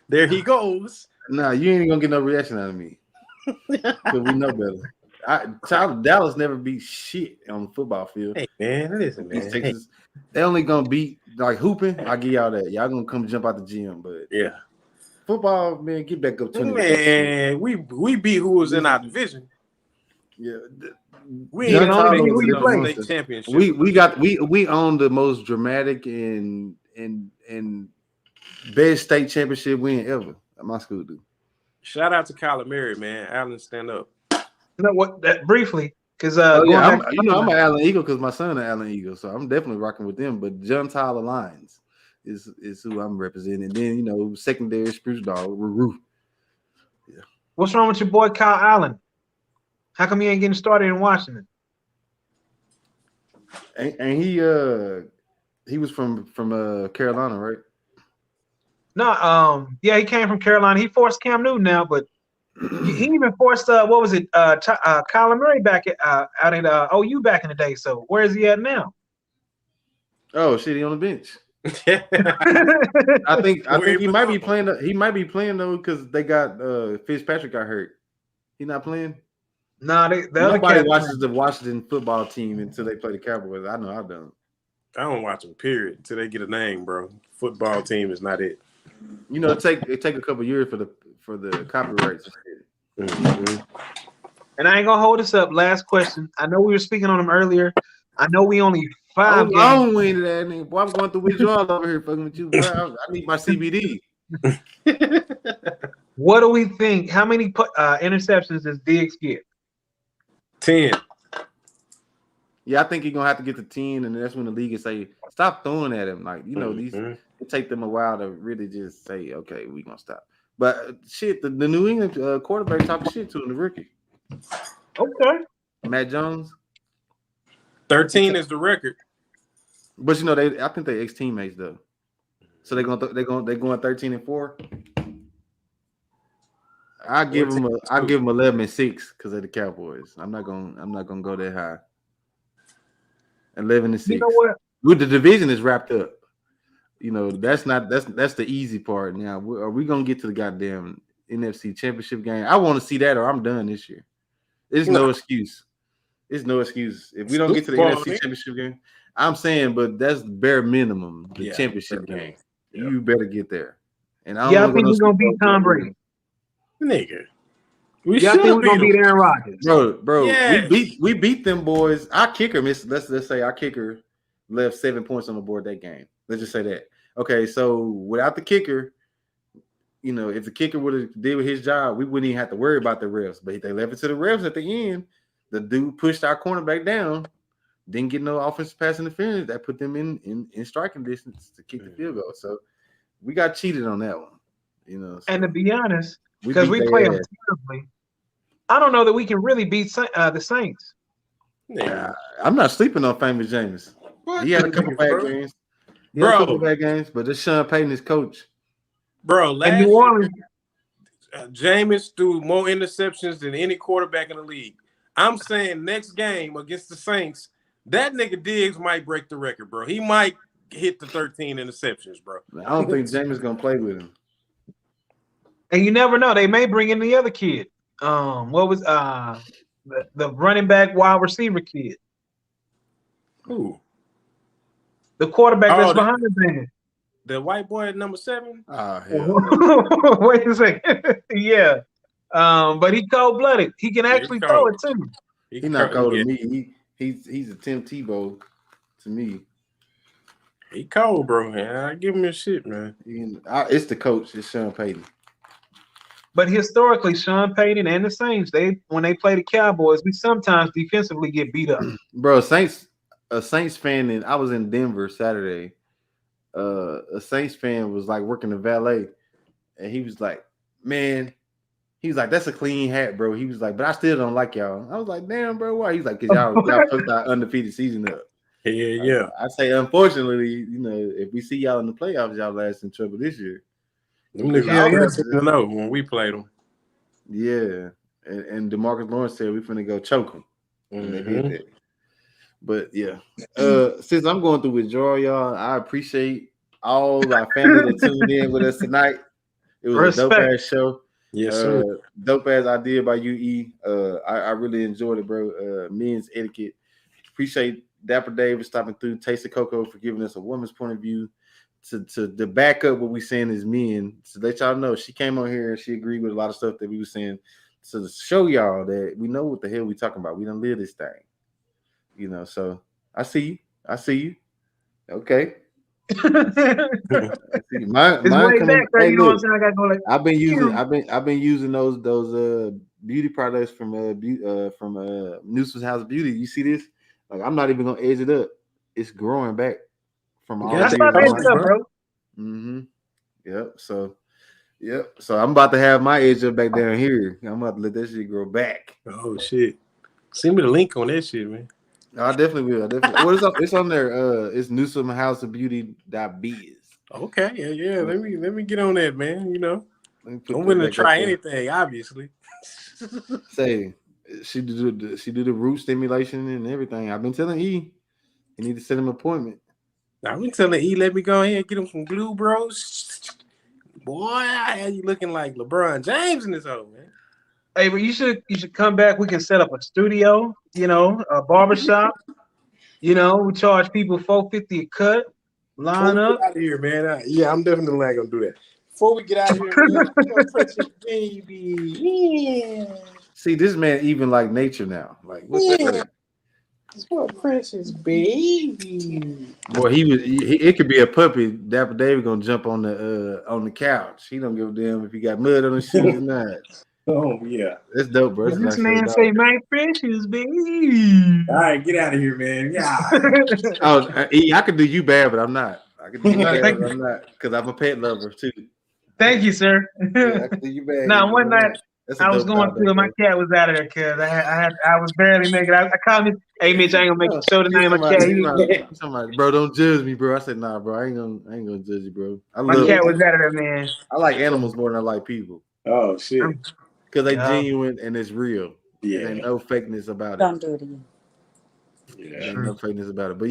There he goes. Nah, you ain't gonna get no reaction out of me. Because we know better. Dallas never beat shit on the football field. Hey, man, listen, man. Texas, they only gonna beat like hooping. I give y'all that. Y'all gonna come jump out the gym, but yeah, football, man, get back up 20. Man, we beat who was in our division. Yeah, we ain't gonna make it to the state championship. We own the most dramatic and best state championship win ever at my school, dude. Shout out to Kyler Murray, man. Allen, stand up. You know what? That briefly, because I'm an Allen Eagle because my son is Allen Eagle, so I'm definitely rocking with them. But John Tyler Lyons is who I'm representing. And then secondary Spruce Dog, Roo. Yeah. What's wrong with your boy Kyle Allen? How come he ain't getting started in Washington? And he was from Carolina, right? No, yeah, he came from Carolina. He forced Cam Newton now, but he even forced what was it? Kyler Murray back out at OU back in the day. So where is he at now? Oh shit, he on the bench. I think he might be playing. He might be playing though because they got Fitzpatrick got hurt. He not playing. No, nobody watches the Washington football team until they play the Cowboys. I know I don't. I don't watch them. Period. Until they get a name, bro. Football team is not it. You know, it take a couple years for the copyrights. Mm-hmm. And I ain't gonna hold this up. Last question. I know we were speaking on them earlier. I know we only 5 games. Long-winded that nigga. Boy, I'm going through withdrawal over here fucking with you, bro. I need my CBD. What do we think? How many interceptions does Diggs get? 10. Yeah, I think he's gonna have to get to 10, and that's when the league will say, stop throwing at him. Like, you know, it take them a while to really just say, okay, we're gonna stop. But shit, the New England quarterback talking shit to him, the rookie. Okay. Matt Jones. 13 is the record. But you know, I think they ex-teammates though. So they're going 13-4. I give them 11-6 because of the Cowboys. I'm not gonna go that high. 11-6. You know what? With the division is wrapped up. You know, that's the easy part. Now, are we gonna get to the goddamn NFC Championship game? I want to see that, or I'm done this year. There's no excuse. There's no excuse if we don't get to the NFC Championship game. I'm saying, but that's bare minimum. The championship game. Yeah. You better get there. And I think we're gonna beat Tom Brady, nigga. I think we're gonna beat Aaron Rodgers, bro. Yes. We beat them boys. Our kicker, let's say our kicker left 7 points on the board that game. Let's just say that. Okay, so without the kicker, you know, if the kicker would have did his job, we wouldn't even have to worry about the refs. But they left it to the refs at the end. The dude pushed our cornerback down, didn't get no offensive pass interference. That put them in striking distance to kick the field goal. So we got cheated on that one, you know. So and to be honest, because we play them terribly, I don't know that we can really beat the Saints. Yeah, I'm not sleeping on Famous James. He had a couple bad games. He had a couple bad games, but this Sean Payton is coach. Bro, last New Orleans, Jameis threw more interceptions than any quarterback in the league. I'm saying next game against the Saints, that nigga Diggs might break the record, bro. He might hit the 13 interceptions, bro. I don't think Jameis gonna play with him. And you never know. They may bring in the other kid. What was the running back wide receiver kid? Who? The quarterback that's behind him. The white boy at number 7? Oh, hell. Wait a second. Yeah. But he cold-blooded. He can actually throw it too. He's not cold to me. He's a Tim Tebow to me. He cold, bro. Yeah, I give him his shit, man. It's the coach. It's Sean Payton. But historically, Sean Payton and the Saints, when they play the Cowboys, we sometimes defensively get beat up. Bro, a Saints fan, and I was in Denver Saturday. A Saints fan was like working the valet, and he was like, "Man," he was like, "That's a clean hat, bro." He was like, "But I still don't like y'all." I was like, "Damn, bro, why?" He's like, "Cause y'all fucked our undefeated season up." Yeah. I say, unfortunately, you know, if we see y'all in the playoffs, y'all last in trouble this year. Them niggas know when we played them. Yeah, and DeMarcus Lawrence said we finna go choke them. And they did that. But yeah, since I'm going through withdrawal, y'all, I appreciate all our family that tuned in with us tonight. It was a dope ass show. Yes, sir. Dope ass idea by UE. I really enjoyed it, bro. Men's etiquette. Appreciate Dapper Dave stopping through. Taste of Cocoa for giving us a woman's point of view. To back up what we saying as men, to let y'all know, she came on here and she agreed with a lot of stuff that we were saying, to show y'all that we know what the hell we talking about. We don't live this thing, you know. So I see you. Okay. I've been using those beauty products from Newsom's House Beauty. You see this? Like, I'm not even gonna edge it up. It's growing back. That's not edge up, bro. Mm-hmm. Yep. So I'm about to have my edge up back down here. I'm about to let that shit grow back. Oh shit! Send me the link on that shit, man. I definitely will. I definitely. What is up? It's on there. It's newsomehouseofbeauty.biz. Okay, yeah. Let me get on that, man. You know, Let me put I'm that willing to back up try there. anything, obviously. Say she do the root stimulation and everything. I've been telling E, he need to set him an appointment. I've been telling E, let me go ahead and get him some glue, bros. Boy, I had you looking like LeBron James in this hole, man. Hey, but you should come back. We can set up a studio, a barbershop. We charge people $4.50 a cut. Before Line we get up. out of here, man. Yeah, I'm definitely not gonna do that. Before we get out of here, man, my precious baby. Yeah. See, this man even like nature now. Like what the Yeah. heck? It's my precious baby. Boy, it could be a puppy. Dapper David gonna jump on the couch. He don't give a damn if he got mud on his shoes or not. Oh yeah. That's dope, bro. Did That's a this nice little man dog. say my precious baby? All right, get out of here, man. Yeah. I could do you bad, but I'm not. I could do you No, bad, thank but you. I'm not because I'm a pet lover too. Thank you, sir. Yeah, I could do you bad. Now, one night That's a I was dope going dog, though, through, and my bro. cat was out of there because I was barely making it. I called him, hey Mitch, I ain't gonna make No, the show tonight. he's somebody, bro. Don't judge me, bro. I said, nah, bro. I ain't gonna judge you, bro. My cat was out of there, man. I like animals more than I like people. Oh shit. Because they genuine and it's real. Yeah. There ain't no fakeness about it. Don't do it again. Yeah. There ain't no fakeness about it. But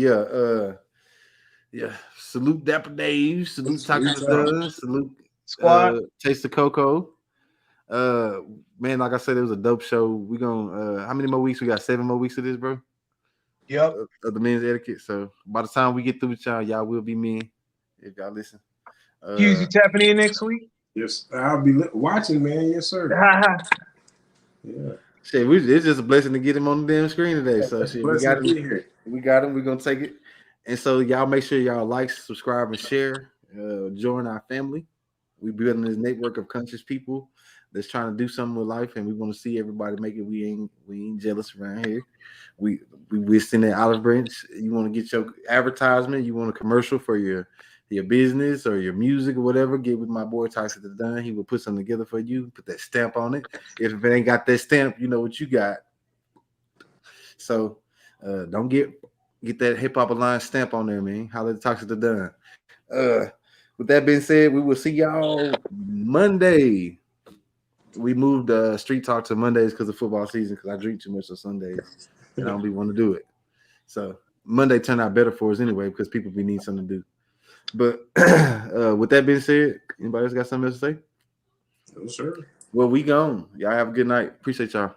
yeah. Salute Dapper Dave. Salute Toxic Dunn. Salute Squad. Taste the Cocoa. Man, like I said, it was a dope show. We gonna how many more weeks? We got 7 more weeks of this, bro. Yep. Of the men's etiquette. So by the time we get through with y'all will be men if y'all listen. Hughes, you tapping in next week? Yes, I'll be watching, man. Yes, sir. Yeah. Shit, it's just a blessing to get him on the damn screen today. So shit, we got him. Here. We got him. We're gonna take it. And so y'all make sure y'all like, subscribe, and share. Join our family. We building this network of conscious people that's trying to do something with life, and we want to see everybody make it. We ain't jealous around here. We send that olive branch. You want to get your advertisement, you want a commercial for your business or your music or whatever, get with my boy Tyson the Dunn. He will put something together for you, put that stamp on it. If it ain't got that stamp, you know what you got. So don't get that hip hop alliance stamp on there, man. Holla at Toxic the Dunn. With that being said, we will see y'all Monday. We moved Street Talk to Mondays because of football season, because I drink too much on Sundays and I don't be want to do it. So Monday turned out better for us anyway because people be need something to do. But with that being said, anybody else got something else to say? No, sir. Well, we gone. Y'all have a good night. Appreciate y'all.